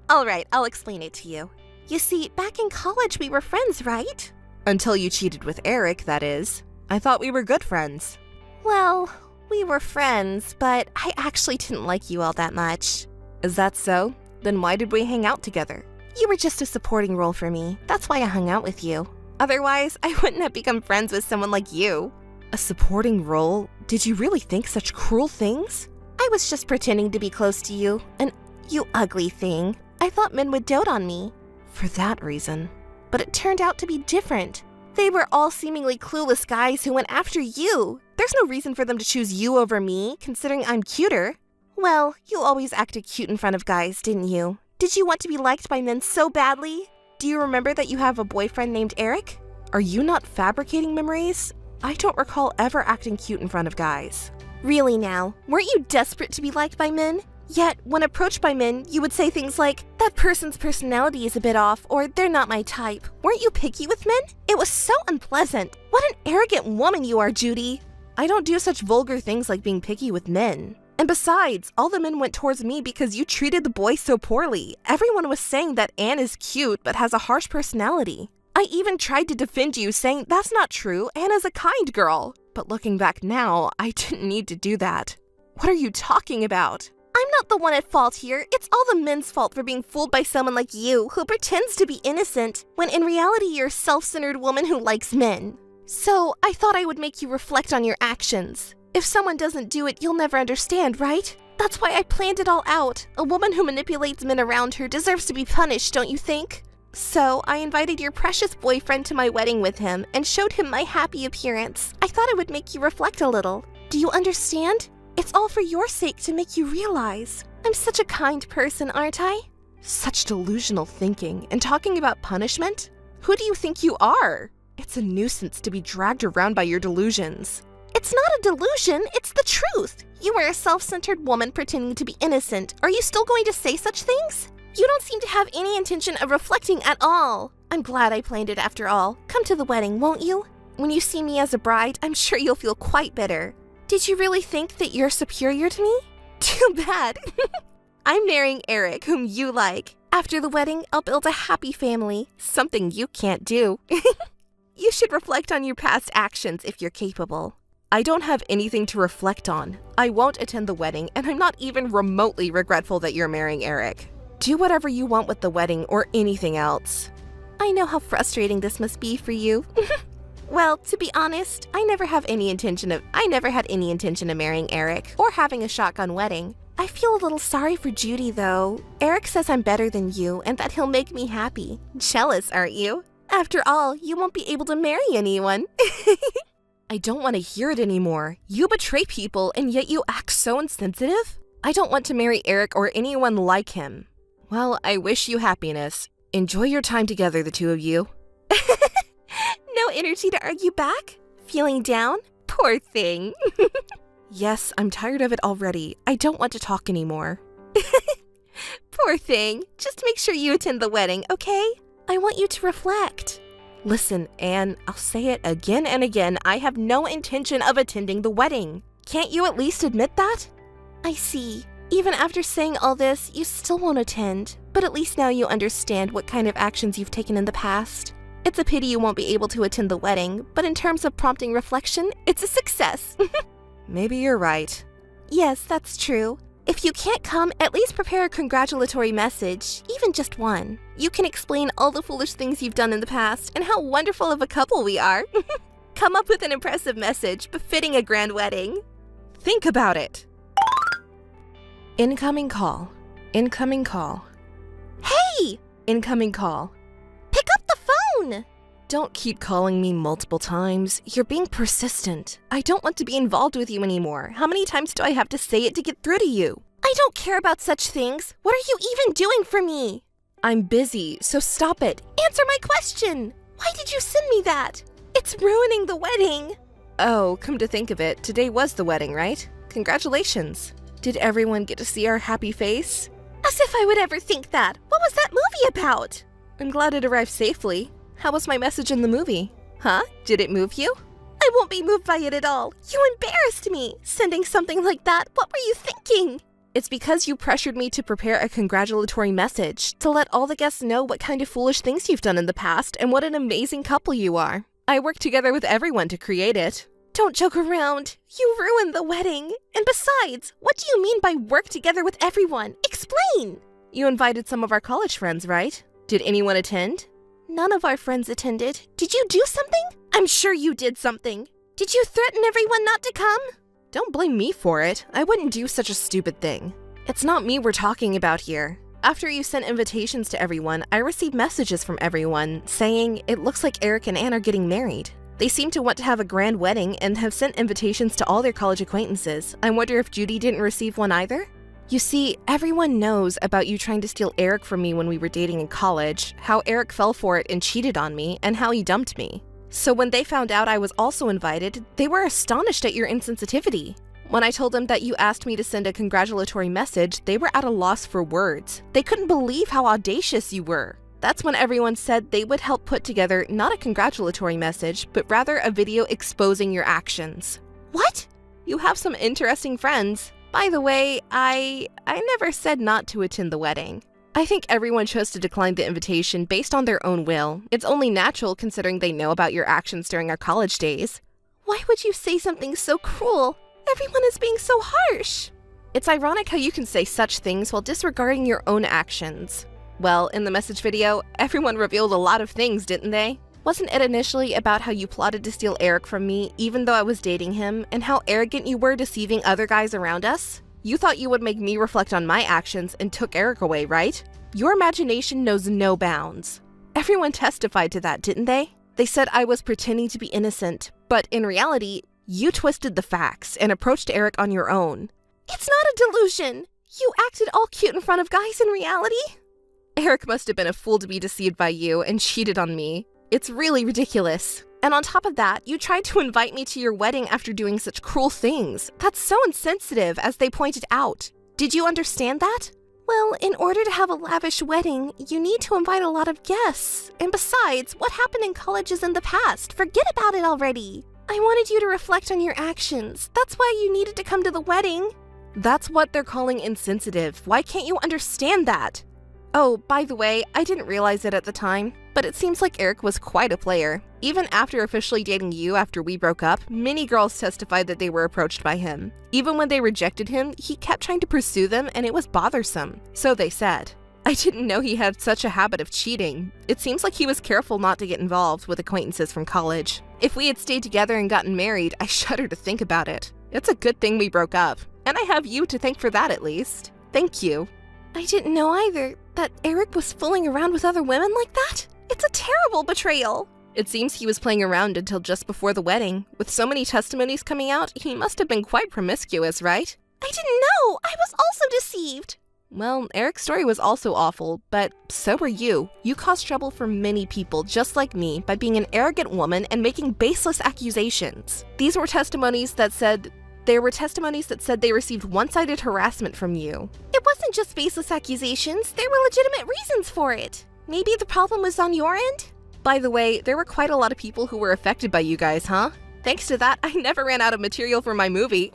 All right, I'll explain it to you. You see, back in college we were friends, right? Until you cheated with Eric, that is. I thought we were good friends. Well, we were friends, but I actually didn't like you all that much. Is that so? Then why did we hang out together? You were just a supporting role for me. That's why I hung out with you. Otherwise, I wouldn't have become friends with someone like you. A supporting role? Did you really think such cruel things? I was just pretending to be close to you, and you ugly thing. I thought men would dote on me. For that reason. But it turned out to be different. They were all seemingly clueless guys who went after you. There's no reason for them to choose you over me, considering I'm cuter. Well, you always acted cute in front of guys, didn't you? Did you want to be liked by men so badly? Do you remember that you have a boyfriend named Eric? Are you not fabricating memories? I don't recall ever acting cute in front of guys. Really now, weren't you desperate to be liked by men? Yet, when approached by men, you would say things like, that person's personality is a bit off, or they're not my type. Weren't you picky with men? It was so unpleasant. What an arrogant woman you are, Judy. I don't do such vulgar things like being picky with men. And besides, all the men went towards me because you treated the boys so poorly. Everyone was saying that Anne is cute but has a harsh personality. I even tried to defend you, saying that's not true, Anne is a kind girl. But looking back now, I didn't need to do that. What are you talking about? I'm not the one at fault here. It's all the men's fault for being fooled by someone like you who pretends to be innocent when in reality you're a self-centered woman who likes men. So I thought I would make you reflect on your actions. If someone doesn't do it, you'll never understand, right? That's why I planned it all out. A woman who manipulates men around her deserves to be punished, don't you think? So I invited your precious boyfriend to my wedding with him and showed him my happy appearance. I thought it would make you reflect a little. Do you understand? It's all for your sake to make you realize. I'm such a kind person, aren't I? Such delusional thinking and talking about punishment? Who do you think you are? It's a nuisance to be dragged around by your delusions. It's not a delusion, it's the truth. You are a self-centered woman pretending to be innocent. Are you still going to say such things? You don't seem to have any intention of reflecting at all. I'm glad I planned it after all. Come to the wedding, won't you? When you see me as a bride, I'm sure you'll feel quite bitter. Did you really think that you're superior to me? Too bad. I'm marrying Eric, whom you like. After the wedding, I'll build a happy family, something you can't do. You should reflect on your past actions if you're capable. I don't have anything to reflect on. I won't attend the wedding, and I'm not even remotely regretful that you're marrying Eric. Do whatever you want with the wedding or anything else. I know how frustrating this must be for you. Well, to be honest, I never had any intention of marrying Eric or having a shotgun wedding. I feel a little sorry for Judy, though. Eric says I'm better than you and that he'll make me happy. Jealous, aren't you? After all, you won't be able to marry anyone. I don't want to hear it anymore. You betray people and yet you act so insensitive. I don't want to marry Eric or anyone like him. Well, I wish you happiness. Enjoy your time together, the two of you. No energy to argue back? Feeling down? Poor thing. Yes, I'm tired of it already. I don't want to talk anymore. Poor thing. Just make sure you attend the wedding, okay? I want you to reflect. Listen, Anne, I'll say it again and again. I have no intention of attending the wedding. Can't you at least admit that? I see. Even after saying all this, you still won't attend. But at least now you understand what kind of actions you've taken in the past. It's a pity you won't be able to attend the wedding, but in terms of prompting reflection, it's a success. Maybe you're right. Yes, that's true. If you can't come, at least prepare a congratulatory message, even just one. You can explain all the foolish things you've done in the past and how wonderful of a couple we are. Come up with an impressive message befitting a grand wedding. Think about it. Incoming call. Incoming call. Hey! Incoming call. Pick up the phone! Don't keep calling me multiple times. You're being persistent. I don't want to be involved with you anymore. How many times do I have to say it to get through to you? I don't care about such things. What are you even doing for me? I'm busy, so stop it. Answer my question. Why did you send me that? It's ruining the wedding. Oh, come to think of it, today was the wedding, right? Congratulations. Did everyone get to see our happy face? As if I would ever think that. What was that movie about? I'm glad it arrived safely. How was my message in the movie? Huh? Did it move you? I won't be moved by it at all. You embarrassed me. Sending something like that. What were you thinking? It's because you pressured me to prepare a congratulatory message to let all the guests know what kind of foolish things you've done in the past and what an amazing couple you are. I worked together with everyone to create it. Don't joke around. You ruined the wedding. And besides, what do you mean by work together with everyone? Explain! You invited some of our college friends, right? Did anyone attend? None of our friends attended. Did you do something? I'm sure you did something. Did you threaten everyone not to come? Don't blame me for it. I wouldn't do such a stupid thing. It's not me we're talking about here. After you sent invitations to everyone, I received messages from everyone saying it looks like Eric and Anne are getting married. They seem to want to have a grand wedding and have sent invitations to all their college acquaintances. I wonder if Judy didn't receive one either? You see, everyone knows about you trying to steal Eric from me when we were dating in college, how Eric fell for it and cheated on me, and how he dumped me. So when they found out I was also invited, they were astonished at your insensitivity. When I told them that you asked me to send a congratulatory message, they were at a loss for words. They couldn't believe how audacious you were. That's when everyone said they would help put together not a congratulatory message, but rather a video exposing your actions. What? You have some interesting friends. By the way, I never said not to attend the wedding. I think everyone chose to decline the invitation based on their own will. It's only natural considering they know about your actions during our college days. Why would you say something so cruel? Everyone is being so harsh. It's ironic how you can say such things while disregarding your own actions. Well, in the message video, everyone revealed a lot of things, didn't they? Wasn't it initially about how you plotted to steal Eric from me even though I was dating him, and how arrogant you were deceiving other guys around us? You thought you would make me reflect on my actions and took Eric away, right? Your imagination knows no bounds. Everyone testified to that, didn't they? They said I was pretending to be innocent, but in reality, you twisted the facts and approached Eric on your own. It's not a delusion! You acted all cute in front of guys in reality? Eric must have been a fool to be deceived by you and cheated on me. It's really ridiculous. And on top of that, you tried to invite me to your wedding after doing such cruel things. That's so insensitive, as they pointed out. Did you understand that? Well, in order to have a lavish wedding, you need to invite a lot of guests. And besides, what happened in college is in the past. Forget about it already. I wanted you to reflect on your actions. That's why you needed to come to the wedding. That's what they're calling insensitive. Why can't you understand that? Oh, by the way, I didn't realize it at the time, but it seems like Eric was quite a player. Even after officially dating you after we broke up, many girls testified that they were approached by him. Even when they rejected him, he kept trying to pursue them and it was bothersome. So they said. I didn't know he had such a habit of cheating. It seems like he was careful not to get involved with acquaintances from college. If we had stayed together and gotten married, I shudder to think about it. It's a good thing we broke up, and I have you to thank for that at least. Thank you. I didn't know either that Eric was fooling around with other women like that. It's a terrible betrayal. It seems he was playing around until just before the wedding. With so many testimonies coming out, he must have been quite promiscuous, right? I didn't know! I was also deceived! Well, Eric's story was also awful, but so were you. You caused trouble for many people just like me by being an arrogant woman and making baseless accusations. These were testimonies that said they received one-sided harassment from you. It wasn't just baseless accusations, there were legitimate reasons for it. Maybe the problem was on your end? By the way, there were quite a lot of people who were affected by you guys, huh? Thanks to that, I never ran out of material for my movie.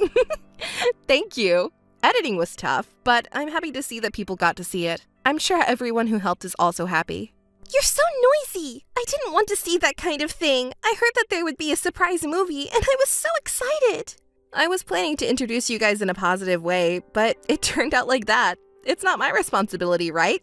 Thank you. Editing was tough, but I'm happy to see that people got to see it. I'm sure everyone who helped is also happy. You're so noisy! I didn't want to see that kind of thing. I heard that there would be a surprise movie, and I was so excited. I was planning to introduce you guys in a positive way, but it turned out like that. It's not my responsibility, right?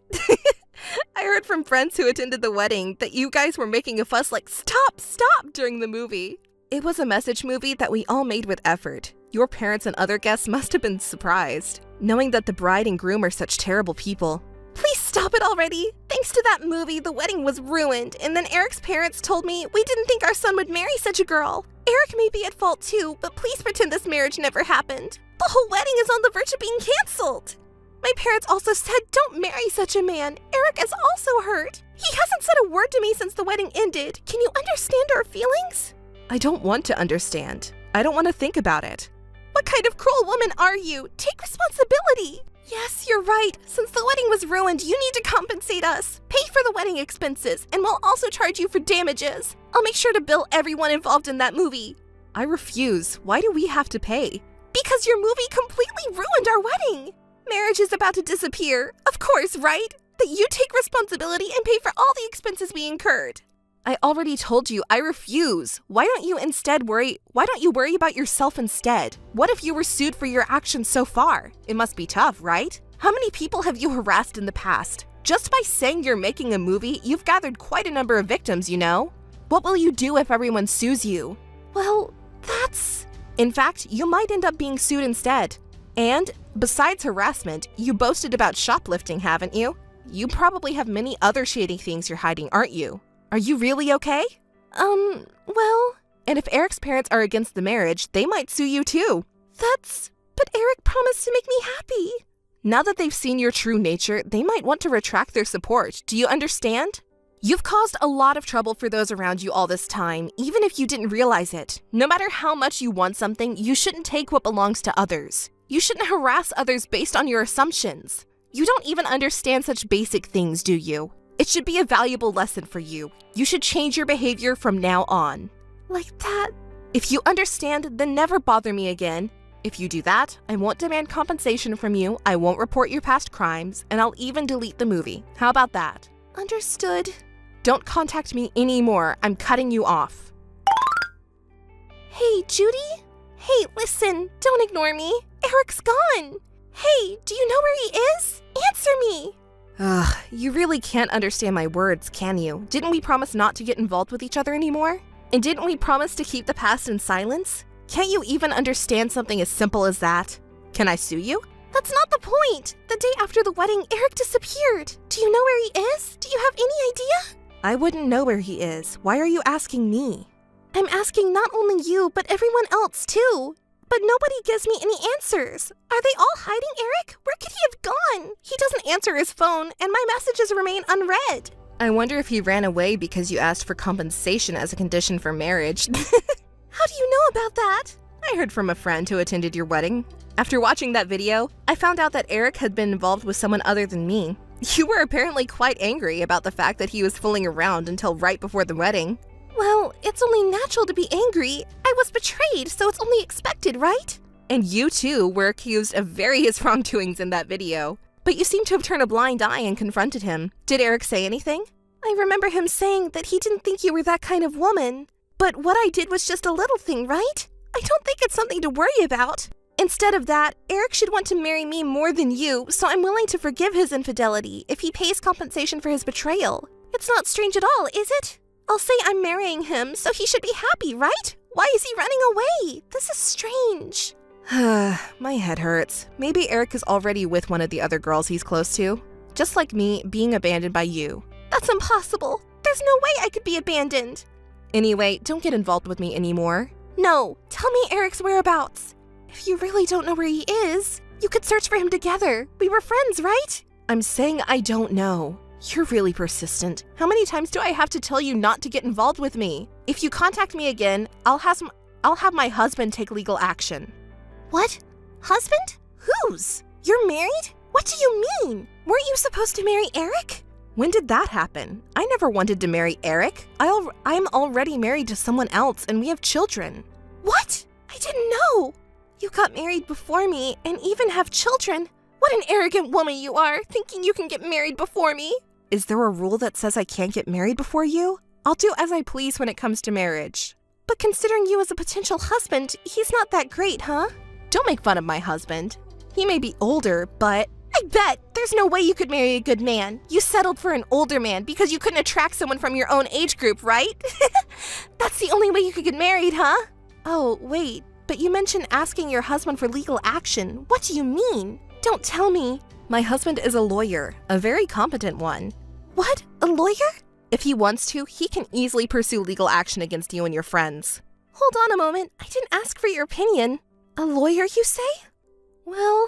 I heard from friends who attended the wedding that you guys were making a fuss like, stop, stop, during the movie. It was a message movie that we all made with effort. Your parents and other guests must have been surprised, knowing that the bride and groom are such terrible people. Please stop it already! Thanks to that movie, the wedding was ruined, and then Eric's parents told me we didn't think our son would marry such a girl. Eric may be at fault too, but please pretend this marriage never happened. The whole wedding is on the verge of being canceled. My parents also said don't marry such a man. Eric is also hurt. He hasn't said a word to me since the wedding ended. Can you understand our feelings? I don't want to understand. I don't want to think about it. What kind of cruel woman are you? Take responsibility. Yes, you're right. Since the wedding was ruined, you need to compensate us. Pay for the wedding expenses, and we'll also charge you for damages. I'll make sure to bill everyone involved in that movie. I refuse. Why do we have to pay? Because your movie completely ruined our wedding. Marriage is about to disappear. Of course, right? That you take responsibility and pay for all the expenses we incurred. I already told you I refuse. Why don't you worry about yourself instead? What if you were sued for your actions so far? It must be tough, right? How many people have you harassed in the past? Just by saying you're making a movie, you've gathered quite a number of victims, you know? What will you do if everyone sues you? Well, in fact, you might end up being sued instead. And besides harassment, you boasted about shoplifting, haven't you? You probably have many other shady things you're hiding, aren't you? Are you really okay? Well... And if Eric's parents are against the marriage, they might sue you too. But Eric promised to make me happy. Now that they've seen your true nature, they might want to retract their support. Do you understand? You've caused a lot of trouble for those around you all this time, even if you didn't realize it. No matter how much you want something, you shouldn't take what belongs to others. You shouldn't harass others based on your assumptions. You don't even understand such basic things, do you? It should be a valuable lesson for you. You should change your behavior from now on. Like that? If you understand, then never bother me again. If you do that, I won't demand compensation from you, I won't report your past crimes, and I'll even delete the movie. How about that? Understood. Don't contact me anymore. I'm cutting you off. Hey, Judy? Hey, listen, don't ignore me. Eric's gone. Hey, do you know where he is? Answer me. Ugh, you really can't understand my words, can you? Didn't we promise not to get involved with each other anymore? And didn't we promise to keep the past in silence? Can't you even understand something as simple as that? Can I sue you? That's not the point. The day after the wedding, Eric disappeared. Do you know where he is? Do you have any idea? I wouldn't know where he is. Why are you asking me? I'm asking not only you, but everyone else too. But nobody gives me any answers. Are they all hiding Eric? Where could he have gone? He doesn't answer his phone, and my messages remain unread. I wonder if he ran away because you asked for compensation as a condition for marriage. How do you know about that? I heard from a friend who attended your wedding. After watching that video, I found out that Eric had been involved with someone other than me. You were apparently quite angry about the fact that he was fooling around until right before the wedding. Well, it's only natural to be angry. I was betrayed, so it's only expected, right? And you too were accused of various wrongdoings in that video. But you seem to have turned a blind eye and confronted him. Did Eric say anything? I remember him saying that he didn't think you were that kind of woman. But what I did was just a little thing, right? I don't think it's something to worry about. Instead of that, Eric should want to marry me more than you, so I'm willing to forgive his infidelity if he pays compensation for his betrayal. It's not strange at all, is it? I'll say I'm marrying him, so he should be happy, right? Why is he running away? This is strange. My head hurts. Maybe Eric is already with one of the other girls he's close to. Just like me, being abandoned by you. That's impossible. There's no way I could be abandoned. Anyway, don't get involved with me anymore. No, tell me Eric's whereabouts. If you really don't know where he is, you could search for him together. We were friends, right? I'm saying I don't know. You're really persistent. How many times do I have to tell you not to get involved with me? If you contact me again, I'll have my husband take legal action. What? Husband? Whose? You're married? What do you mean? Weren't you supposed to marry Eric? When did that happen? I never wanted to marry Eric. I'm already married to someone else and we have children. What? I didn't know. You got married before me and even have children. What an arrogant woman you are, thinking you can get married before me. Is there a rule that says I can't get married before you? I'll do as I please when it comes to marriage. But considering you as a potential husband, he's not that great, huh? Don't make fun of my husband. He may be older, but I bet there's no way you could marry a good man. You settled for an older man because you couldn't attract someone from your own age group, right? That's the only way you could get married, huh? Oh, wait, but you mentioned asking your husband for legal action. What do you mean? Don't tell me. My husband is a lawyer, a very competent one. What? A lawyer? If he wants to, he can easily pursue legal action against you and your friends. Hold on a moment. I didn't ask for your opinion. A lawyer, you say? Well,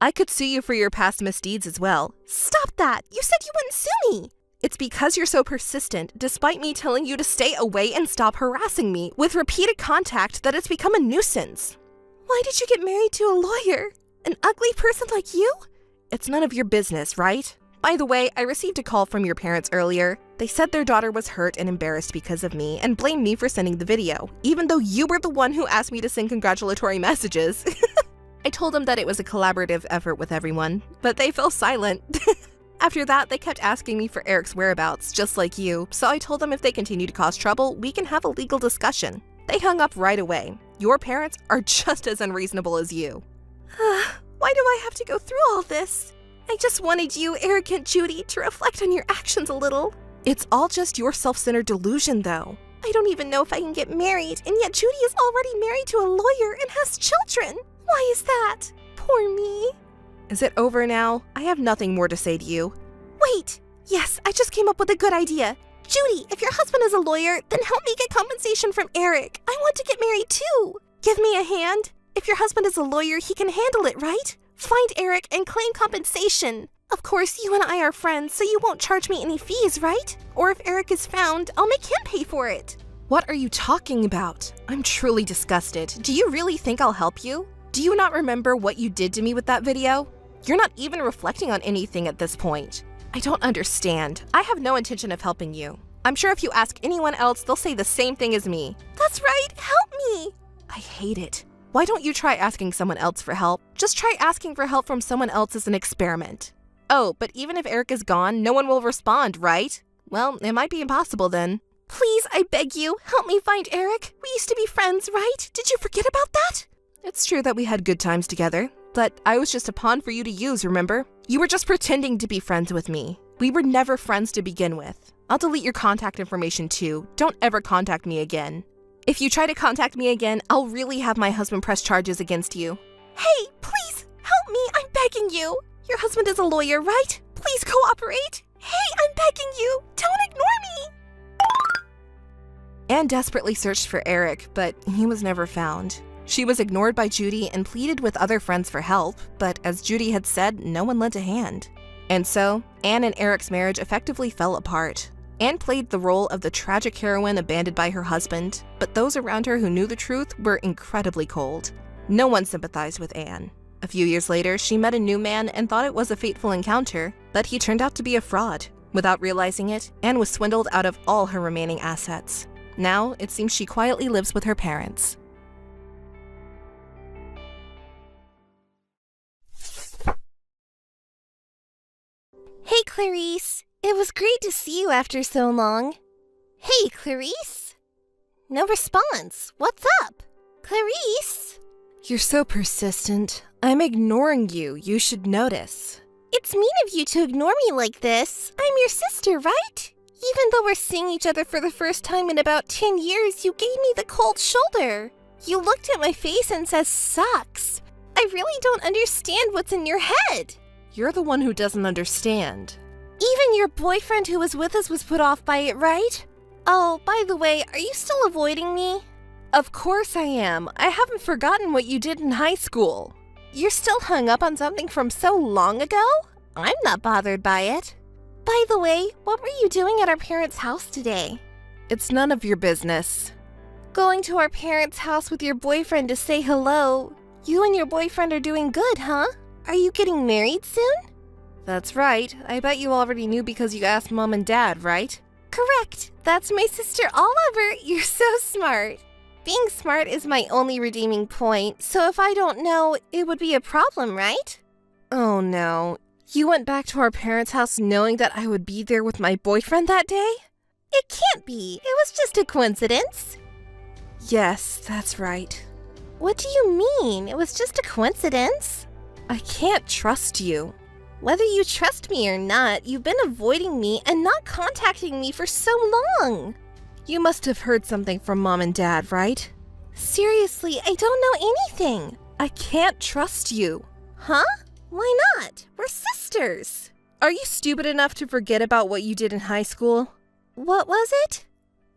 I could sue you for your past misdeeds as well. Stop that! You said you wouldn't sue me! It's because you're so persistent, despite me telling you to stay away and stop harassing me with repeated contact, that it's become a nuisance. Why did you get married to a lawyer? An ugly person like you? It's none of your business, right? By the way, I received a call from your parents earlier. They said their daughter was hurt and embarrassed because of me and blamed me for sending the video, even though you were the one who asked me to send congratulatory messages. I told them that it was a collaborative effort with everyone, but they fell silent. After that, they kept asking me for Eric's whereabouts, just like you, so I told them if they continue to cause trouble, we can have a legal discussion. They hung up right away. Your parents are just as unreasonable as you. Why do I have to go through all this? I just wanted you, arrogant Judy, to reflect on your actions a little. It's all just your self-centered delusion, though. I don't even know if I can get married, and yet Judy is already married to a lawyer and has children. Why is that? Poor me. Is it over now? I have nothing more to say to you. Wait! Yes, I just came up with a good idea. Judy, if your husband is a lawyer, then help me get compensation from Eric. I want to get married too. Give me a hand. If your husband is a lawyer, he can handle it, right? Find Eric and claim compensation. Of course, you and I are friends, so you won't charge me any fees, right? Or if Eric is found, I'll make him pay for it. What are you talking about? I'm truly disgusted. Do you really think I'll help you? Do you not remember what you did to me with that video? You're not even reflecting on anything at this point. I don't understand. I have no intention of helping you. I'm sure if you ask anyone else, they'll say the same thing as me. That's right, help me! I hate it. Why don't you try asking someone else for help? Just try asking for help from someone else as an experiment. Oh, but even if Eric is gone, no one will respond, right? Well, it might be impossible then. Please, I beg you, help me find Eric. We used to be friends, right? Did you forget about that? It's true that we had good times together, but I was just a pawn for you to use, remember? You were just pretending to be friends with me. We were never friends to begin with. I'll delete your contact information too. Don't ever contact me again. If you try to contact me again, I'll really have my husband press charges against you. Hey, please, help me, I'm begging you. Your husband is a lawyer, right? Please cooperate. Hey, I'm begging you, don't ignore me. Anne desperately searched for Eric, but he was never found. She was ignored by Judy and pleaded with other friends for help, but as Judy had said, no one lent a hand. And so, Anne and Eric's marriage effectively fell apart. Anne played the role of the tragic heroine abandoned by her husband, but those around her who knew the truth were incredibly cold. No one sympathized with Anne. A few years later, she met a new man and thought it was a fateful encounter, but he turned out to be a fraud. Without realizing it, Anne was swindled out of all her remaining assets. Now, it seems she quietly lives with her parents. Hey, Clarice. It was great to see you after so long. Hey, Clarice. No response. What's up? Clarice? You're so persistent. I'm ignoring you. You should notice. It's mean of you to ignore me like this. I'm your sister, right? Even though we're seeing each other for the first time in about 10 years, you gave me the cold shoulder. You looked at my face and said, sucks. I really don't understand what's in your head. You're the one who doesn't understand. Even your boyfriend who was with us was put off by it, right? Oh, by the way, are you still avoiding me? Of course I am. I haven't forgotten what you did in high school. You're still hung up on something from so long ago? I'm not bothered by it. By the way, what were you doing at our parents' house today? It's none of your business. Going to our parents' house with your boyfriend to say hello. You and your boyfriend are doing good, huh? Are you getting married soon? That's right. I bet you already knew because you asked Mom and Dad, right? Correct. That's my sister Oliver. You're so smart. Being smart is my only redeeming point, so if I don't know, it would be a problem, right? Oh no. You went back to our parents' house knowing that I would be there with my boyfriend that day? It can't be. It was just a coincidence. Yes, that's right. What do you mean? It was just a coincidence? I can't trust you. Whether you trust me or not, you've been avoiding me and not contacting me for so long. You must have heard something from Mom and Dad, right? Seriously, I don't know anything. I can't trust you. Huh? Why not? We're sisters. Are you stupid enough to forget about what you did in high school? What was it?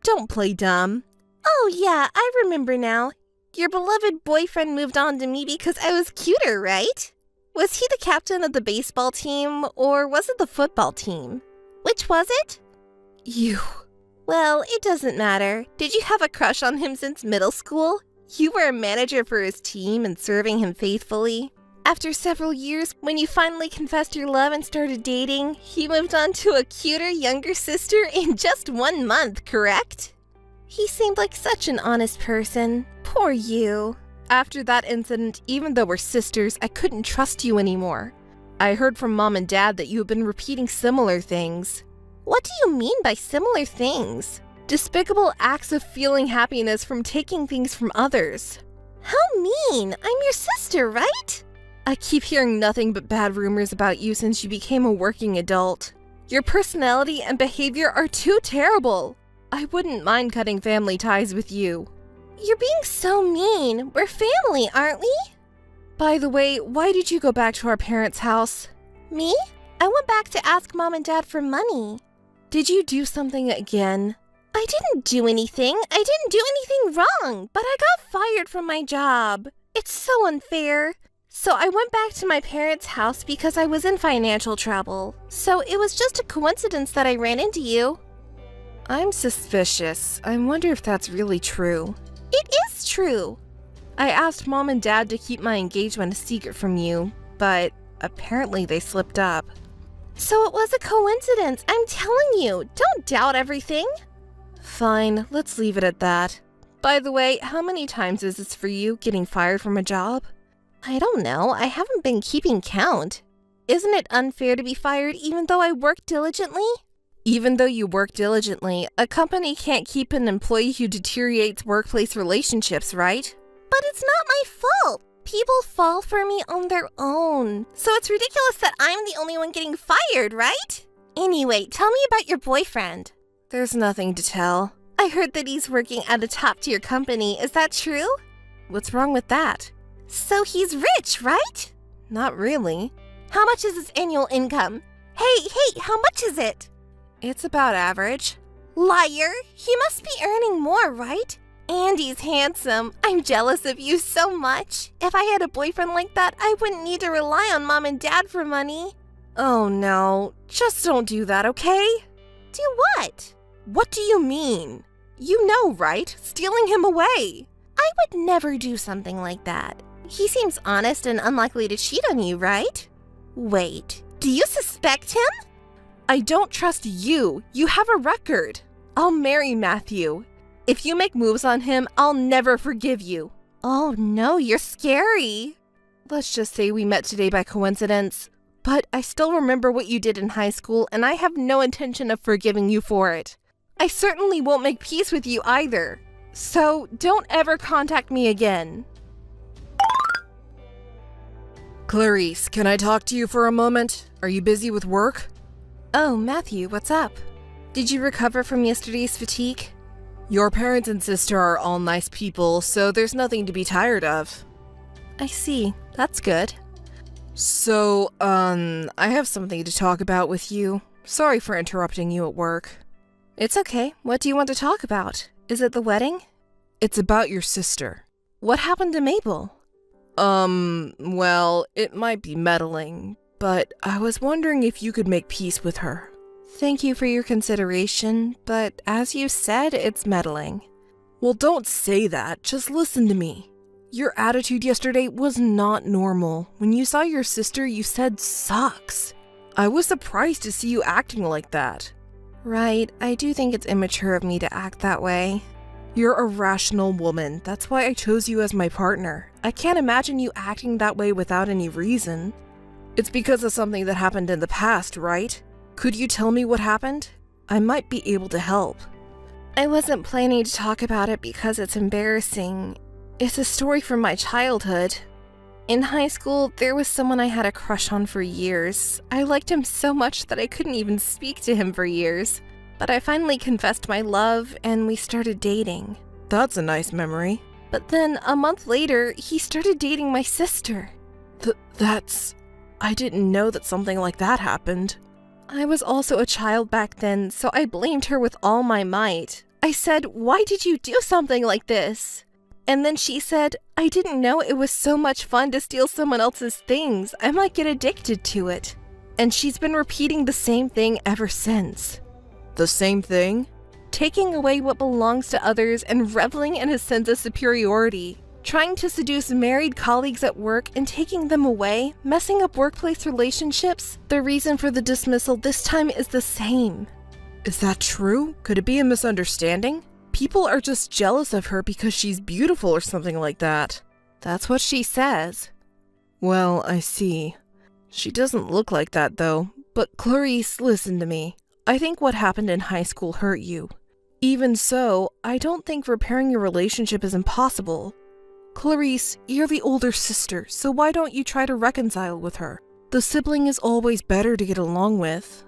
Don't play dumb. Oh yeah, I remember now. Your beloved boyfriend moved on to me because I was cuter, right? Was he the captain of the baseball team, or was it the football team? Which was it? You. Well, it doesn't matter. Did you have a crush on him since middle school? You were a manager for his team and serving him faithfully. After several years, when you finally confessed your love and started dating, he moved on to a cuter younger sister in just 1 month, correct? He seemed like such an honest person. Poor you. After that incident, even though we're sisters, I couldn't trust you anymore. I heard from Mom and Dad that you have been repeating similar things. What do you mean by similar things? Despicable acts of feeling happiness from taking things from others. How mean! I'm your sister, right? I keep hearing nothing but bad rumors about you since you became a working adult. Your personality and behavior are too terrible. I wouldn't mind cutting family ties with you. You're being so mean. We're family, aren't we? By the way, why did you go back to our parents' house? Me? I went back to ask Mom and Dad for money. Did you do something again? I didn't do anything. I didn't do anything wrong, but I got fired from my job. It's so unfair. So I went back to my parents' house because I was in financial trouble. So it was just a coincidence that I ran into you. I'm suspicious. I wonder if that's really true. It is true. I asked Mom and Dad to keep my engagement a secret from you, but apparently they slipped up. So it was a coincidence, I'm telling you. Don't doubt everything. Fine, let's leave it at that. By the way, how many times is this for you, getting fired from a job? I don't know. I haven't been keeping count. Isn't it unfair to be fired even though I work diligently? Even though you work diligently, a company can't keep an employee who deteriorates workplace relationships, right? But it's not my fault. People fall for me on their own. So it's ridiculous that I'm the only one getting fired, right? Anyway, tell me about your boyfriend. There's nothing to tell. I heard that he's working at a top-tier company. Is that true? What's wrong with that? So he's rich, right? Not really. How much is his annual income? Hey, how much is it? It's about average. Liar! He must be earning more, right? And he's handsome. I'm jealous of you so much. If I had a boyfriend like that, I wouldn't need to rely on Mom and Dad for money. Oh no, just don't do that, okay? Do what? What do you mean? You know, right? Stealing him away. I would never do something like that. He seems honest and unlikely to cheat on you, right? Wait, do you suspect him? I don't trust you. You have a record. I'll marry Matthew. If you make moves on him, I'll never forgive you. Oh no, you're scary. Let's just say we met today by coincidence. But I still remember what you did in high school, and I have no intention of forgiving you for it. I certainly won't make peace with you either. So don't ever contact me again. Clarice, can I talk to you for a moment? Are you busy with work? Oh, Matthew, what's up? Did you recover from yesterday's fatigue? Your parents and sister are all nice people, so there's nothing to be tired of. I see. That's good. So, I have something to talk about with you. Sorry for interrupting you at work. It's okay. What do you want to talk about? Is it the wedding? It's about your sister. What happened to Mabel? Well, it might be meddling, but I was wondering if you could make peace with her. Thank you for your consideration, but as you said, it's meddling. Well, don't say that. Just listen to me. Your attitude yesterday was not normal. When you saw your sister, you said sucks. I was surprised to see you acting like that. Right, I do think it's immature of me to act that way. You're a rational woman. That's why I chose you as my partner. I can't imagine you acting that way without any reason. It's because of something that happened in the past, right? Could you tell me what happened? I might be able to help. I wasn't planning to talk about it because it's embarrassing. It's a story from my childhood. In high school, there was someone I had a crush on for years. I liked him so much that I couldn't even speak to him for years. But I finally confessed my love, and we started dating. That's a nice memory. But then, a month later, he started dating my sister. I didn't know that something like that happened. I was also a child back then, so I blamed her with all my might. I said, "Why did you do something like this?" And then she said, "I didn't know it was so much fun to steal someone else's things. I might get addicted to it." And she's been repeating the same thing ever since. The same thing? Taking away what belongs to others and reveling in a sense of superiority. Trying to seduce married colleagues at work and taking them away, messing up workplace relationships. The reason for the dismissal this time is the same. Is that true? Could it be a misunderstanding? People are just jealous of her because she's beautiful or something like that. That's what she says. Well, I see. She doesn't look like that though. But Clarice, listen to me. I think what happened in high school hurt you. Even so, I don't think repairing your relationship is impossible. Clarice, you're the older sister, so why don't you try to reconcile with her? The sibling is always better to get along with.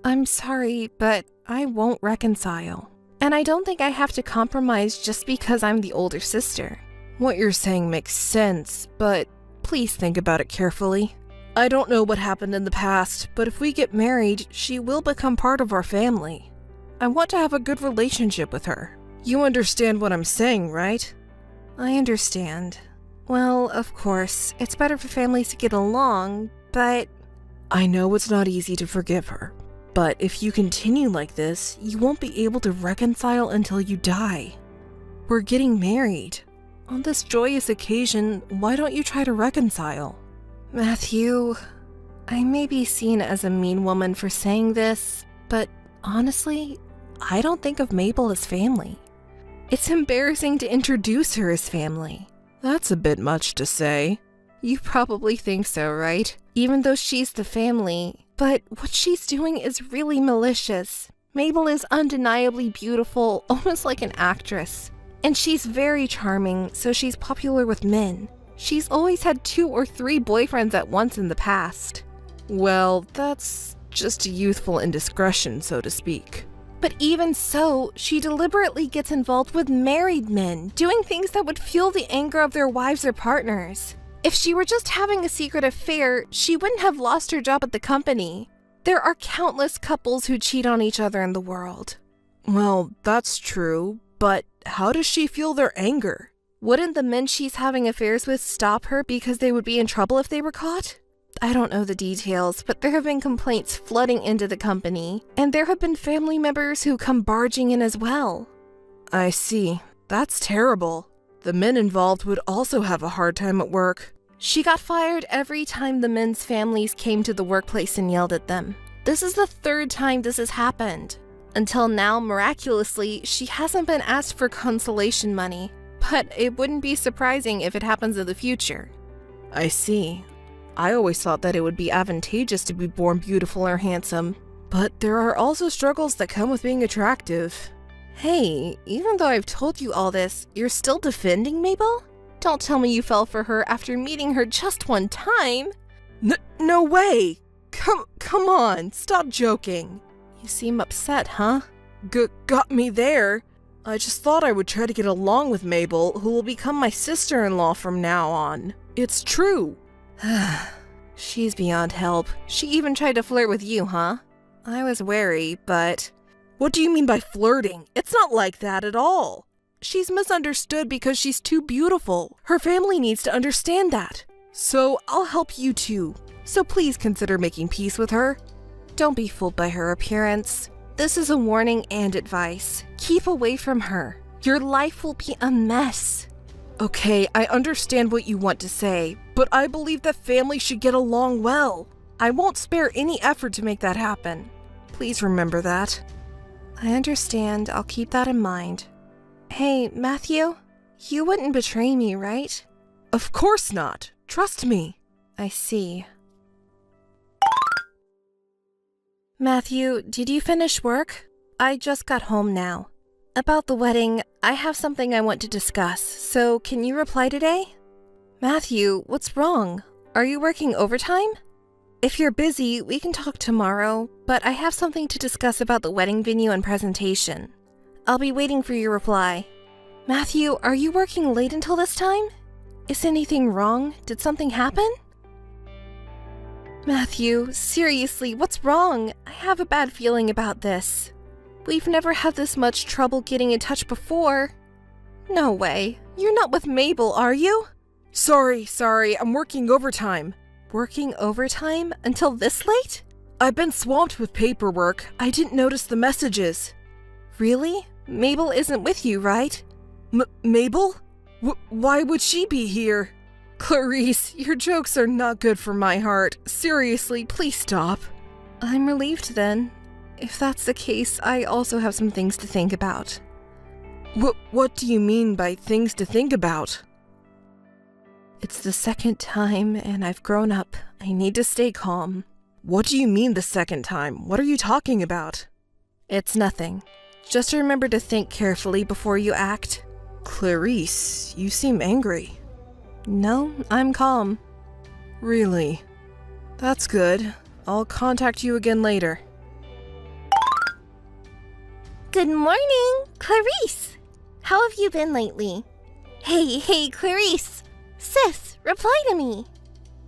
I'm sorry, but I won't reconcile. And I don't think I have to compromise just because I'm the older sister. What you're saying makes sense, but please think about it carefully. I don't know what happened in the past, but if we get married, she will become part of our family. I want to have a good relationship with her. You understand what I'm saying, right? I understand. Well, of course, it's better for families to get along, but I know it's not easy to forgive her, but if you continue like this, you won't be able to reconcile until you die. We're getting married. On this joyous occasion, why don't you try to reconcile? Matthew, I may be seen as a mean woman for saying this, but honestly, I don't think of Mabel as family. It's embarrassing to introduce her as family. That's a bit much to say. You probably think so, right? Even though she's the family. But what she's doing is really malicious. Mabel is undeniably beautiful, almost like an actress. And she's very charming, so she's popular with men. She's always had 2 or 3 boyfriends at once in the past. Well, that's just a youthful indiscretion, so to speak. But even so, she deliberately gets involved with married men, doing things that would fuel the anger of their wives or partners. If she were just having a secret affair, she wouldn't have lost her job at the company. There are countless couples who cheat on each other in the world. Well, that's true, but how does she feel their anger? Wouldn't the men she's having affairs with stop her because they would be in trouble if they were caught? I don't know the details, but there have been complaints flooding into the company, and there have been family members who come barging in as well. I see. That's terrible. The men involved would also have a hard time at work. She got fired every time the men's families came to the workplace and yelled at them. This is the 3rd time this has happened. Until now, miraculously, she hasn't been asked for consolation money, but it wouldn't be surprising if it happens in the future. I see. I always thought that it would be advantageous to be born beautiful or handsome, but there are also struggles that come with being attractive. Hey, even though I've told you all this, you're still defending Mabel? Don't tell me you fell for her after meeting her just one time. No way! Come on, stop joking. You seem upset, huh? Got me there. I just thought I would try to get along with Mabel, who will become my sister-in-law from now on. It's true. She's beyond help. She even tried to flirt with you, huh? I was wary, but... What do you mean by flirting? It's not like that at all. She's misunderstood because she's too beautiful. Her family needs to understand that. So I'll help you too. So please consider making peace with her. Don't be fooled by her appearance. This is a warning and advice. Keep away from her. Your life will be a mess. Okay, I understand what you want to say, but I believe that families should get along well. I won't spare any effort to make that happen. Please remember that. I understand. I'll keep that in mind. Hey, Matthew, you wouldn't betray me, right? Of course not. Trust me. I see. Matthew, did you finish work? I just got home now. About the wedding, I have something I want to discuss, so can you reply today? Matthew, what's wrong? Are you working overtime? If you're busy, we can talk tomorrow, but I have something to discuss about the wedding venue and presentation. I'll be waiting for your reply. Matthew, are you working late until this time? Is anything wrong? Did something happen? Matthew, seriously, what's wrong? I have a bad feeling about this. We've never had this much trouble getting in touch before. No way. You're not with Mabel, are you? Sorry, I'm working overtime. Working overtime? Until this late? I've been swamped with paperwork. I didn't notice the messages. Really? Mabel isn't with you, right? Mabel? Why would she be here? Clarice, your jokes are not good for my heart. Seriously, please stop. I'm relieved then. If that's the case, I also have some things to think about. What do you mean by things to think about? It's the 2nd time, and I've grown up. I need to stay calm. What do you mean the 2nd time? What are you talking about? It's nothing. Just remember to think carefully before you act. Clarice, you seem angry. No, I'm calm. Really? That's good. I'll contact you again later. Good morning, Clarice. How have you been lately? Hey, Clarice. Sis, reply to me.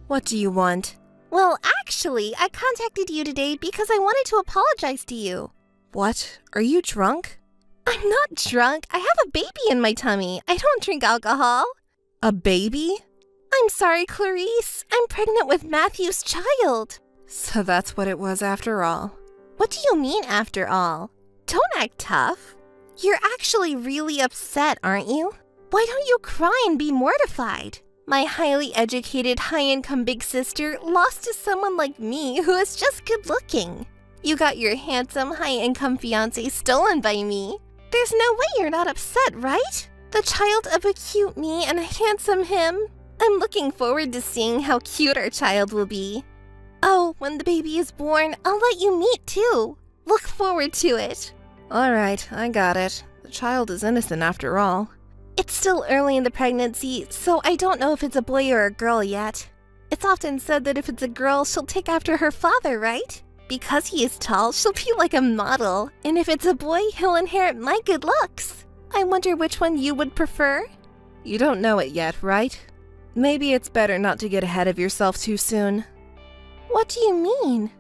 What do you want? Well, actually, I contacted you today because I wanted to apologize to you. What? Are you drunk? I'm not drunk. I have a baby in my tummy. I don't drink alcohol. A baby? I'm sorry, Clarice. I'm pregnant with Matthew's child. So that's what it was after all. What do you mean, after all? Don't act tough. You're actually really upset, aren't you? Why don't you cry and be mortified? My highly educated, high-income big sister lost to someone like me who is just good-looking. You got your handsome, high-income fiancé stolen by me. There's no way you're not upset, right? The child of a cute me and a handsome him. I'm looking forward to seeing how cute our child will be. Oh, when the baby is born, I'll let you meet too. Look forward to it. All right, I got it. The child is innocent after all. It's still early in the pregnancy, so I don't know if it's a boy or a girl yet. It's often said that if it's a girl, she'll take after her father, right? Because he is tall, she'll be like a model. And if it's a boy, he'll inherit my good looks. I wonder which one you would prefer? You don't know it yet, right? Maybe it's better not to get ahead of yourself too soon. What do you mean?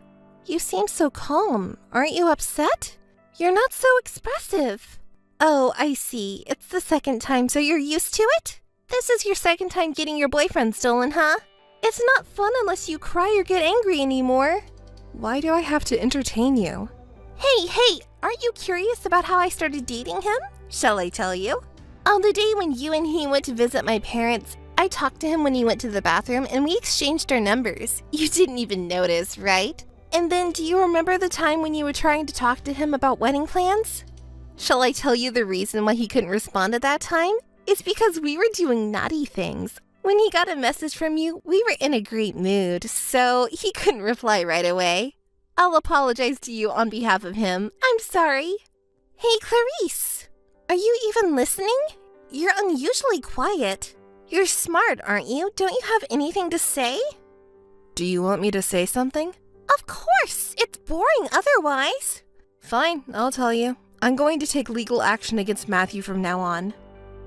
You seem so calm. Aren't you upset? You're not so expressive. Oh, I see. It's the second time, so you're used to it? This is your second time getting your boyfriend stolen, huh? It's not fun unless you cry or get angry anymore. Why do I have to entertain you? Hey, aren't you curious about how I started dating him? Shall I tell you? On the day when you and he went to visit my parents, I talked to him when he went to the bathroom and we exchanged our numbers. You didn't even notice, right? And then do you remember the time when you were trying to talk to him about wedding plans? Shall I tell you the reason why he couldn't respond at that time? It's because we were doing naughty things. When he got a message from you, we were in a great mood, so he couldn't reply right away. I'll apologize to you on behalf of him. I'm sorry. Hey, Clarice! Are you even listening? You're unusually quiet. You're smart, aren't you? Don't you have anything to say? Do you want me to say something? Of course! It's boring otherwise. Fine, I'll tell you. I'm going to take legal action against Matthew from now on.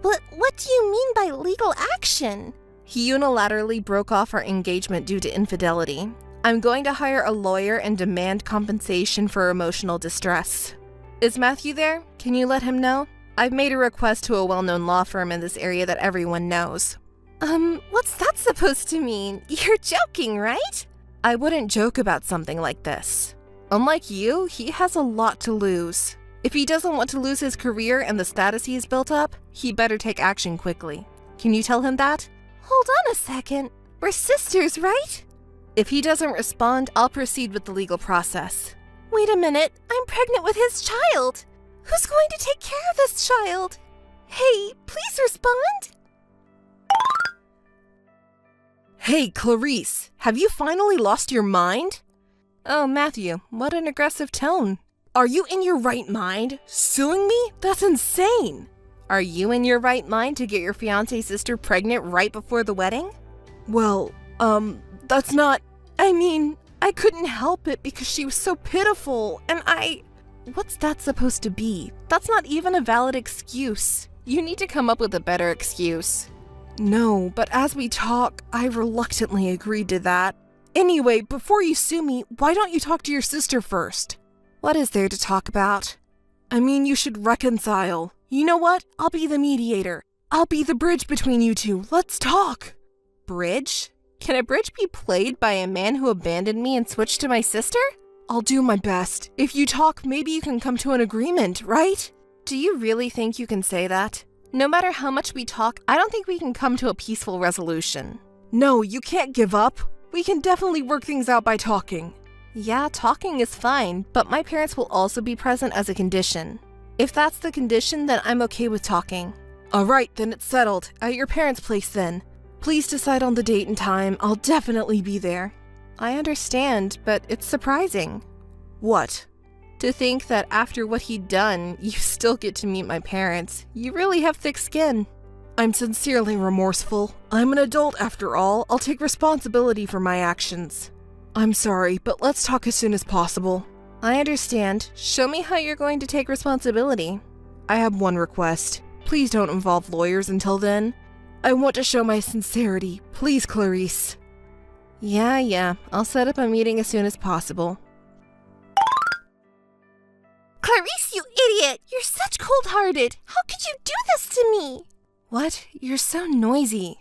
But what do you mean by legal action? He unilaterally broke off our engagement due to infidelity. I'm going to hire a lawyer and demand compensation for emotional distress. Is Matthew there? Can you let him know? I've made a request to a well-known law firm in this area that everyone knows. What's that supposed to mean? You're joking, right? I wouldn't joke about something like this. Unlike you, he has a lot to lose. If he doesn't want to lose his career and the status he's built up, he better take action quickly. Can you tell him that? Hold on a second. We're sisters, right? If he doesn't respond, I'll proceed with the legal process. Wait a minute. I'm pregnant with his child. Who's going to take care of this child? Hey, please respond. Hey, Clarice, have you finally lost your mind? Oh, Matthew, what an aggressive tone. Are you in your right mind? Suing me? That's insane. Are you in your right mind to get your fiancé's sister pregnant right before the wedding? Well, that's not... I couldn't help it because she was so pitiful, and What's that supposed to be? That's not even a valid excuse. You need to come up with a better excuse. No, but as we talk, I reluctantly agreed to that. Anyway, before you sue me, why don't you talk to your sister first? What is there to talk about? You should reconcile. You know what? I'll be the mediator. I'll be the bridge between you two. Let's talk. Bridge? Can a bridge be played by a man who abandoned me and switched to my sister? I'll do my best. If you talk, maybe you can come to an agreement, right? Do you really think you can say that? No matter how much we talk, I don't think we can come to a peaceful resolution. No, you can't give up. We can definitely work things out by talking. Yeah, talking is fine, but my parents will also be present as a condition. If that's the condition, then I'm okay with talking. Alright, then it's settled. At your parents' place then. Please decide on the date and time. I'll definitely be there. I understand, but it's surprising. What? To think that after what he'd done, you still get to meet my parents. You really have thick skin. I'm sincerely remorseful. I'm an adult after all. I'll take responsibility for my actions. I'm sorry, but let's talk as soon as possible. I understand. Show me how you're going to take responsibility. I have one request. Please don't involve lawyers until then. I want to show my sincerity. Please, Clarice. Yeah. I'll set up a meeting as soon as possible. Clarice, you idiot! You're such cold-hearted! How could you do this to me? What? You're so noisy.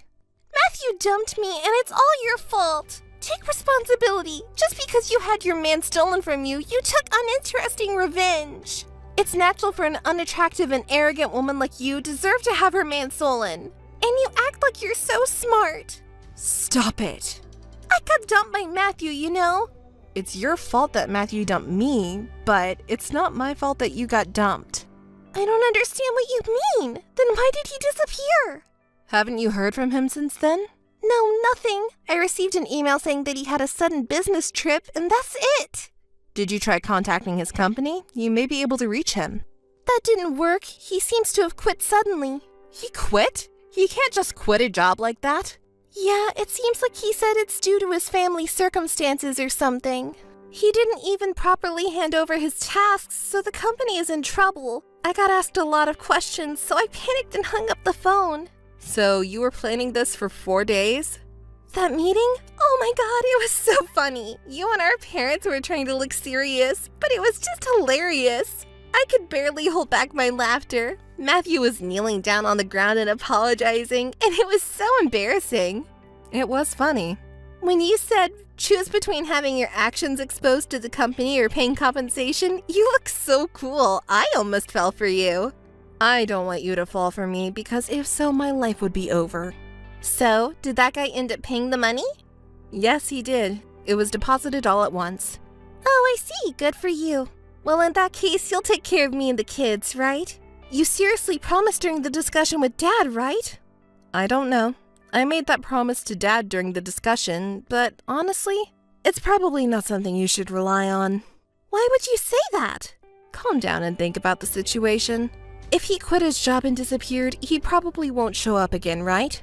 dumped me, and it's all your fault. Take responsibility. Just because you had your man stolen from you, you took uninteresting revenge. It's natural for an unattractive and arrogant woman like you deserve to have her man stolen. And you act like you're so smart. Stop it. I got dumped by Matthew, you know. It's your fault that Matthew dumped me, but it's not my fault that you got dumped. I don't understand what you mean. Then why did he disappear? Haven't you heard from him since then? No, nothing. I received an email saying that he had a sudden business trip, and that's it. Did you try contacting his company? You may be able to reach him. That didn't work. He seems to have quit suddenly. He quit? He can't just quit a job like that. Yeah, it seems like he said it's due to his family circumstances or something. He didn't even properly hand over his tasks, so the company is in trouble. I got asked a lot of questions, so I panicked and hung up the phone. So you were planning this for 4 days? That meeting? Oh my god, it was so funny. You and our parents were trying to look serious, but it was just hilarious. I could barely hold back my laughter. Matthew was kneeling down on the ground and apologizing, and it was so embarrassing. It was funny. When you said, choose between having your actions exposed to the company or paying compensation, you look so cool. I almost fell for you. I don't want you to fall for me, because if so, my life would be over. So, did that guy end up paying the money? Yes, he did. It was deposited all at once. Oh, I see. Good for you. Well, in that case, you'll take care of me and the kids, right? You seriously promised during the discussion with Dad, right? I don't know. I made that promise to Dad during the discussion, but honestly, it's probably not something you should rely on. Why would you say that? Calm down and think about the situation. If he quit his job and disappeared, he probably won't show up again, right?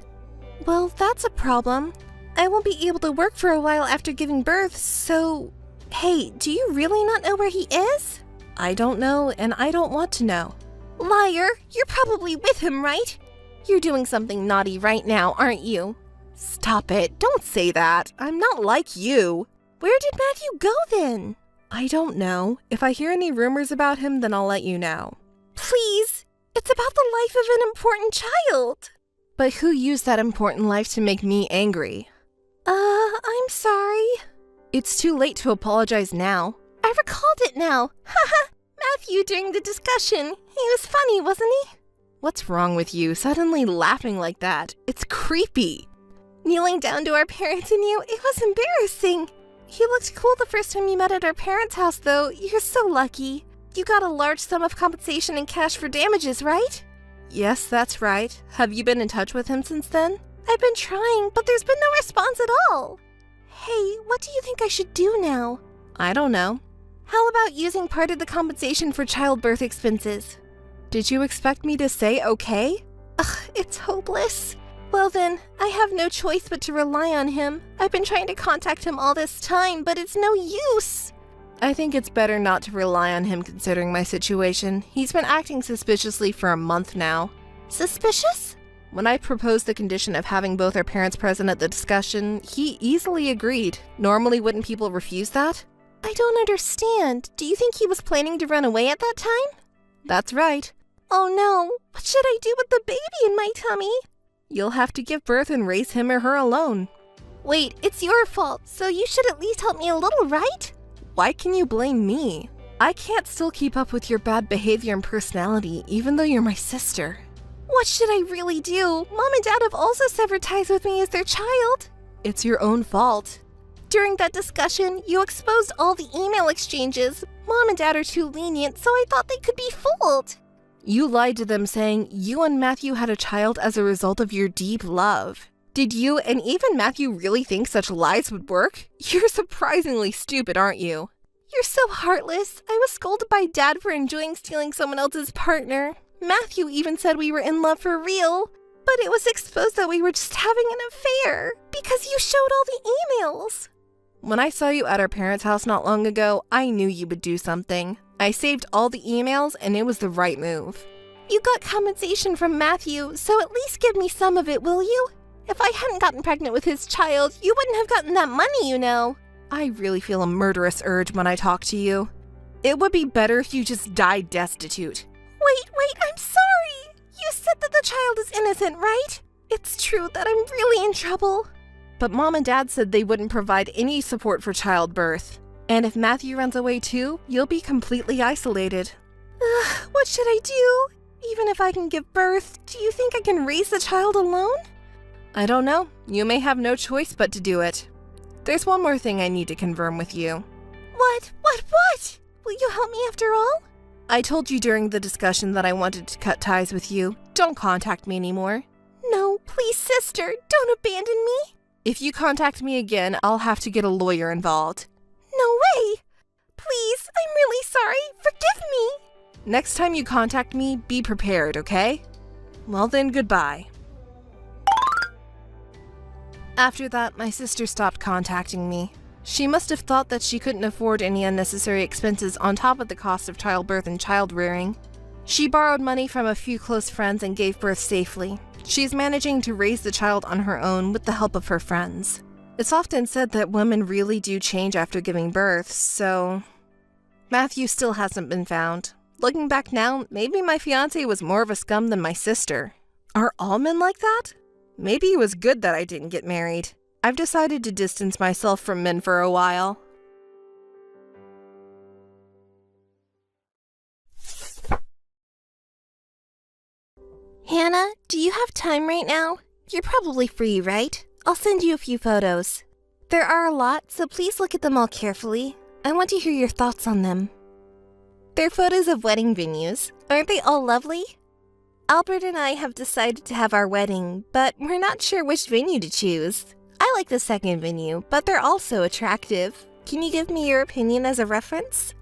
Well, that's a problem. I won't be able to work for a while after giving birth, so... Hey, do you really not know where he is? I don't know, and I don't want to know. Liar! You're probably with him, right? You're doing something naughty right now, aren't you? Stop it. Don't say that. I'm not like you. Where did Matthew go then? I don't know. If I hear any rumors about him, then I'll let you know. Please! It's about the life of an important child! But who used that important life to make me angry? I'm sorry. It's too late to apologize now. I recalled it now. Haha! Matthew during the discussion. He was funny, wasn't he? What's wrong with you? Suddenly laughing like that. It's creepy. Kneeling down to our parents and you, it was embarrassing. He looked cool the first time you met at our parents' house, though. You're so lucky. You got a large sum of compensation in cash for damages, right? Yes, that's right. Have you been in touch with him since then? I've been trying, but there's been no response at all. Hey, what do you think I should do now? I don't know. How about using part of the compensation for childbirth expenses? Did you expect me to say okay? Ugh, it's hopeless. Well then, I have no choice but to rely on him. I've been trying to contact him all this time, but it's no use. I think it's better not to rely on him considering my situation. He's been acting suspiciously for a month now. Suspicious? When I proposed the condition of having both our parents present at the discussion, he easily agreed. Normally, wouldn't people refuse that? I don't understand. Do you think he was planning to run away at that time? That's right. Oh no, what should I do with the baby in my tummy? You'll have to give birth and raise him or her alone. Wait, it's your fault, so you should at least help me a little, right? Why can you blame me? I can't still keep up with your bad behavior and personality, even though you're my sister. What should I really do? Mom and Dad have also severed ties with me as their child. It's your own fault. During that discussion, you exposed all the email exchanges. Mom and Dad are too lenient, so I thought they could be fooled. You lied to them saying you and Matthew had a child as a result of your deep love. Did you and even Matthew really think such lies would work? You're surprisingly stupid, aren't you? You're so heartless. I was scolded by Dad for enjoying stealing someone else's partner. Matthew even said we were in love for real. But it was exposed that we were just having an affair because you showed all the emails. When I saw you at our parents' house not long ago, I knew you would do something. I saved all the emails and it was the right move. You got compensation from Matthew, so at least give me some of it, will you? If I hadn't gotten pregnant with his child, you wouldn't have gotten that money, you know. I really feel a murderous urge when I talk to you. It would be better if you just died destitute. Wait, I'm sorry. You said that the child is innocent, right? It's true that I'm really in trouble. But Mom and Dad said they wouldn't provide any support for childbirth. And if Matthew runs away too, you'll be completely isolated. What should I do? Even if I can give birth, do you think I can raise the child alone? I don't know. You may have no choice but to do it. There's one more thing I need to confirm with you. What? Will you help me after all? I told you during the discussion that I wanted to cut ties with you. Don't contact me anymore. No, please, sister, don't abandon me. If you contact me again, I'll have to get a lawyer involved. No way! Please, I'm really sorry. Forgive me. Next time you contact me, be prepared, okay? Well then, goodbye. After that, my sister stopped contacting me. She must have thought that she couldn't afford any unnecessary expenses on top of the cost of childbirth and child rearing. She borrowed money from a few close friends and gave birth safely. She's managing to raise the child on her own with the help of her friends. It's often said that women really do change after giving birth, so... Matthew still hasn't been found. Looking back now, maybe my fiancé was more of a scum than my sister. Are all men like that? Maybe it was good that I didn't get married. I've decided to distance myself from men for a while. Hannah, do you have time right now? You're probably free, right? I'll send you a few photos. There are a lot, so please look at them all carefully. I want to hear your thoughts on them. They're photos of wedding venues. Aren't they all lovely? Albert and I have decided to have our wedding, but we're not sure which venue to choose. I like the second venue, but they're also attractive. Can you give me your opinion as a reference?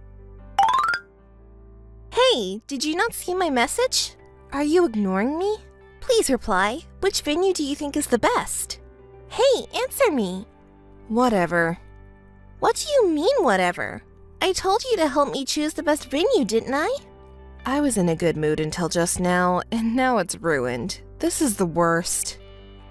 Hey, did you not see my message? Are you ignoring me? Please reply. Which venue do you think is the best? Hey, answer me. Whatever. What do you mean, whatever? I told you to help me choose the best venue, didn't I? I was in a good mood until just now, and now it's ruined. This is the worst.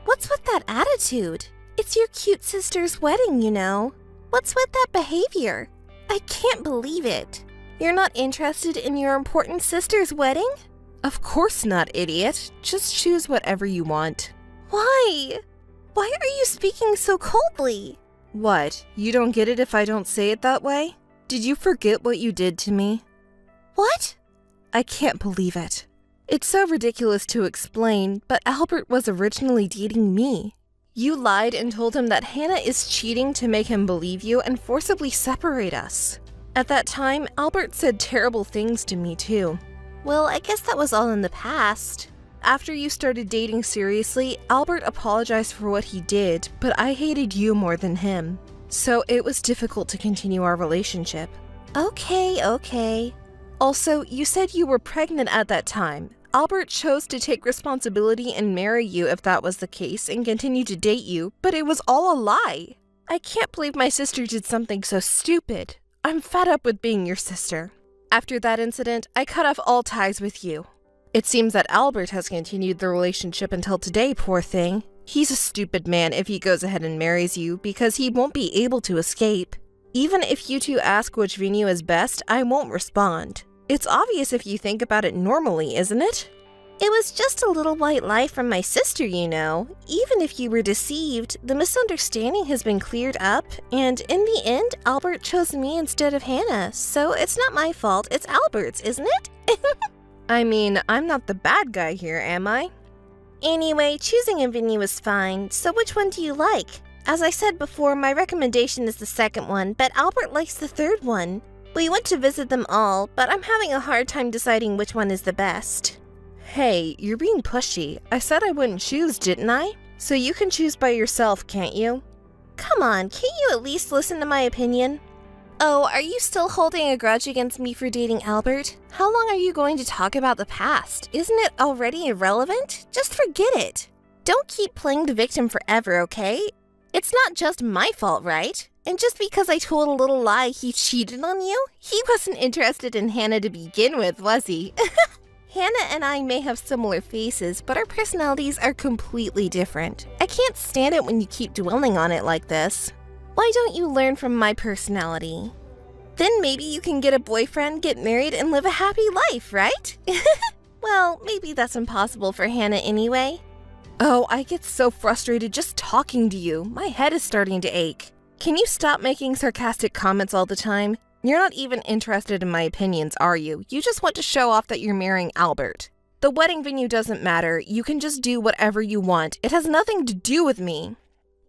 What's with that attitude? It's your cute sister's wedding, you know. What's with that behavior? I can't believe it. You're not interested in your important sister's wedding? Of course not, idiot. Just choose whatever you want. Why? Why are you speaking so coldly? What? You don't get it if I don't say it that way? Did you forget what you did to me? What? I can't believe it. It's so ridiculous to explain, but Albert was originally dating me. You lied and told him that Hannah is cheating to make him believe you and forcibly separate us. At that time, Albert said terrible things to me too. Well, I guess that was all in the past. After you started dating seriously, Albert apologized for what he did, but I hated you more than him. So it was difficult to continue our relationship. Okay. Also, you said you were pregnant at that time. Albert chose to take responsibility and marry you if that was the case and continue to date you, but it was all a lie. I can't believe my sister did something so stupid. I'm fed up with being your sister. After that incident, I cut off all ties with you. It seems that Albert has continued the relationship until today, poor thing. He's a stupid man if he goes ahead and marries you because he won't be able to escape. Even if you two ask which venue is best, I won't respond. It's obvious if you think about it normally, isn't it? It was just a little white lie from my sister, you know. Even if you were deceived, the misunderstanding has been cleared up, and in the end, Albert chose me instead of Hannah, so it's not my fault, it's Albert's, isn't it? I mean, I'm not the bad guy here, am I? Anyway, choosing a venue is fine, so which one do you like? As I said before, my recommendation is the second one, but Albert likes the third one. We went to visit them all, but I'm having a hard time deciding which one is the best. Hey, you're being pushy. I said I wouldn't choose, didn't I? So you can choose by yourself, can't you? Come on, can't you at least listen to my opinion? Oh, are you still holding a grudge against me for dating Albert? How long are you going to talk about the past? Isn't it already irrelevant? Just forget it. Don't keep playing the victim forever, okay? It's not just my fault, right? And just because I told a little lie he cheated on you, he wasn't interested in Hannah to begin with, was he? Hannah and I may have similar faces, but our personalities are completely different. I can't stand it when you keep dwelling on it like this. Why don't you learn from my personality? Then maybe you can get a boyfriend, get married, and live a happy life, right? Well, maybe that's impossible for Hannah anyway. Oh, I get so frustrated just talking to you. My head is starting to ache. Can you stop making sarcastic comments all the time? You're not even interested in my opinions, are you? You just want to show off that you're marrying Albert. The wedding venue doesn't matter. You can just do whatever you want. It has nothing to do with me.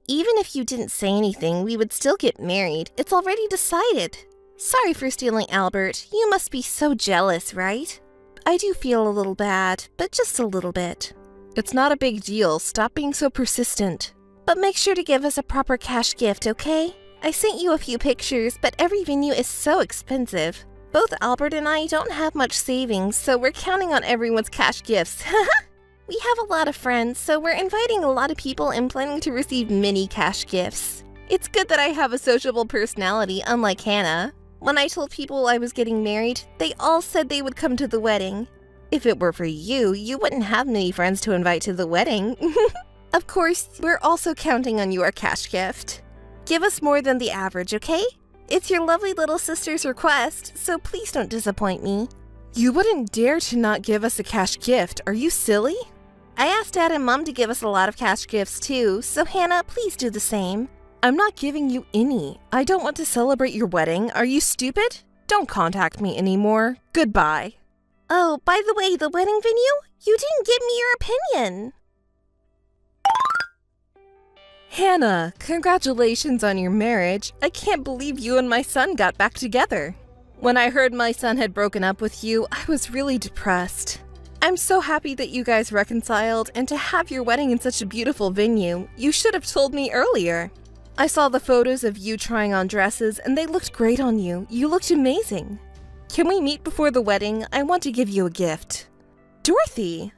Even if you didn't say anything, we would still get married. It's already decided. Sorry for stealing Albert. You must be so jealous, right? I do feel a little bad, but just a little bit. It's not a big deal. Stop being so persistent. But make sure to give us a proper cash gift, okay? I sent you a few pictures, but every venue is so expensive. Both Albert and I don't have much savings, so we're counting on everyone's cash gifts. We have a lot of friends, so we're inviting a lot of people and planning to receive mini cash gifts. It's good that I have a sociable personality, unlike Hannah. When I told people I was getting married, they all said they would come to the wedding. If it were for you, you wouldn't have many friends to invite to the wedding. Of course, we're also counting on your cash gift. Give us more than the average, okay? It's your lovely little sister's request, so please don't disappoint me. You wouldn't dare to not give us a cash gift. Are you silly? I asked Dad and Mom to give us a lot of cash gifts too, so Hannah, please do the same. I'm not giving you any. I don't want to celebrate your wedding. Are you stupid? Don't contact me anymore. Goodbye. Oh, by the way, the wedding venue? You didn't give me your opinion. Hannah, congratulations on your marriage. I can't believe you and my son got back together. When I heard my son had broken up with you, I was really depressed. I'm so happy that you guys reconciled and to have your wedding in such a beautiful venue. You should have told me earlier. I saw the photos of you trying on dresses and they looked great on you. You looked amazing. Can we meet before the wedding? I want to give you a gift. Dorothy!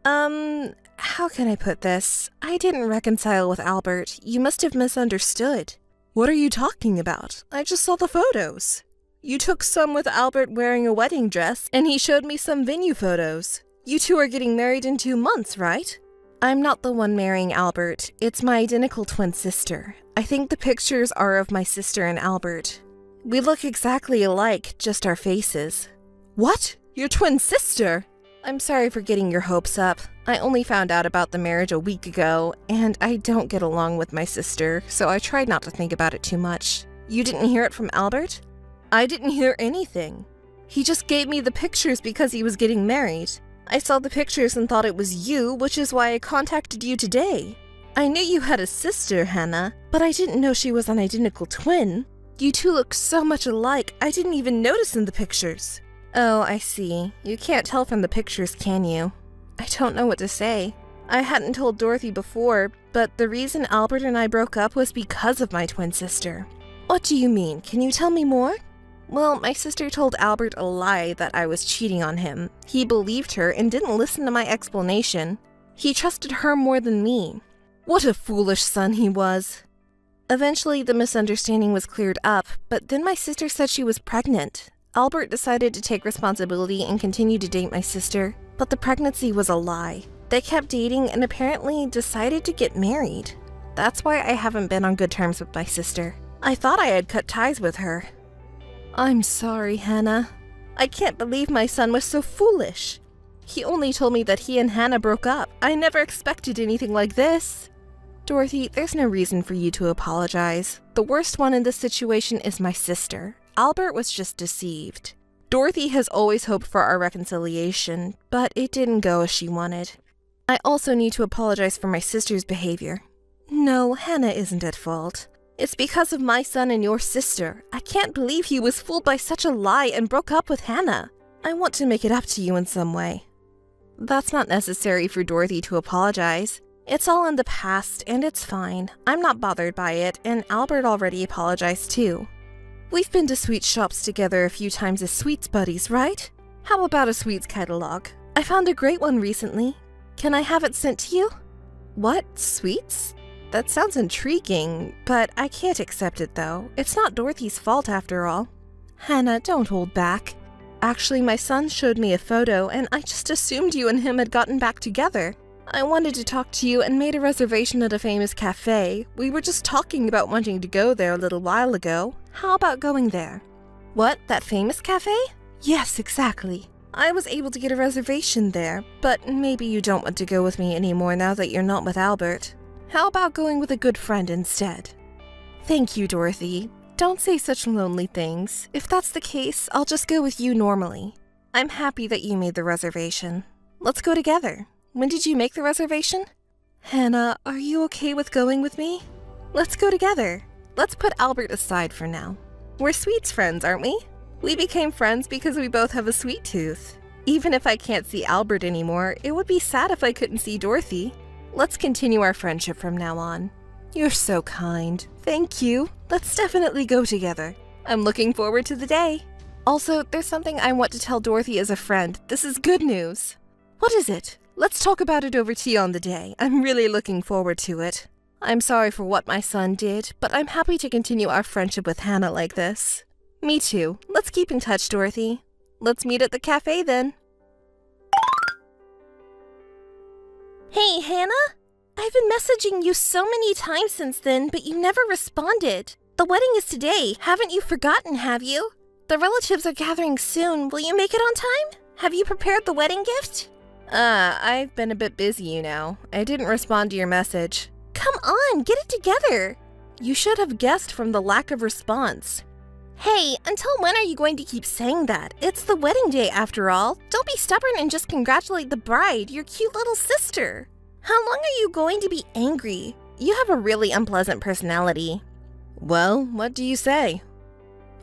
How can I put this? I didn't reconcile with Albert. You must have misunderstood. What are you talking about? I just saw the photos. You took some with Albert wearing a wedding dress, and he showed me some venue photos. You two are getting married in 2 months, right? I'm not the one marrying Albert. It's my identical twin sister. I think the pictures are of my sister and Albert. We look exactly alike, just our faces. What? Your twin sister? I'm sorry for getting your hopes up. I only found out about the marriage a week ago, and I don't get along with my sister, so I tried not to think about it too much. You didn't hear it from Albert? I didn't hear anything. He just gave me the pictures because he was getting married. I saw the pictures and thought it was you, which is why I contacted you today. I knew you had a sister, Hannah, but I didn't know she was an identical twin. You two look so much alike, I didn't even notice in the pictures. Oh, I see. You can't tell from the pictures, can you? I don't know what to say. I hadn't told Dorothy before, but the reason Albert and I broke up was because of my twin sister. What do you mean? Can you tell me more? Well, my sister told Albert a lie that I was cheating on him. He believed her and didn't listen to my explanation. He trusted her more than me. What a foolish son he was. Eventually, the misunderstanding was cleared up, but then my sister said she was pregnant. Albert decided to take responsibility and continue to date my sister, but the pregnancy was a lie. They kept dating and apparently decided to get married. That's why I haven't been on good terms with my sister. I thought I had cut ties with her. I'm sorry, Hannah. I can't believe my son was so foolish. He only told me that he and Hannah broke up. I never expected anything like this. Dorothy, there's no reason for you to apologize. The worst one in this situation is my sister. Albert was just deceived. Dorothy has always hoped for our reconciliation, but it didn't go as she wanted. I also need to apologize for my sister's behavior. No, Hannah isn't at fault. It's because of my son and your sister. I can't believe he was fooled by such a lie and broke up with Hannah. I want to make it up to you in some way. That's not necessary for Dorothy to apologize. It's all in the past, and it's fine. I'm not bothered by it, and Albert already apologized too. We've been to sweet shops together a few times as sweets buddies, right? How about a sweets catalog? I found a great one recently. Can I have it sent to you? What? Sweets? That sounds intriguing, but I can't accept it though. It's not Dorothy's fault after all. Hannah, don't hold back. Actually, my son showed me a photo, and I just assumed you and him had gotten back together. I wanted to talk to you and made a reservation at a famous cafe. We were just talking about wanting to go there a little while ago. How about going there? What, that famous cafe? Yes, exactly. I was able to get a reservation there, but maybe you don't want to go with me anymore now that you're not with Albert. How about going with a good friend instead? Thank you, Dorothy. Don't say such lonely things. If that's the case, I'll just go with you normally. I'm happy that you made the reservation. Let's go together. When did you make the reservation? Hannah, are you okay with going with me? Let's go together. Let's put Albert aside for now. We're sweets friends, aren't we? We became friends because we both have a sweet tooth. Even if I can't see Albert anymore, it would be sad if I couldn't see Dorothy. Let's continue our friendship from now on. You're so kind. Thank you. Let's definitely go together. I'm looking forward to the day. Also, there's something I want to tell Dorothy as a friend. This is good news. What is it? Let's talk about it over tea on the day. I'm really looking forward to it. I'm sorry for what my son did, but I'm happy to continue our friendship with Hannah like this. Me too. Let's keep in touch, Dorothy. Let's meet at the cafe then. Hey, Hannah? I've been messaging you so many times since then, but you never responded. The wedding is today. Haven't you forgotten, have you? The relatives are gathering soon. Will you make it on time? Have you prepared the wedding gift? I've been a bit busy, you know. I didn't respond to your message. Come on, get it together. You should have guessed from the lack of response. Hey, until when are you going to keep saying that? It's the wedding day after all. Don't be stubborn and just congratulate the bride, your cute little sister. How long are you going to be angry? You have a really unpleasant personality. Well, what do you say?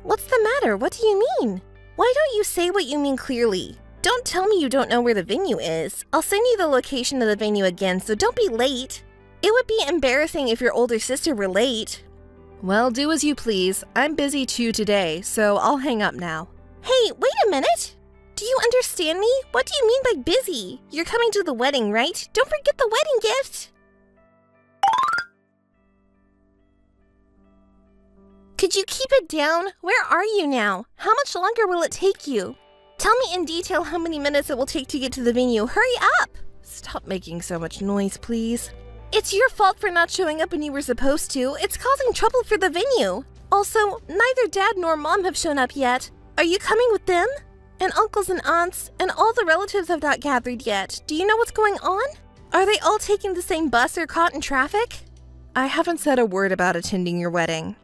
What's the matter? What do you mean? Why don't you say what you mean clearly? Don't tell me you don't know where the venue is. I'll send you the location of the venue again, so don't be late. It would be embarrassing if your older sister were late. Well, do as you please. I'm busy too today, so I'll hang up now. Hey, wait a minute! Do you understand me? What do you mean by busy? You're coming to the wedding, right? Don't forget the wedding gift! Could you keep it down? Where are you now? How much longer will it take you? Tell me in detail how many minutes it will take to get to the venue. Hurry up! Stop making so much noise, please. It's your fault for not showing up when you were supposed to. It's causing trouble for the venue. Also, neither Dad nor Mom have shown up yet. Are you coming with them? And uncles and aunts, and all the relatives have not gathered yet. Do you know what's going on? Are they all taking the same bus or caught in traffic? I haven't said a word about attending your wedding.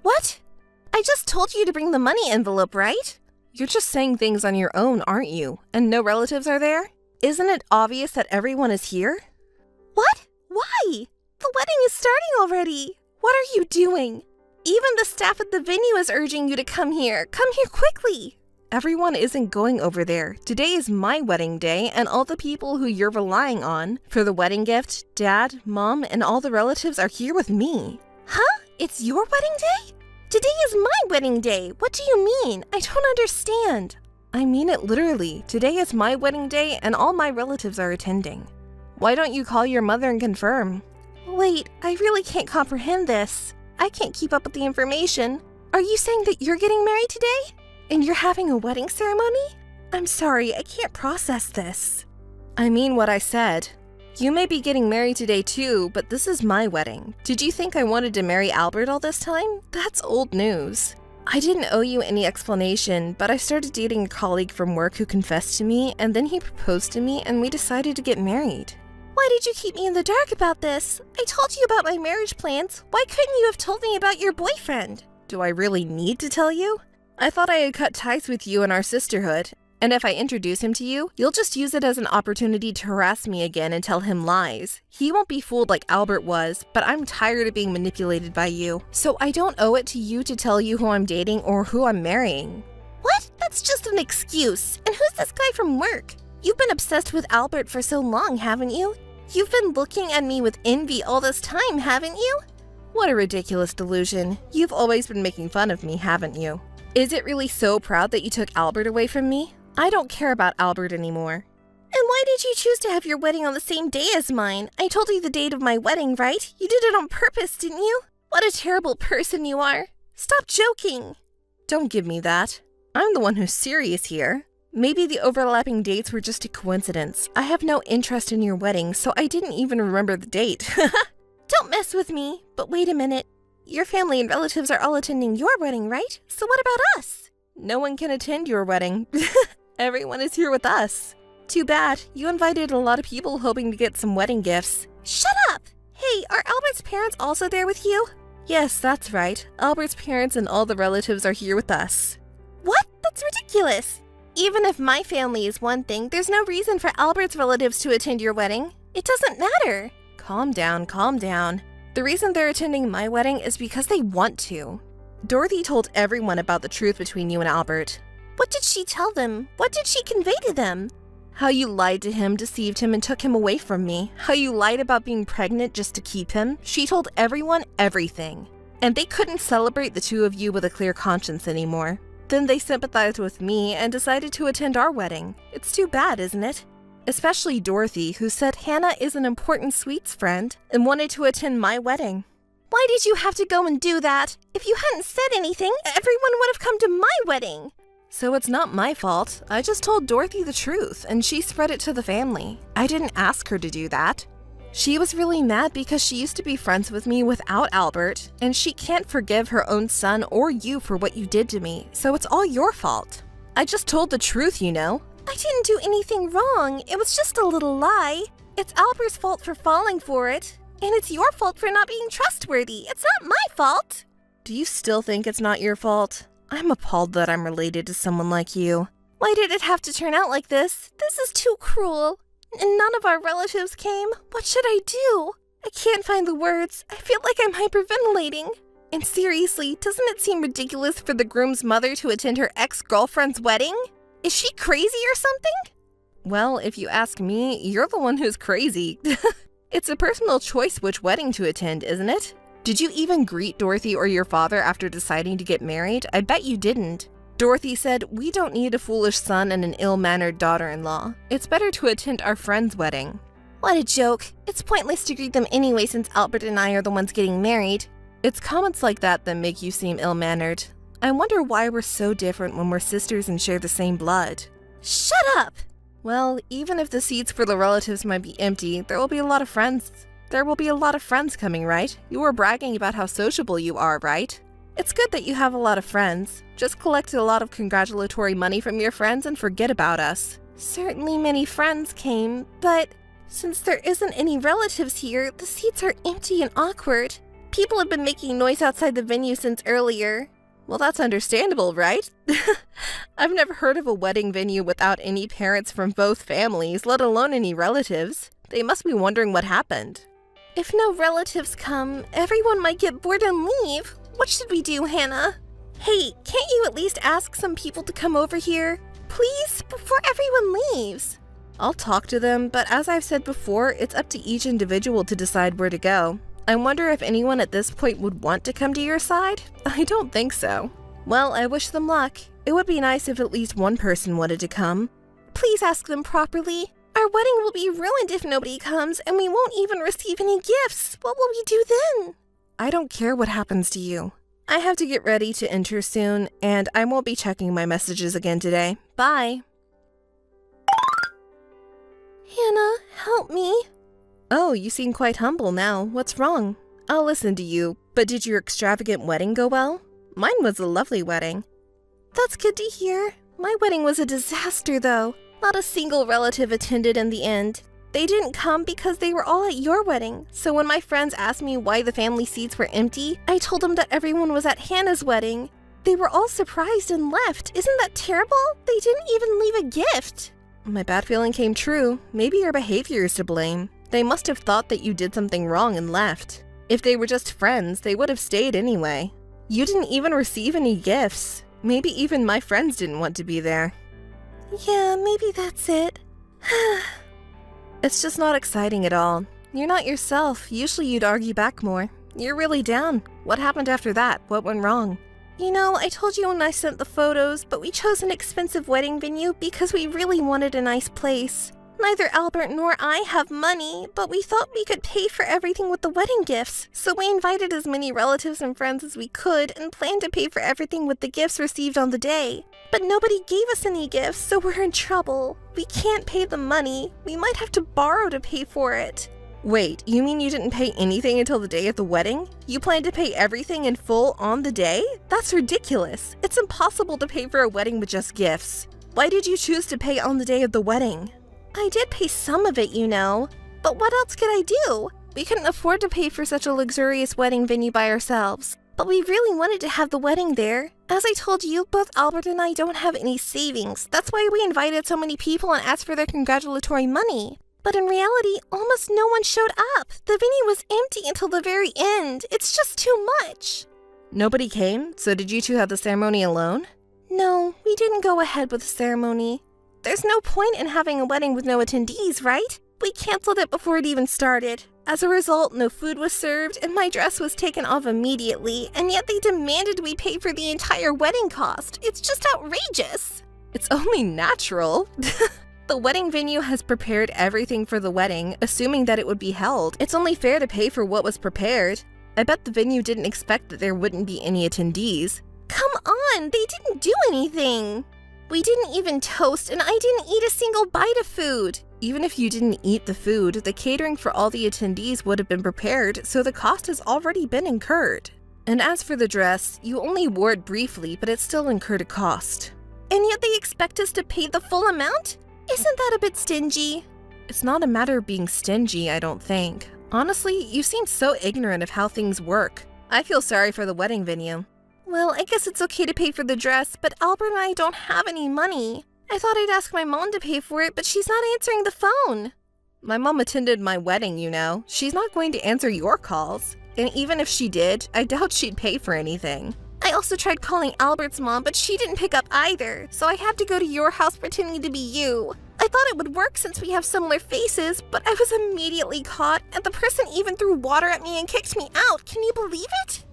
What? I just told you to bring the money envelope, right? You're just saying things on your own, aren't you? And no relatives are there? Isn't it obvious that everyone is here? What? Why? The wedding is starting already. What are you doing? Even the staff at the venue is urging you to come here. Come here quickly. Everyone isn't going over there. Today is my wedding day, and all the people who you're relying on for the wedding gift, Dad, Mom, and all the relatives are here with me. Huh? It's your wedding day? Today is my wedding day. What do you mean? I don't understand. I mean it literally. Today is my wedding day, and all my relatives are attending. Why don't you call your mother and confirm? Wait, I really can't comprehend this. I can't keep up with the information. Are you saying that you're getting married today? And you're having a wedding ceremony? I'm sorry, I can't process this. I mean what I said. You may be getting married today too, but this is my wedding. Did you think I wanted to marry Albert all this time? That's old news. I didn't owe you any explanation, but I started dating a colleague from work who confessed to me, and then he proposed to me, and we decided to get married. Why did you keep me in the dark about this? I told you about my marriage plans. Why couldn't you have told me about your boyfriend? Do I really need to tell you? I thought I had cut ties with you and our sisterhood, and if I introduce him to you, you'll just use it as an opportunity to harass me again and tell him lies. He won't be fooled like Albert was, but I'm tired of being manipulated by you, so I don't owe it to you to tell you who I'm dating or who I'm marrying. What? That's just an excuse. And who's this guy from work? You've been obsessed with Albert for so long, haven't you? You've been looking at me with envy all this time, haven't you? What a ridiculous delusion. You've always been making fun of me, haven't you? Is it really so proud that you took Albert away from me? I don't care about Albert anymore. And why did you choose to have your wedding on the same day as mine? I told you the date of my wedding, right? You did it on purpose, didn't you? What a terrible person you are. Stop joking. Don't give me that. I'm the one who's serious here. Maybe the overlapping dates were just a coincidence. I have no interest in your wedding, so I didn't even remember the date. Don't mess with me. But wait a minute. Your family and relatives are all attending your wedding, right? So what about us? No one can attend your wedding. Everyone is here with us. Too bad, you invited a lot of people hoping to get some wedding gifts. Shut up! Hey, are Albert's parents also there with you? Yes, that's right. Albert's parents and all the relatives are here with us. What? That's ridiculous! Even if my family is one thing, there's no reason for Albert's relatives to attend your wedding. It doesn't matter. Calm down, calm down. The reason they're attending my wedding is because they want to. Dorothy told everyone about the truth between you and Albert. What did she tell them? What did she convey to them? How you lied to him, deceived him, and took him away from me. How you lied about being pregnant just to keep him. She told everyone everything. And they couldn't celebrate the two of you with a clear conscience anymore. Then they sympathized with me and decided to attend our wedding. It's too bad, isn't it? Especially Dorothy, who said Hannah is an important sweets friend and wanted to attend my wedding. Why did you have to go and do that? If you hadn't said anything, everyone would have come to my wedding. So it's not my fault. I just told Dorothy the truth, and she spread it to the family. I didn't ask her to do that. She was really mad because she used to be friends with me without Albert, and she can't forgive her own son or you for what you did to me, so it's all your fault. I just told the truth, you know. I didn't do anything wrong. It was just a little lie. It's Albert's fault for falling for it, and it's your fault for not being trustworthy. It's not my fault. Do you still think it's not your fault? I'm appalled that I'm related to someone like you. Why did it have to turn out like this? This is too cruel. And none of our relatives came. What should I do? I can't find the words. I feel like I'm hyperventilating. And seriously, doesn't it seem ridiculous for the groom's mother to attend her ex-girlfriend's wedding? Is she crazy or something? Well, if you ask me, you're the one who's crazy. It's a personal choice which wedding to attend, isn't it? Did you even greet Dorothy or your father after deciding to get married? I bet you didn't. Dorothy said, "We don't need a foolish son and an ill-mannered daughter-in-law. It's better to attend our friend's wedding." What a joke. It's pointless to greet them anyway since Albert and I are the ones getting married. It's comments like that that make you seem ill-mannered. I wonder why we're so different when we're sisters and share the same blood. Shut up! Well, even if the seats for the relatives might be empty, there will be a lot of friends. There will be a lot of friends coming, right? You were bragging about how sociable you are, right? It's good that you have a lot of friends. Just collect a lot of congratulatory money from your friends and forget about us. Certainly many friends came, but since there isn't any relatives here, the seats are empty and awkward. People have been making noise outside the venue since earlier. Well, that's understandable, right? I've never heard of a wedding venue without any parents from both families, let alone any relatives. They must be wondering what happened. If no relatives come, everyone might get bored and leave. What should we do, Hannah? Hey, can't you at least ask some people to come over here? Please, before everyone leaves. I'll talk to them, but as I've said before, it's up to each individual to decide where to go. I wonder if anyone at this point would want to come to your side? I don't think so. Well, I wish them luck. It would be nice if at least one person wanted to come. Please ask them properly. Our wedding will be ruined if nobody comes, and we won't even receive any gifts. What will we do then? I don't care what happens to you. I have to get ready to enter soon, and I won't be checking my messages again today. Bye. Hannah, help me. Oh, you seem quite humble now. What's wrong? I'll listen to you, but did your extravagant wedding go well? Mine was a lovely wedding. That's good to hear. My wedding was a disaster, though. Not a single relative attended in the end. They didn't come because they were all at your wedding. So when my friends asked me why the family seats were empty, I told them that everyone was at Hannah's wedding. They were all surprised and left. Isn't that terrible? They didn't even leave a gift. My bad feeling came true. Maybe your behavior is to blame. They must have thought that you did something wrong and left. If they were just friends, they would have stayed anyway. You didn't even receive any gifts. Maybe even my friends didn't want to be there. Yeah, maybe that's it. It's just not exciting at all. You're not yourself. Usually you'd argue back more. You're really down. What happened after that? What went wrong? You know, I told you when I sent the photos, but we chose an expensive wedding venue because we really wanted a nice place. Neither Albert nor I have money, but we thought we could pay for everything with the wedding gifts. So we invited as many relatives and friends as we could and planned to pay for everything with the gifts received on the day. But nobody gave us any gifts, so we're in trouble. We can't pay the money. We might have to borrow to pay for it. Wait, you mean you didn't pay anything until the day of the wedding? You planned to pay everything in full on the day? That's ridiculous. It's impossible to pay for a wedding with just gifts. Why did you choose to pay on the day of the wedding? I did pay some of it, you know. But what else could I do? We couldn't afford to pay for such a luxurious wedding venue by ourselves. But we really wanted to have the wedding there. As I told you, both Albert and I don't have any savings. That's why we invited so many people and asked for their congratulatory money. But in reality, almost no one showed up. The venue was empty until the very end. It's just too much. Nobody came? So did you two have the ceremony alone? No, we didn't go ahead with the ceremony. There's no point in having a wedding with no attendees, right? We canceled it before it even started. As a result, no food was served and my dress was taken off immediately, and yet they demanded we pay for the entire wedding cost. It's just outrageous. It's only natural. The wedding venue has prepared everything for the wedding, assuming that it would be held. It's only fair to pay for what was prepared. I bet the venue didn't expect that there wouldn't be any attendees. Come on, they didn't do anything. We didn't even toast, and I didn't eat a single bite of food. Even if you didn't eat the food, the catering for all the attendees would have been prepared, so the cost has already been incurred. And as for the dress, you only wore it briefly, but it still incurred a cost. And yet they expect us to pay the full amount? Isn't that a bit stingy? It's not a matter of being stingy, I don't think. Honestly, you seem so ignorant of how things work. I feel sorry for the wedding venue. Well, I guess it's okay to pay for the dress, but Albert and I don't have any money. I thought I'd ask my mom to pay for it, but she's not answering the phone. My mom attended my wedding, you know. She's not going to answer your calls. And even if she did, I doubt she'd pay for anything. I also tried calling Albert's mom, but she didn't pick up either, so I had to go to your house pretending to be you. I thought it would work since we have similar faces, but I was immediately caught, and the person even threw water at me and kicked me out. Can you believe it?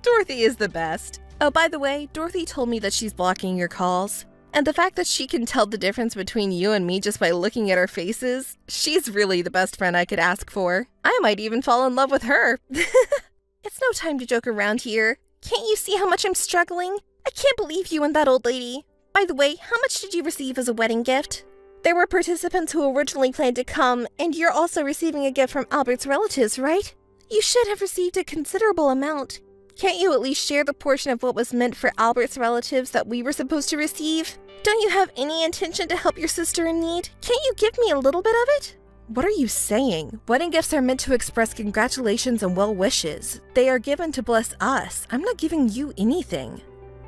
Dorothy is the best. Oh, by the way, Dorothy told me that she's blocking your calls. And the fact that she can tell the difference between you and me just by looking at our faces, she's really the best friend I could ask for. I might even fall in love with her. It's no time to joke around here. Can't you see how much I'm struggling? I can't believe you and that old lady. By the way, how much did you receive as a wedding gift? There were participants who originally planned to come, and you're also receiving a gift from Albert's relatives, right? You should have received a considerable amount. Can't you at least share the portion of what was meant for Albert's relatives that we were supposed to receive? Don't you have any intention to help your sister in need? Can't you give me a little bit of it? What are you saying? Wedding gifts are meant to express congratulations and well wishes. They are given to bless us. I'm not giving you anything.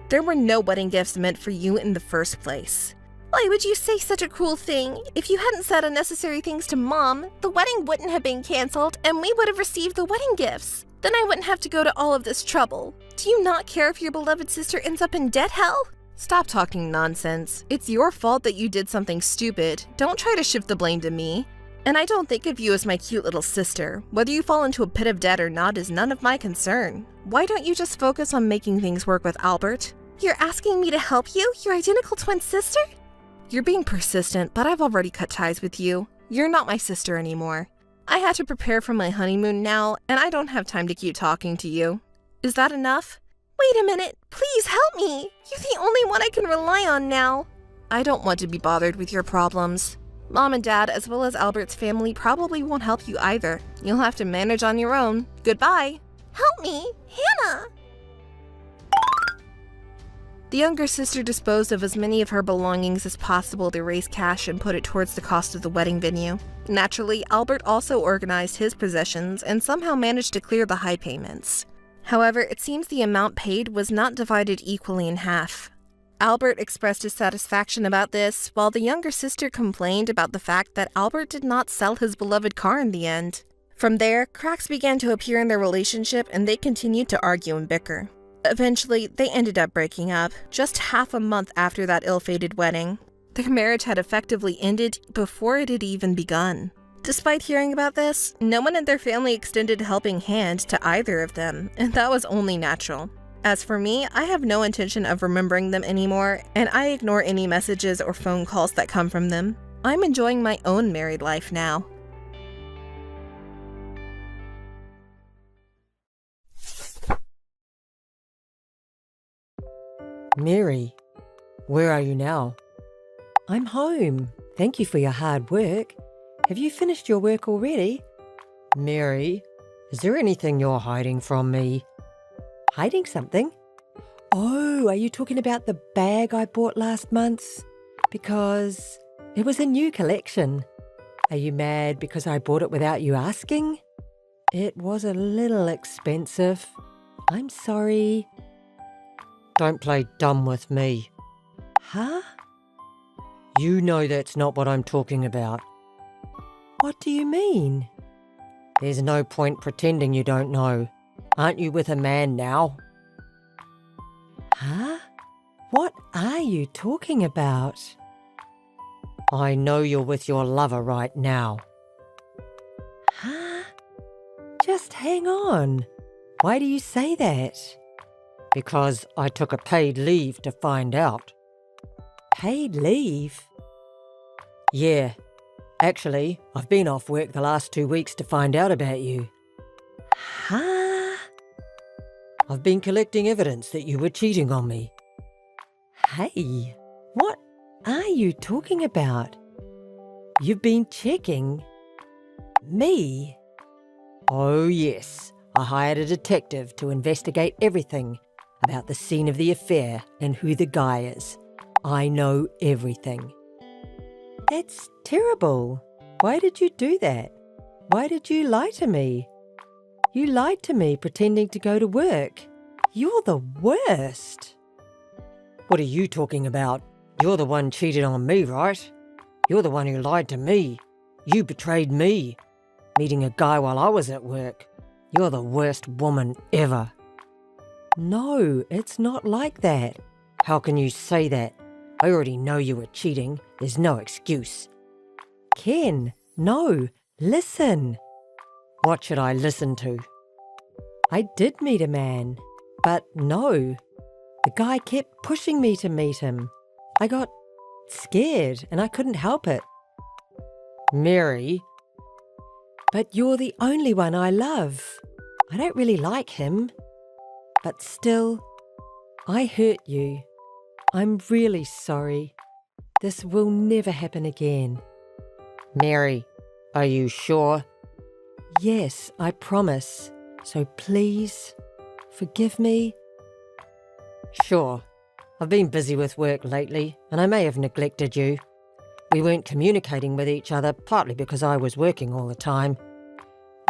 There were no wedding gifts meant for you in the first place. Why would you say such a cruel thing? If you hadn't said unnecessary things to Mom, the wedding wouldn't have been canceled and we would have received the wedding gifts. Then I wouldn't have to go to all of this trouble. Do you not care if your beloved sister ends up in debt hell? Stop talking nonsense. It's your fault that you did something stupid. Don't try to shift the blame to me. And I don't think of you as my cute little sister. Whether you fall into a pit of debt or not is none of my concern. Why don't you just focus on making things work with Albert? You're asking me to help you? Your identical twin sister? You're being persistent, but I've already cut ties with you. You're not my sister anymore. I had to prepare for my honeymoon now, and I don't have time to keep talking to you. Is that enough? Wait a minute. Please help me. You're the only one I can rely on now. I don't want to be bothered with your problems. Mom and Dad, as well as Albert's family, probably won't help you either. You'll have to manage on your own. Goodbye. Help me, Hannah. The younger sister disposed of as many of her belongings as possible to raise cash and put it towards the cost of the wedding venue. Naturally, Albert also organized his possessions and somehow managed to clear the high payments. However, it seems the amount paid was not divided equally in half. Albert expressed his satisfaction about this, while the younger sister complained about the fact that Albert did not sell his beloved car in the end. From there, cracks began to appear in their relationship and they continued to argue and bicker. Eventually, they ended up breaking up, just half a month after that ill-fated wedding. Their marriage had effectively ended before it had even begun. Despite hearing about this, no one in their family extended a helping hand to either of them, and that was only natural. As for me, I have no intention of remembering them anymore, and I ignore any messages or phone calls that come from them. I'm enjoying my own married life now. Mary, where are you now? I'm home. Thank you for your hard work. Have you finished your work already? Mary, is there anything you're hiding from me? Hiding something? Oh, are you talking about the bag I bought last month? Because it was a new collection. Are you mad because I bought it without you asking? It was a little expensive. I'm sorry. Don't play dumb with me. Huh? You know that's not what I'm talking about. What do you mean? There's no point pretending you don't know. Aren't you with a man now? Huh? What are you talking about? I know you're with your lover right now. Huh? Just hang on. Why do you say that? Because I took a paid leave to find out. Paid leave? Yeah. Actually, I've been off work the last 2 weeks to find out about you. Huh? I've been collecting evidence that you were cheating on me. Hey, what are you talking about? You've been checking me? Oh yes, I hired a detective to investigate everything about the scene of the affair and who the guy is. I know everything. That's terrible. Why did you do that? Why did you lie to me? You lied to me pretending to go to work. You're the worst. What are you talking about? You're the one cheated on me, right? You're the one who lied to me. You betrayed me. Meeting a guy while I was at work. You're the worst woman ever. No, it's not like that. How can you say that? I already know you were cheating. There's no excuse. Ken, no, listen. What should I listen to? I did meet a man, but no. The guy kept pushing me to meet him. I got scared and I couldn't help it. Mary. But you're the only one I love. I don't really like him. But still, I hurt you. I'm really sorry. This will never happen again. Mary, are you sure? Yes, I promise. So please, forgive me. Sure. I've been busy with work lately, and I may have neglected you. We weren't communicating with each other, partly because I was working all the time.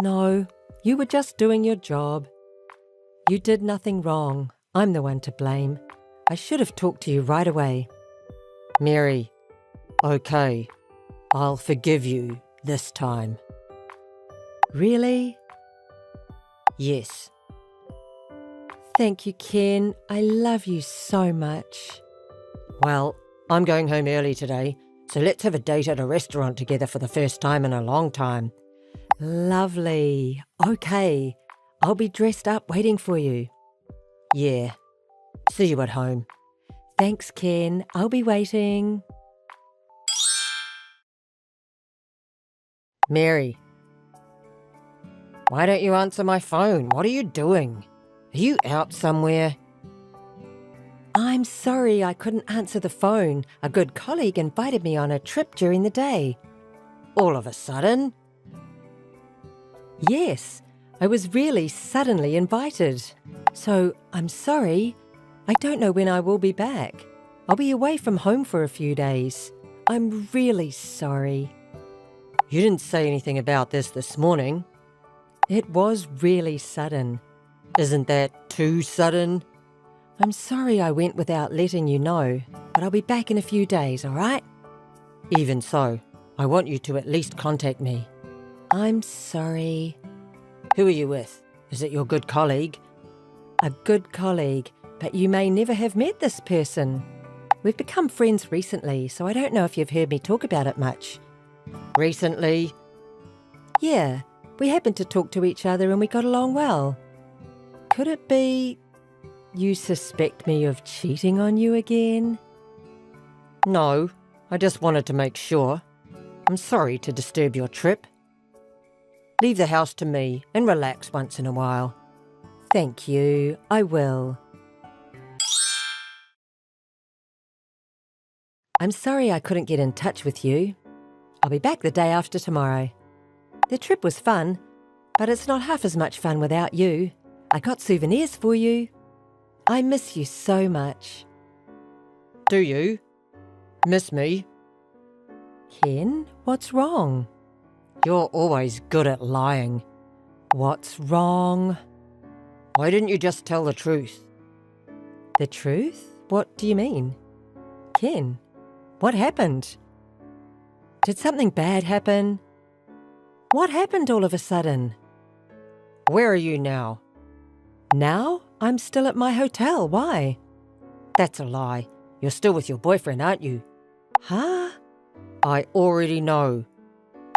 No, you were just doing your job. You did nothing wrong. I'm the one to blame. I should have talked to you right away. Mary, okay, I'll forgive you this time. Really? Yes. Thank you, Ken. I love you so much. Well, I'm going home early today, so let's have a date at a restaurant together for the first time in a long time. Lovely. Okay, I'll be dressed up waiting for you. Yeah. See you at home. Thanks, Ken. I'll be waiting. Mary. Why don't you answer my phone? What are you doing? Are you out somewhere? I'm sorry I couldn't answer the phone. A good colleague invited me on a trip during the day. All of a sudden? Yes, I was really suddenly invited. So I'm sorry. I don't know when I will be back. I'll be away from home for a few days. I'm really sorry. You didn't say anything about this morning. It was really sudden. Isn't that too sudden? I'm sorry I went without letting you know, but I'll be back in a few days, all right? Even so, I want you to at least contact me. I'm sorry. Who are you with? Is it your good colleague? A good colleague, but you may never have met this person. We've become friends recently, so I don't know if you've heard me talk about it much. Recently? Yeah, we happened to talk to each other and we got along well. Could it be you suspect me of cheating on you again? No, I just wanted to make sure. I'm sorry to disturb your trip. Leave the house to me and relax once in a while. Thank you, I will. I'm sorry I couldn't get in touch with you. I'll be back the day after tomorrow. The trip was fun, but it's not half as much fun without you. I got souvenirs for you. I miss you so much. Do you? Miss me? Ken, what's wrong? You're always good at lying. What's wrong? Why didn't you just tell the truth? The truth? What do you mean? Ken, what happened? Did something bad happen? What happened all of a sudden? Where are you now? Now? I'm still at my hotel. Why? That's a lie. You're still with your boyfriend, aren't you? Huh? I already know.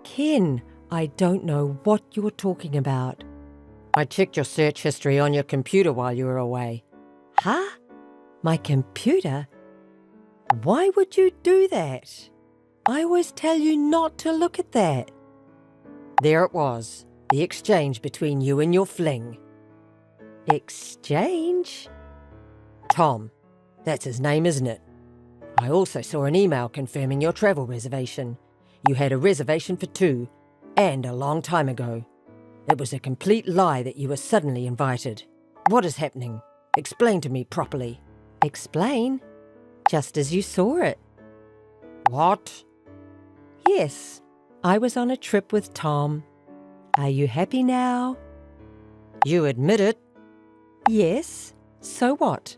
Ken, I don't know what you're talking about. I checked your search history on your computer while you were away. Huh? My computer? Why would you do that? I always tell you not to look at that. There it was, the exchange between you and your fling. Exchange? Tom. That's his name, isn't it? I also saw an email confirming your travel reservation. You had a reservation for 2, and a long time ago. It was a complete lie that you were suddenly invited. What is happening? Explain to me properly. Explain? Just as you saw it. What? Yes, I was on a trip with Tom. Are you happy now? You admit it? Yes. So what?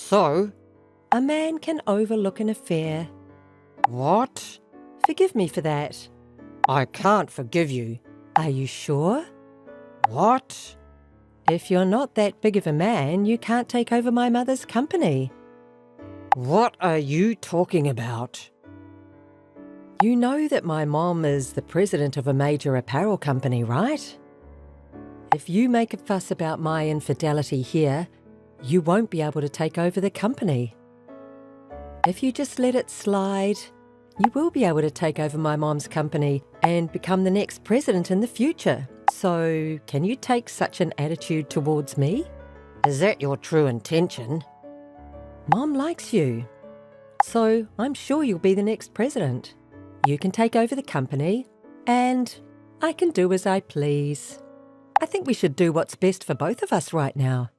So? A man can overlook an affair. What? Forgive me for that. I can't forgive you. Are you sure? What? If you're not that big of a man, you can't take over my mother's company. What are you talking about? You know that my mom is the president of a major apparel company, right? If you make a fuss about my infidelity here, you won't be able to take over the company. If you just let it slide, you will be able to take over my mom's company and become the next president in the future. So, can you take such an attitude towards me? Is that your true intention? Mom likes you. So, I'm sure you'll be the next president. You can take over the company, and I can do as I please. I think we should do what's best for both of us right now.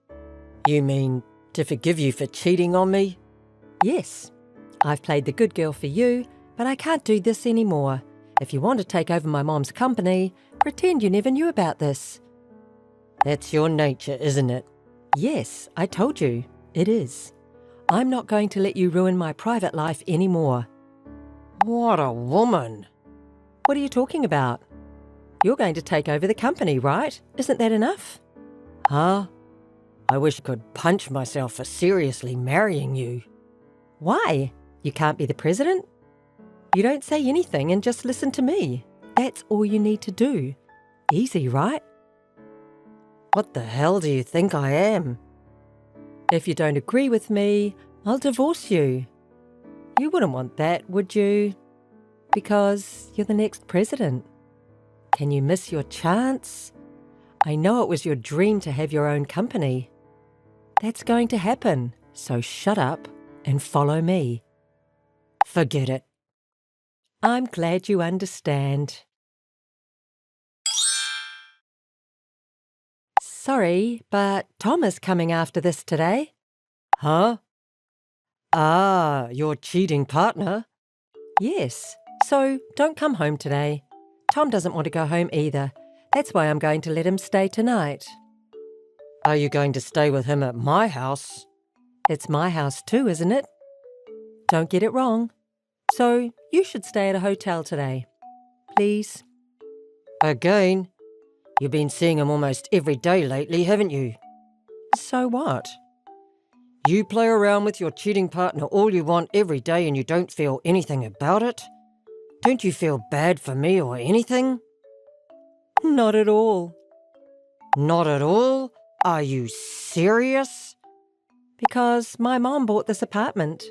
You mean to forgive you for cheating on me? Yes. I've played the good girl for you, but I can't do this anymore. If you want to take over my mom's company, pretend you never knew about this. That's your nature, isn't it? Yes, I told you. It is. I'm not going to let you ruin my private life anymore. What a woman. What are you talking about? You're going to take over the company, right? Isn't that enough? Huh? I wish I could punch myself for seriously marrying you. Why? You can't be the president? You don't say anything and just listen to me. That's all you need to do. Easy, right? What the hell do you think I am? If you don't agree with me, I'll divorce you. You wouldn't want that, would you? Because you're the next president. Can you miss your chance? I know it was your dream to have your own company. That's going to happen, so shut up and follow me. Forget it. I'm glad you understand. Sorry, but Tom is coming after this today. Huh? Ah, your cheating partner? Yes, so don't come home today. Tom doesn't want to go home either. That's why I'm going to let him stay tonight. Are you going to stay with him at my house? It's my house too, isn't it? Don't get it wrong. So you should stay at a hotel today. Please. Again? You've been seeing him almost every day lately, haven't you? So what? You play around with your cheating partner all you want every day and you don't feel anything about it? Don't you feel bad for me or anything? Not at all. Not at all? Are you serious? Because my mom bought this apartment.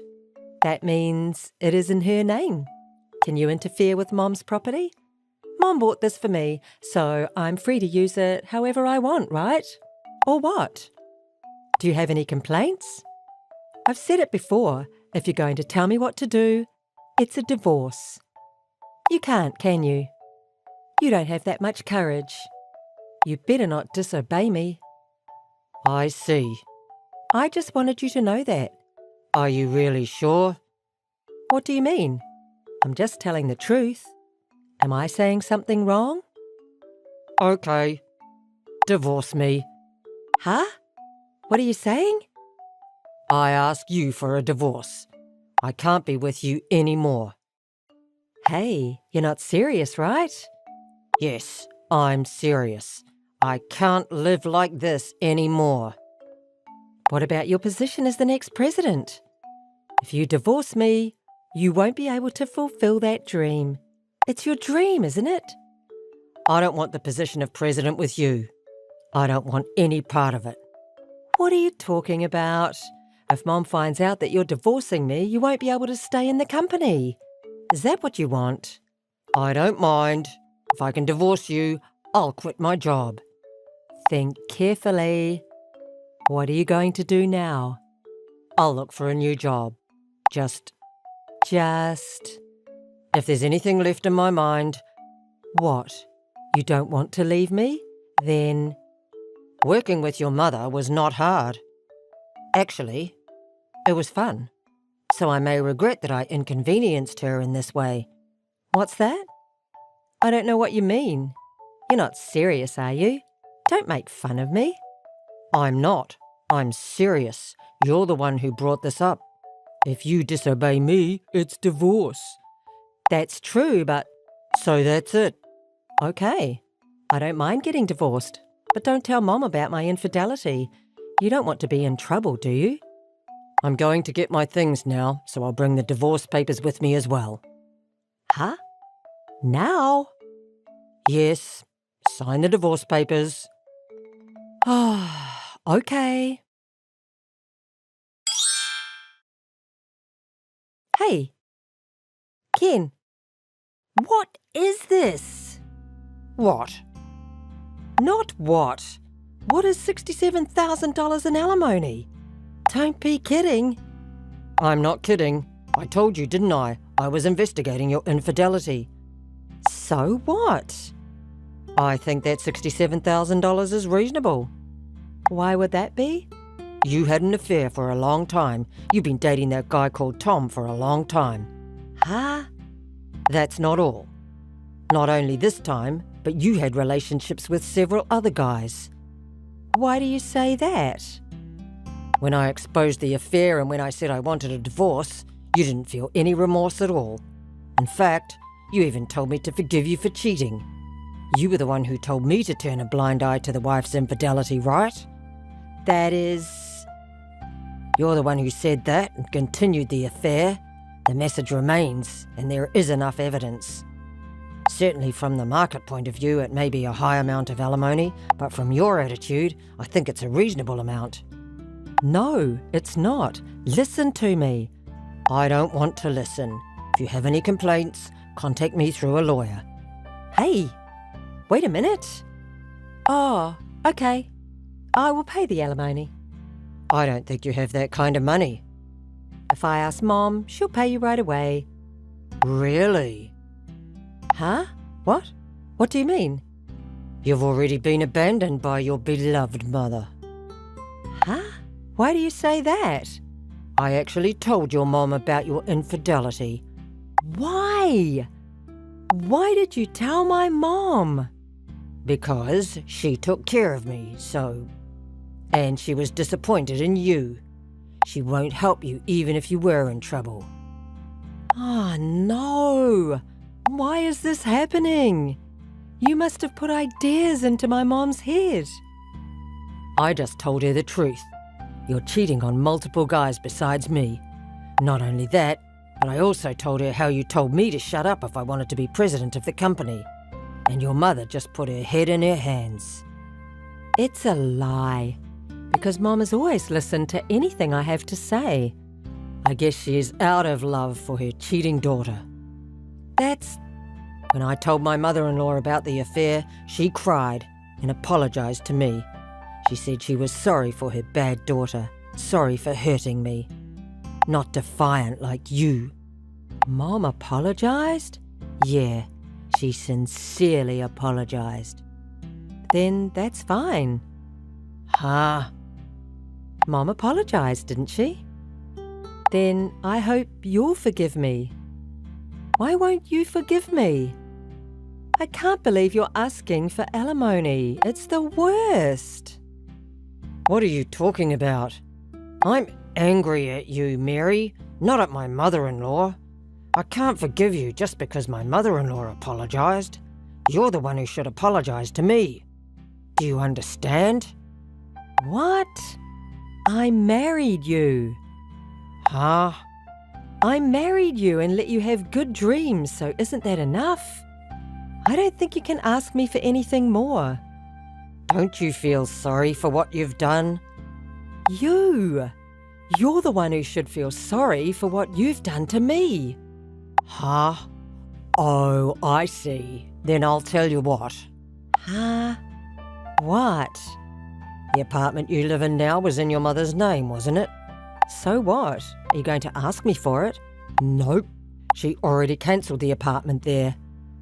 That means it is in her name. Can you interfere with Mom's property? Mom bought this for me, so I'm free to use it however I want, right? Or what? Do you have any complaints? I've said it before. If you're going to tell me what to do, it's a divorce. You can't, can you? You don't have that much courage. You better not disobey me. I see. I just wanted you to know that. Are you really sure? What do you mean? I'm just telling the truth. Am I saying something wrong? Okay. Divorce me. Huh? What are you saying? I ask you for a divorce. I can't be with you anymore. Hey, you're not serious, right? Yes, I'm serious. I can't live like this anymore. What about your position as the next president? If you divorce me, you won't be able to fulfill that dream. It's your dream, isn't it? I don't want the position of president with you. I don't want any part of it. What are you talking about? If Mom finds out that you're divorcing me, you won't be able to stay in the company. Is that what you want? I don't mind. If I can divorce you, I'll quit my job. Think carefully. What are you going to do now? I'll look for a new job. Just. If there's anything left in my mind. What? You don't want to leave me? Then. Working with your mother was not hard. Actually, it was fun. So I may regret that I inconvenienced her in this way. What's that? I don't know what you mean. You're not serious, are you? Don't make fun of me. I'm not. I'm serious. You're the one who brought this up. If you disobey me, it's divorce. That's true, but... So that's it. Okay. I don't mind getting divorced. But don't tell Mom about my infidelity. You don't want to be in trouble, do you? I'm going to get my things now, so I'll bring the divorce papers with me as well. Huh? Now? Yes. Sign the divorce papers. Okay. Hey. Ken. What is this? What? Not what? What is $67,000 in alimony? Don't be kidding. I'm not kidding. I told you, didn't I? I was investigating your infidelity. So what? I think that $67,000 is reasonable. Why would that be? You had an affair for a long time. You've been dating that guy called Tom for a long time. Huh? That's not all. Not only this time, but you had relationships with several other guys. Why do you say that? When I exposed the affair and when I said I wanted a divorce, you didn't feel any remorse at all. In fact, you even told me to forgive you for cheating. You were the one who told me to turn a blind eye to the wife's infidelity, right? That is... You're the one who said that and continued the affair. The message remains, and there is enough evidence. Certainly from the market point of view, it may be a high amount of alimony, but from your attitude, I think it's a reasonable amount. No, it's not. Listen to me. I don't want to listen. If you have any complaints, contact me through a lawyer. Hey, wait a minute. Oh, okay. I will pay the alimony. I don't think you have that kind of money. If I ask Mom, she'll pay you right away. Really? Huh? What? What do you mean? You've already been abandoned by your beloved mother. Huh? Why do you say that? I actually told your mom about your infidelity. Why? Why did you tell my mom? Because she took care of me, so... And she was disappointed in you. She won't help you even if you were in trouble. Oh, no! Why is this happening? You must have put ideas into my mom's head. I just told her the truth. You're cheating on multiple guys besides me. Not only that, but I also told her how you told me to shut up if I wanted to be president of the company. And your mother just put her head in her hands. It's a lie. Because Mom has always listened to anything I have to say. I guess she is out of love for her cheating daughter. When I told my mother-in-law about the affair, she cried and apologized to me. She said she was sorry for her bad daughter, sorry for hurting me. Not defiant like you. Mom apologized? Yeah, she sincerely apologized. Then that's fine. Huh? Mom apologized, didn't she? Then I hope you'll forgive me. Why won't you forgive me? I can't believe you're asking for alimony. It's the worst. What are you talking about? I'm angry at you, Mary, not at my mother-in-law. I can't forgive you just because my mother-in-law apologized. You're the one who should apologize to me. Do you understand? What? I married you. Huh? I married you and let you have good dreams, so isn't that enough? I don't think you can ask me for anything more. Don't you feel sorry for what you've done? You're the one who should feel sorry for what you've done to me. Huh? Oh, I see. Then I'll tell you what. Huh? What? The apartment you live in now was in your mother's name, wasn't it? So what? Are you going to ask me for it? Nope. She already cancelled the apartment there.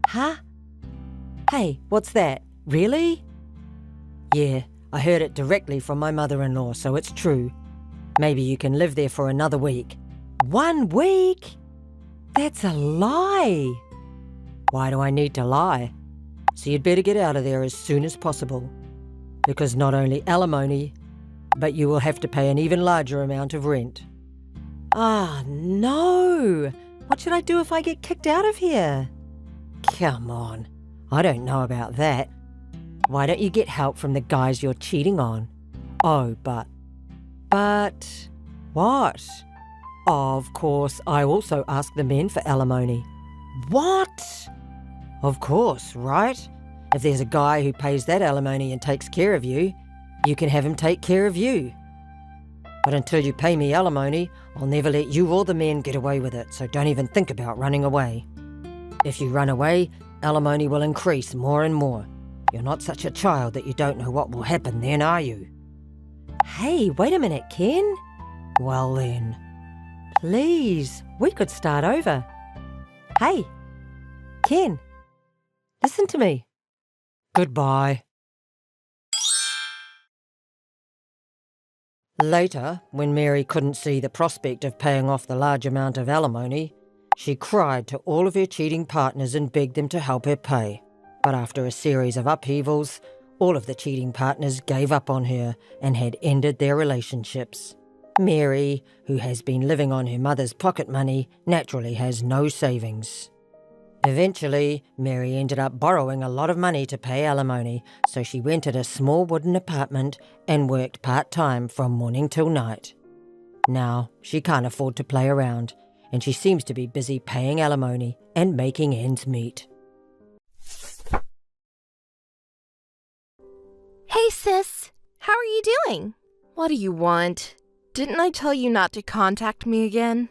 Huh? Hey, what's that? Really? Yeah, I heard it directly from my mother-in-law, so it's true. Maybe you can live there for another week. 1 week? That's a lie. Why do I need to lie? So you'd better get out of there as soon as possible. Because not only alimony, but you will have to pay an even larger amount of rent. Ah, no! What should I do if I get kicked out of here? Come on, I don't know about that. Why don't you get help from the guys you're cheating on? Oh, but... What? Of course, I also ask the men for alimony. What? Of course, right? If there's a guy who pays that alimony and takes care of you, you can have him take care of you. But until you pay me alimony, I'll never let you or the men get away with it, so don't even think about running away. If you run away, alimony will increase more and more. You're not such a child that you don't know what will happen then, are you? Hey, wait a minute, Ken. Well then, please, we could start over. Hey, Ken, listen to me. Goodbye. Later, when Mary couldn't see the prospect of paying off the large amount of alimony, she cried to all of her cheating partners and begged them to help her pay. But after a series of upheavals, all of the cheating partners gave up on her and had ended their relationships. Mary, who has been living on her mother's pocket money, naturally has no savings. Eventually, Mary ended up borrowing a lot of money to pay alimony, so she rented a small wooden apartment and worked part-time from morning till night. Now, she can't afford to play around, and she seems to be busy paying alimony and making ends meet. Hey, sis. How are you doing? What do you want? Didn't I tell you not to contact me again?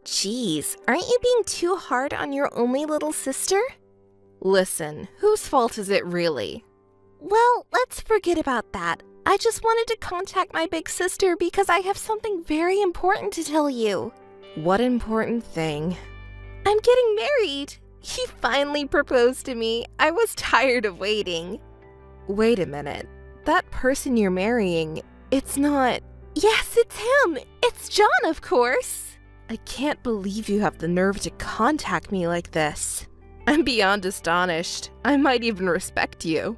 Jeez, aren't you being too hard on your only little sister? Listen, whose fault is it really? Well, let's forget about that. I just wanted to contact my big sister because I have something very important to tell you. What important thing? I'm getting married. He finally proposed to me. I was tired of waiting. Wait a minute. That person you're marrying, it's not... Yes, it's him. It's John, of course. I can't believe you have the nerve to contact me like this. I'm beyond astonished. I might even respect you.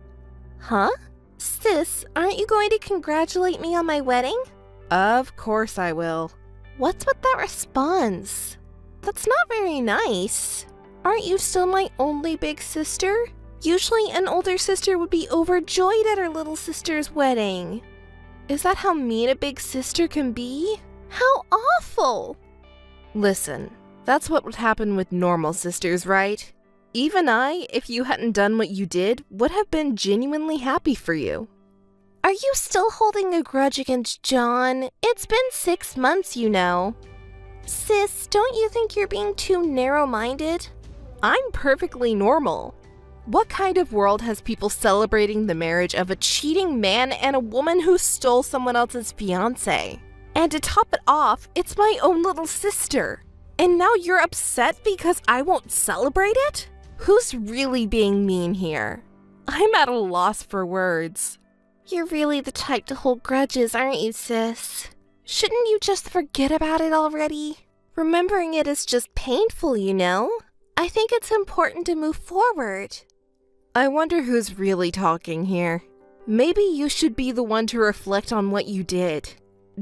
Huh? Sis, aren't you going to congratulate me on my wedding? Of course I will. What's with that response? That's not very nice. Aren't you still my only big sister? Usually an older sister would be overjoyed at her little sister's wedding. Is that how mean a big sister can be? How awful! Listen, that's what would happen with normal sisters, right? Even I, if you hadn't done what you did, would have been genuinely happy for you. Are you still holding a grudge against John? It's been 6 months, you know. Sis, don't you think you're being too narrow-minded? I'm perfectly normal. What kind of world has people celebrating the marriage of a cheating man and a woman who stole someone else's fiancé? And to top it off, it's my own little sister. And now you're upset because I won't celebrate it? Who's really being mean here? I'm at a loss for words. You're really the type to hold grudges, aren't you, sis? Shouldn't you just forget about it already? Remembering it is just painful, you know? I think it's important to move forward. I wonder who's really talking here. Maybe you should be the one to reflect on what you did.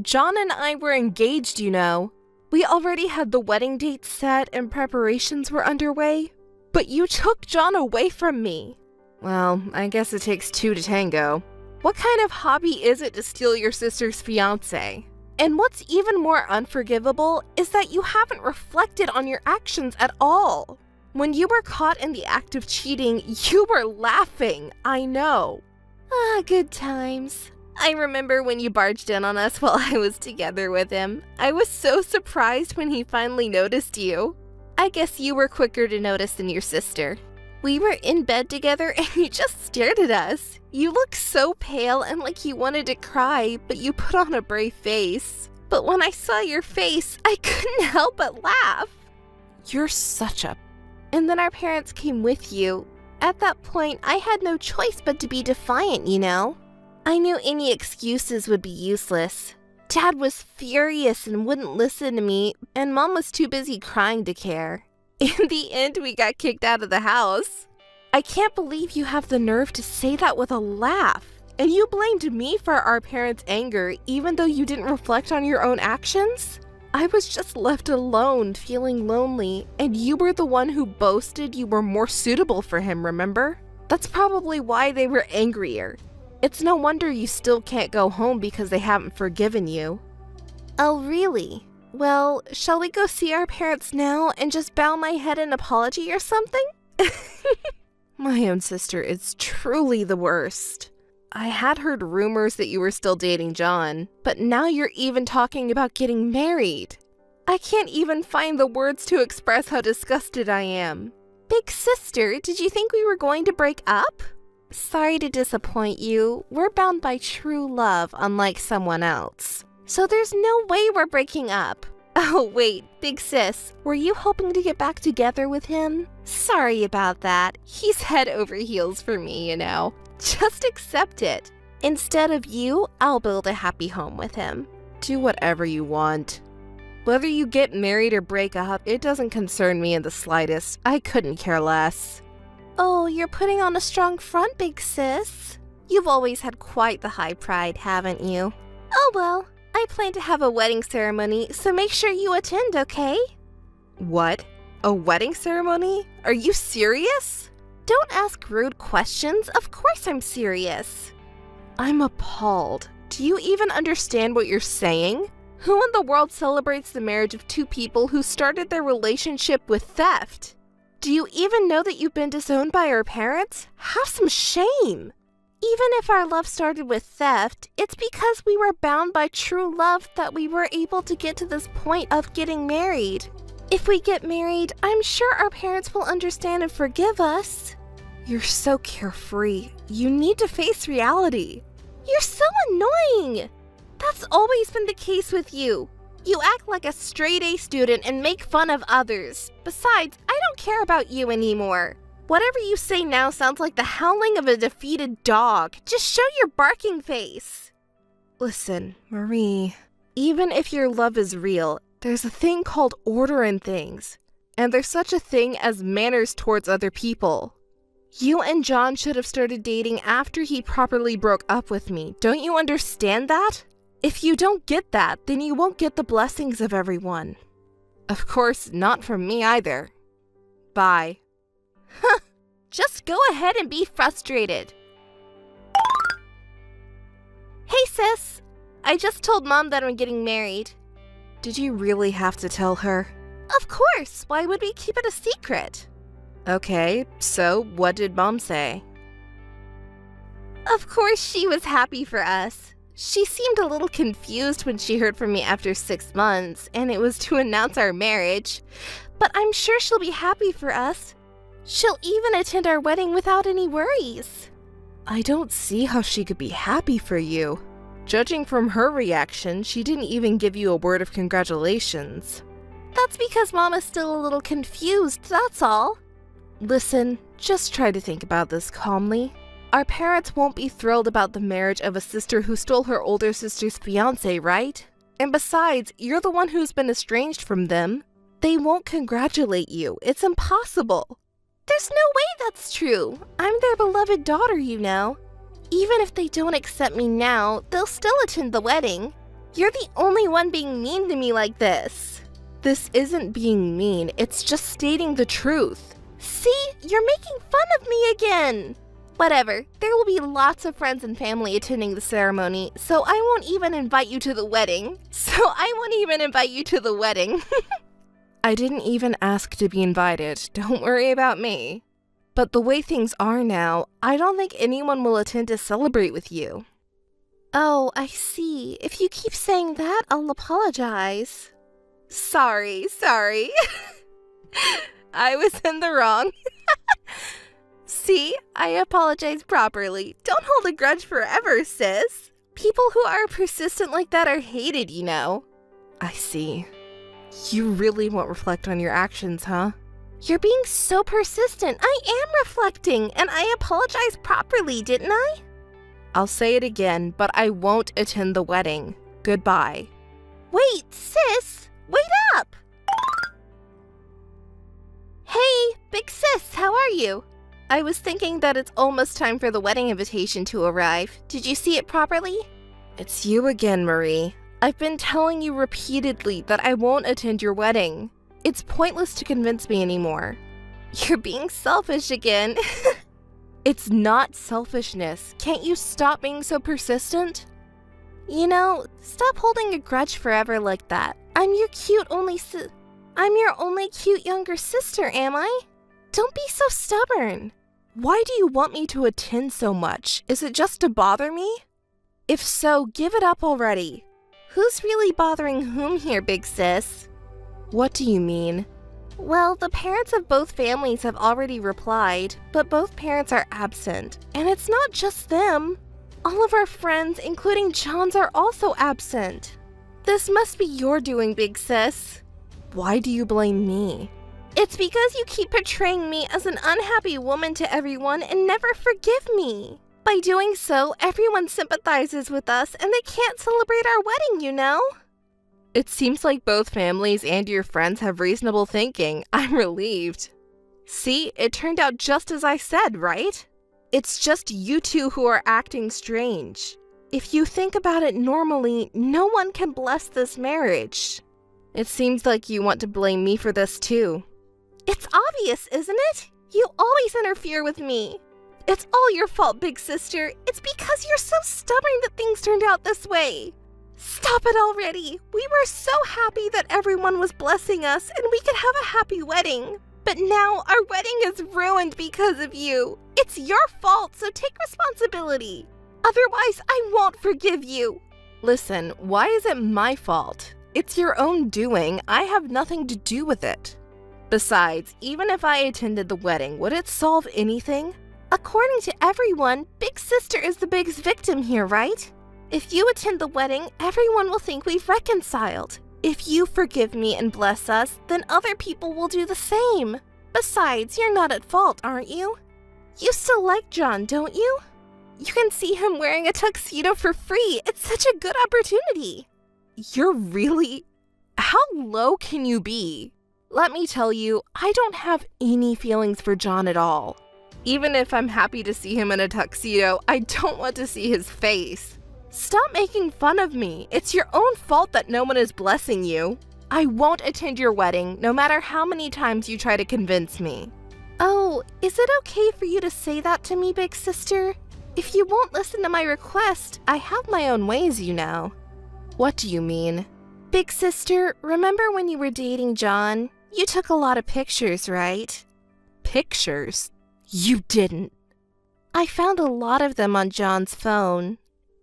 John and I were engaged, you know. We already had the wedding date set and preparations were underway. But you took John away from me. Well, I guess it takes two to tango. What kind of hobby is it to steal your sister's fiancé? And what's even more unforgivable is that you haven't reflected on your actions at all. When you were caught in the act of cheating, you were laughing, I know. Ah, good times. I remember when you barged in on us while I was together with him. I was so surprised when he finally noticed you. I guess you were quicker to notice than your sister. We were in bed together and you just stared at us. You looked so pale and like you wanted to cry, but you put on a brave face. But when I saw your face, I couldn't help but laugh. You're such a... And then our parents came with you. At that point, I had no choice but to be defiant, you know? I knew any excuses would be useless. Dad was furious and wouldn't listen to me, and Mom was too busy crying to care. In the end, we got kicked out of the house. I can't believe you have the nerve to say that with a laugh. And you blamed me for our parents' anger, even though you didn't reflect on your own actions? I was just left alone, feeling lonely, and you were the one who boasted you were more suitable for him, remember? That's probably why they were angrier. It's no wonder you still can't go home because they haven't forgiven you. Oh, really? Well, shall we go see our parents now and just bow my head in apology or something? My own sister is truly the worst. I had heard rumors that you were still dating John, but now you're even talking about getting married. I can't even find the words to express how disgusted I am. Big sister, did you think we were going to break up? Sorry to disappoint you. We're bound by true love, unlike someone else. So there's no way we're breaking up. Oh, wait, big sis, were you hoping to get back together with him? Sorry about that. He's head over heels for me, you know. Just accept it. Instead of you, I'll build a happy home with him. Do whatever you want. Whether you get married or break up, it doesn't concern me in the slightest. I couldn't care less. Oh, you're putting on a strong front, big sis. You've always had quite the high pride, haven't you? Oh well, I plan to have a wedding ceremony, so make sure you attend, okay? What? A wedding ceremony? Are you serious? Don't ask rude questions. Of course I'm serious. I'm appalled. Do you even understand what you're saying? Who in the world celebrates the marriage of two people who started their relationship with theft? Do you even know that you've been disowned by our parents? Have some shame. Even if our love started with theft, it's because we were bound by true love that we were able to get to this point of getting married. If we get married, I'm sure our parents will understand and forgive us. You're so carefree. You need to face reality. You're so annoying. That's always been the case with you. You act like a straight-A student and make fun of others. Besides, I don't care about you anymore. Whatever you say now sounds like the howling of a defeated dog. Just show your barking face. Listen, Marie, even if your love is real, there's a thing called order in things. And there's such a thing as manners towards other people. You and John should have started dating after he properly broke up with me. Don't you understand that? If you don't get that, then you won't get the blessings of everyone. Of course, not from me either. Bye. Huh. Just go ahead and be frustrated. Hey sis, I just told Mom that I'm getting married. Did you really have to tell her? Of course, why would we keep it a secret? Okay, so what did Mom say? Of course she was happy for us. She seemed a little confused when she heard from me after 6 months, and it was to announce our marriage. But I'm sure she'll be happy for us. She'll even attend our wedding without any worries. I don't see how she could be happy for you. Judging from her reaction, she didn't even give you a word of congratulations. That's because Mom is still a little confused, that's all. Listen, just try to think about this calmly. Our parents won't be thrilled about the marriage of a sister who stole her older sister's fiancé, right? And besides, you're the one who's been estranged from them. They won't congratulate you. It's impossible. There's no way that's true. I'm their beloved daughter, you know. Even if they don't accept me now, they'll still attend the wedding. You're the only one being mean to me like this. This isn't being mean, it's just stating the truth. See, you're making fun of me again. Whatever, there will be lots of friends and family attending the ceremony, so I won't even invite you to the wedding. I didn't even ask to be invited, don't worry about me. But the way things are now, I don't think anyone will attend to celebrate with you. Oh, I see. If you keep saying that, I'll apologize. Sorry. I was in the wrong. See, I apologize properly. Don't hold a grudge forever, sis. People who are persistent like that are hated, you know. I see. You really won't reflect on your actions, huh? You're being so persistent. I am reflecting, and I apologized properly, didn't I? I'll say it again, but I won't attend the wedding. Goodbye. Wait, sis! Wait up! Hey, big sis, how are you? I was thinking that it's almost time for the wedding invitation to arrive. Did you see it properly? It's you again, Marie. I've been telling you repeatedly that I won't attend your wedding. It's pointless to convince me anymore. You're being selfish again. It's not selfishness. Can't you stop being so persistent? You know, stop holding a grudge forever like that. I'm your only cute younger sister, am I? Don't be so stubborn. Why do you want me to attend so much? Is it just to bother me? If so, give it up already. Who's really bothering whom here, big sis? What do you mean? Well, the parents of both families have already replied, but both parents are absent. And it's not just them. All of our friends, including John's, are also absent. This must be your doing, big sis. Why do you blame me? It's because you keep portraying me as an unhappy woman to everyone and never forgive me. By doing so, everyone sympathizes with us and they can't celebrate our wedding, you know? It seems like both families and your friends have reasonable thinking. I'm relieved. See, it turned out just as I said, right? It's just you two who are acting strange. If you think about it normally, no one can bless this marriage. It seems like you want to blame me for this too. It's obvious, isn't it? You always interfere with me. It's all your fault, big sister. It's because you're so stubborn that things turned out this way. Stop it already. We were so happy that everyone was blessing us and we could have a happy wedding. But now our wedding is ruined because of you. It's your fault, so take responsibility. Otherwise, I won't forgive you. Listen, why is it my fault? It's your own doing. I have nothing to do with it. Besides, even if I attended the wedding, would it solve anything? According to everyone, Big Sister is the biggest victim here, right? If you attend the wedding, everyone will think we've reconciled. If you forgive me and bless us, then other people will do the same. Besides, you're not at fault, aren't you? You still like John, don't you? You can see him wearing a tuxedo for free. It's such a good opportunity. You're really... How low can you be? Let me tell you, I don't have any feelings for John at all. Even if I'm happy to see him in a tuxedo, I don't want to see his face. Stop making fun of me. It's your own fault that no one is blessing you. I won't attend your wedding, no matter how many times you try to convince me. Oh, is it okay for you to say that to me, big sister? If you won't listen to my request, I have my own ways, you know. What do you mean? Big sister, remember when you were dating John? You took a lot of pictures, right? Pictures? You didn't. I found a lot of them on John's phone.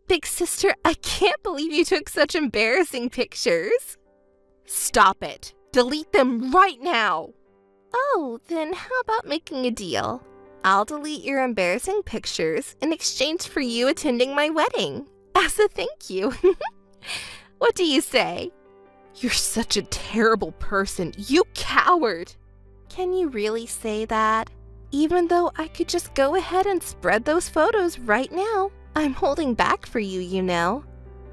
Big sister, I can't believe you took such embarrassing pictures. Stop it. Delete them right now. Oh, then how about making a deal? I'll delete your embarrassing pictures in exchange for you attending my wedding. As a thank you. What do you say? You're such a terrible person. You coward. Can you really say that? Even though I could just go ahead and spread those photos right now. I'm holding back for you, you know.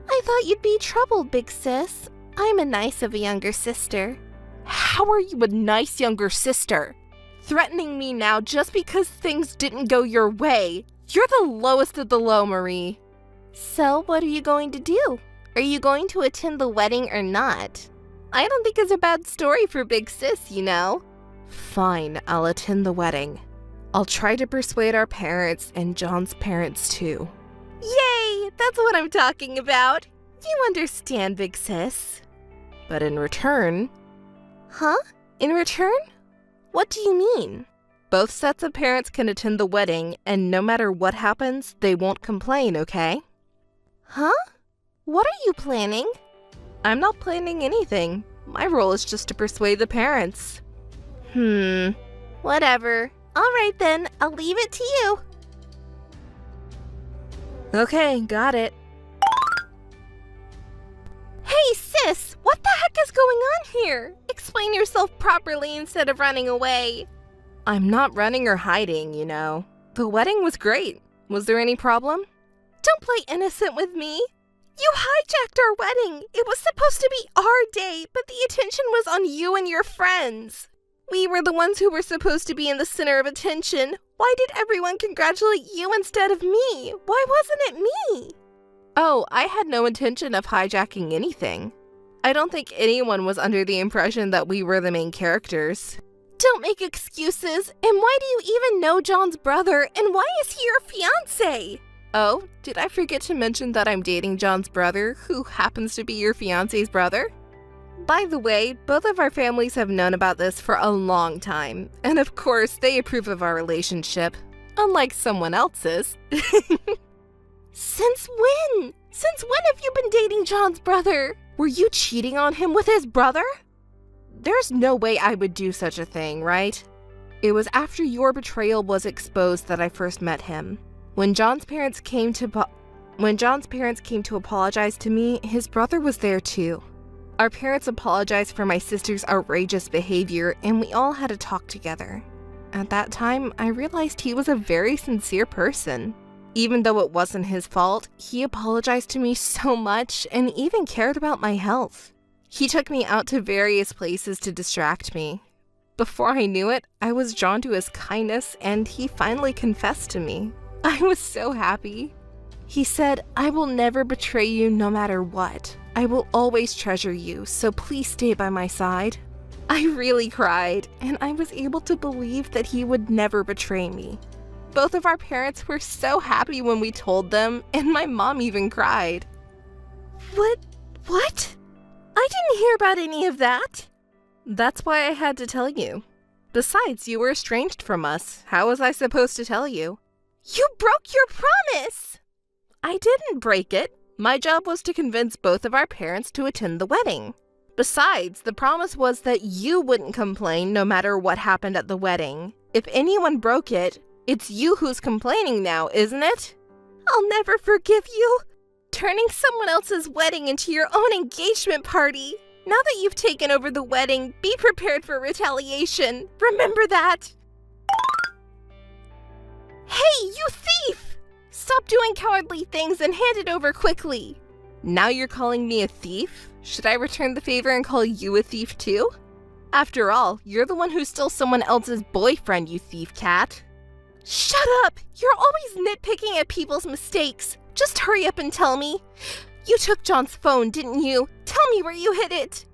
I I thought you'd be troubled, big sis. I'm a nice of a younger sister. How are you a nice younger sister? Threatening me now just because things didn't go your way. You're the lowest of the low, Marie. So, what are you going to do? Are you going to attend the wedding or not? I don't think it's a bad story for big sis, you know. Fine, I'll attend the wedding. I'll try to persuade our parents and John's parents too. Yay! That's what I'm talking about. You understand, big sis. But in return... Huh? In return? What do you mean? Both sets of parents can attend the wedding, and no matter what happens, they won't complain, okay? Huh? What are you planning? I'm not planning anything. My role is just to persuade the parents. Whatever. All right then, I'll leave it to you. Okay, got it. Hey sis, what the heck is going on here? Explain yourself properly instead of running away. I'm not running or hiding, you know. The wedding was great. Was there any problem? Don't play innocent with me. You hijacked our wedding. It was supposed to be our day, but the attention was on you and your friends. We were the ones who were supposed to be in the center of attention. Why did everyone congratulate you instead of me? Why wasn't it me? Oh, I had no intention of hijacking anything. I don't think anyone was under the impression that we were the main characters. Don't make excuses. And why do you even know John's brother? And why is he your fiancé? Oh, did I forget to mention that I'm dating John's brother, who happens to be your fiancé's brother? By the way, both of our families have known about this for a long time, and of course, they approve of our relationship, unlike someone else's. Since when? Since when have you been dating John's brother? Were you cheating on him with his brother? There's no way I would do such a thing, right? It was after your betrayal was exposed that I first met him. When John's parents came to apologize to me, his brother was there too. Our parents apologized for my sister's outrageous behavior, and we all had a talk together. At that time, I realized he was a very sincere person. Even though it wasn't his fault, he apologized to me so much and even cared about my health. He took me out to various places to distract me. Before I knew it, I was drawn to his kindness, and he finally confessed to me. I was so happy. He said, "I will never betray you no matter what. I will always treasure you, so please stay by my side." I really cried, and I was able to believe that he would never betray me. Both of our parents were so happy when we told them, and my mom even cried. What? I didn't hear about any of that. That's why I had to tell you. Besides, you were estranged from us. How was I supposed to tell you? You broke your promise! I didn't break it. My job was to convince both of our parents to attend the wedding. Besides, the promise was that you wouldn't complain no matter what happened at the wedding. If anyone broke it, it's you who's complaining now, isn't it? I'll never forgive you. Turning someone else's wedding into your own engagement party. Now that you've taken over the wedding, be prepared for retaliation. Remember that. Hey, you thief! Stop doing cowardly things and hand it over quickly. Now you're calling me a thief? Should I return the favor and call you a thief too? After all, you're the one who stole someone else's boyfriend, you thief cat. Shut up! You're always nitpicking at people's mistakes. Just hurry up and tell me. You took John's phone, didn't you? Tell me where you hid it.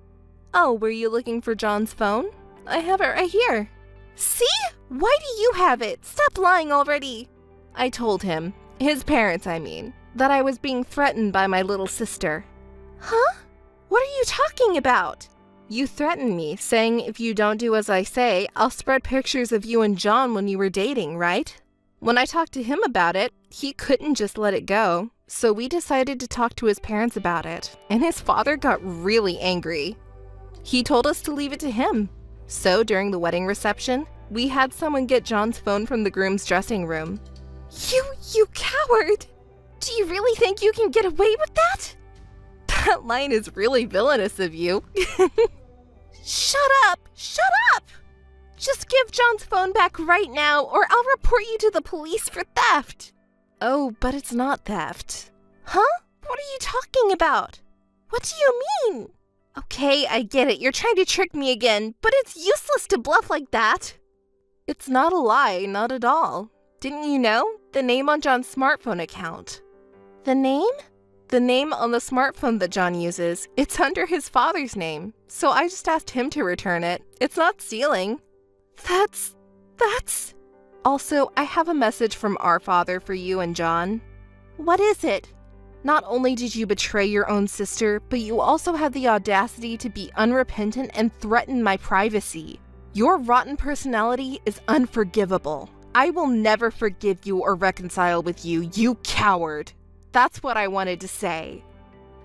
Oh, were you looking for John's phone? I have it right here. See? Why do you have it? Stop lying already. I told him, his parents I mean, that I was being threatened by my little sister. Huh? What are you talking about? You threatened me, saying if you don't do as I say, I'll spread pictures of you and John when you were dating, right? When I talked to him about it, he couldn't just let it go, so we decided to talk to his parents about it, and his father got really angry. He told us to leave it to him. So during the wedding reception, we had someone get John's phone from the groom's dressing room. You coward! Do you really think you can get away with that? That line is really villainous of you. Shut up! Shut up! Just give John's phone back right now, or I'll report you to the police for theft. Oh, but it's not theft. Huh? What are you talking about? What do you mean? Okay, I get it. You're trying to trick me again, but it's useless to bluff like that. It's not a lie, not at all. Didn't you know? The name on John's smartphone account. The name? The name on the smartphone that John uses. It's under his father's name, so I just asked him to return it. It's not stealing. That's... Also, I have a message from our father for you and John. What is it? Not only did you betray your own sister, but you also had the audacity to be unrepentant and threaten my privacy. Your rotten personality is unforgivable. I will never forgive you or reconcile with you, you coward. That's what I wanted to say.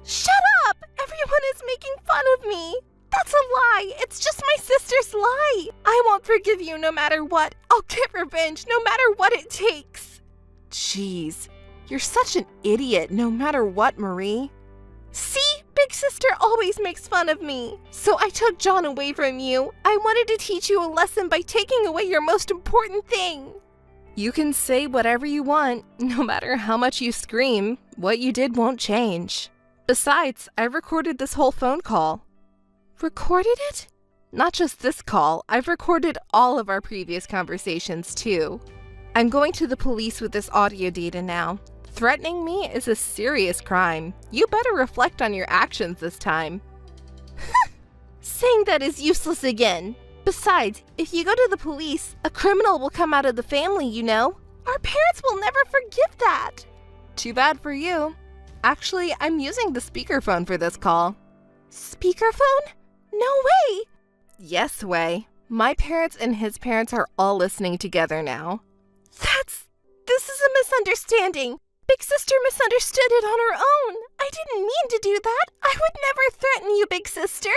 Shut up! Everyone is making fun of me. That's a lie. It's just my sister's lie. I won't forgive you no matter what. I'll get revenge no matter what it takes. Jeez. You're such an idiot no matter what, Marie. See? Big sister always makes fun of me. So I took John away from you. I wanted to teach you a lesson by taking away your most important thing. You can say whatever you want. No matter how much you scream, what you did won't change. Besides, I recorded this whole phone call. Recorded it? Not just this call. I've recorded all of our previous conversations too. I'm going to the police with this audio data now. Threatening me is a serious crime. You better reflect on your actions this time. Saying that is useless again. Besides, if you go to the police, a criminal will come out of the family, you know. Our parents will never forgive that. Too bad for you. Actually, I'm using the speakerphone for this call. Speakerphone? No way! Yes way. My parents and his parents are all listening together now. This is a misunderstanding. Big sister misunderstood it on her own. I didn't mean to do that. I would never threaten you, big sister.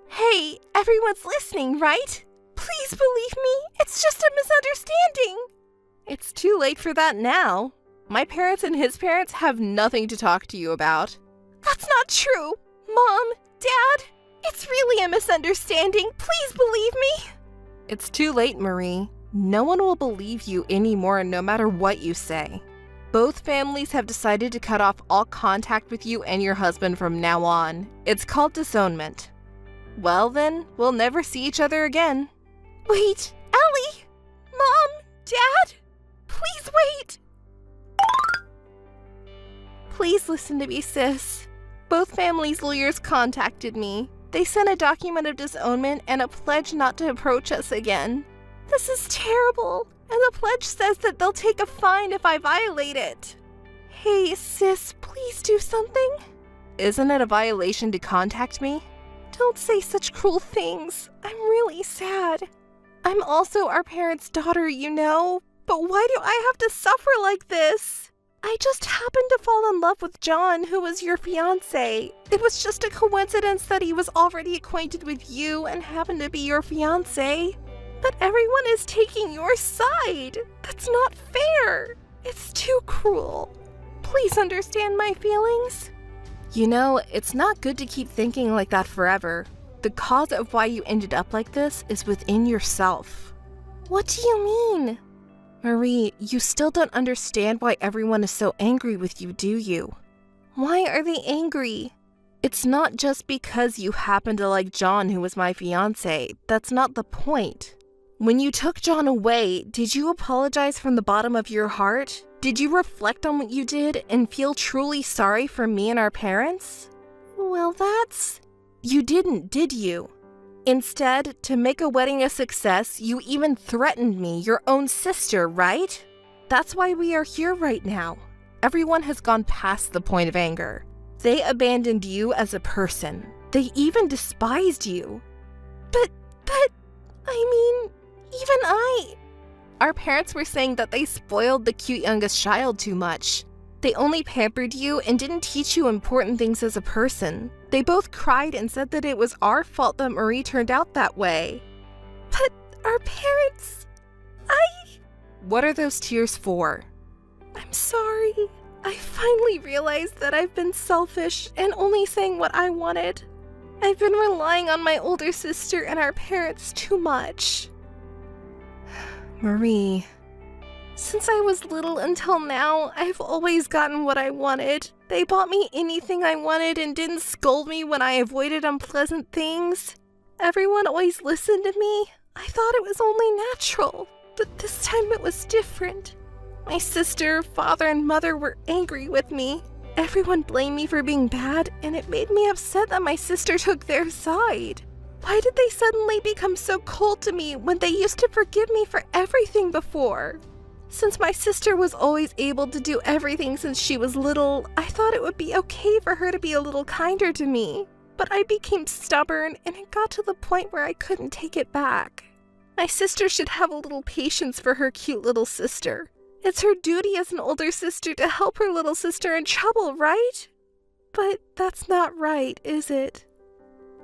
Hey, everyone's listening, right? Please believe me. It's just a misunderstanding. It's too late for that now. My parents and his parents have nothing to talk to you about. That's not true. Mom, Dad, it's really a misunderstanding. Please believe me. It's too late, Marie. No one will believe you anymore no matter what you say. Both families have decided to cut off all contact with you and your husband from now on. It's called disownment. Well then, we'll never see each other again. Wait, Ellie! Mom! Dad! Please wait! Please listen to me, sis. Both families' lawyers contacted me. They sent a document of disownment and a pledge not to approach us again. This is terrible, and the pledge says that they'll take a fine if I violate it. Hey, sis, please do something. Isn't it a violation to contact me? Don't say such cruel things. I'm really sad. I'm also our parents' daughter, you know, but why do I have to suffer like this? I just happened to fall in love with John, who was your fiancé. It was just a coincidence that he was already acquainted with you and happened to be your fiancé. But everyone is taking your side. That's not fair. It's too cruel. Please understand my feelings. You know, it's not good to keep thinking like that forever. The cause of why you ended up like this is within yourself. What do you mean? Marie, you still don't understand why everyone is so angry with you, do you? Why are they angry? It's not just because you happen to like John, who was my fiancé. That's not the point. When you took John away, did you apologize from the bottom of your heart? Did you reflect on what you did and feel truly sorry for me and our parents? Well, You didn't, did you? Instead, to make a wedding a success, you even threatened me, your own sister, right? That's why we are here right now. Everyone has gone past the point of anger. They abandoned you as a person. They even despised you. But, Our parents were saying that they spoiled the cute youngest child too much. They only pampered you and didn't teach you important things as a person. They both cried and said that it was our fault that Marie turned out that way. But our parents... What are those tears for? I'm sorry. I finally realized that I've been selfish and only saying what I wanted. I've been relying on my older sister and our parents too much. Marie, Since I was little until now, I've always gotten what I wanted. They bought me anything I wanted and didn't scold me when I avoided unpleasant things. Everyone always listened to me. I thought it was only natural, but this time it was different. My sister, father, and mother were angry with me. Everyone blamed me for being bad, and it made me upset that my sister took their side. Why did they suddenly become so cold to me when they used to forgive me for everything before? Since my sister was always able to do everything since she was little, I thought it would be okay for her to be a little kinder to me. But I became stubborn, and it got to the point where I couldn't take it back. My sister should have a little patience for her cute little sister. It's her duty as an older sister to help her little sister in trouble, right? But that's not right, is it?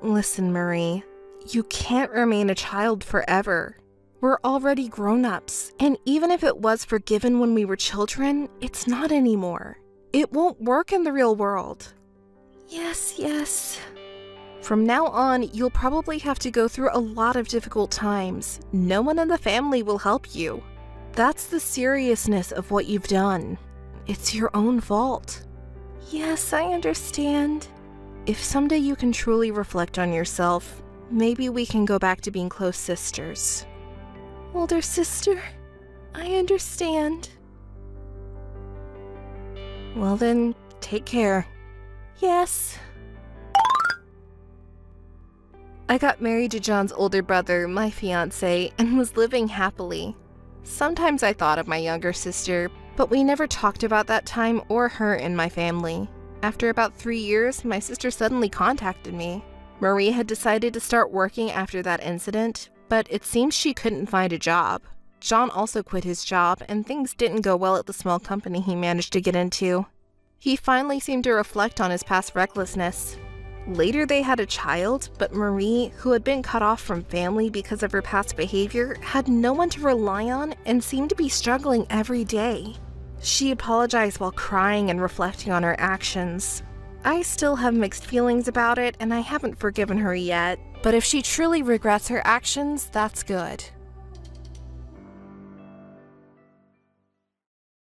Listen, Marie, you can't remain a child forever. We're already grown-ups, and even if it was forgiven when we were children, it's not anymore. It won't work in the real world. Yes. From now on, you'll probably have to go through a lot of difficult times. No one in the family will help you. That's the seriousness of what you've done. It's your own fault. Yes, I understand. If someday you can truly reflect on yourself, maybe we can go back to being close sisters. Older sister, I understand. Well then, take care. Yes. I got married to John's older brother, my fiancé, and was living happily. Sometimes I thought of my younger sister, but we never talked about that time or her in my family. After about 3 years, my sister suddenly contacted me. Marie had decided to start working after that incident, but it seems she couldn't find a job. John also quit his job, and things didn't go well at the small company he managed to get into. He finally seemed to reflect on his past recklessness. Later they had a child, but Marie, who had been cut off from family because of her past behavior, had no one to rely on and seemed to be struggling every day. She apologized while crying and reflecting on her actions. I still have mixed feelings about it, and I haven't forgiven her yet, but if she truly regrets her actions, that's good.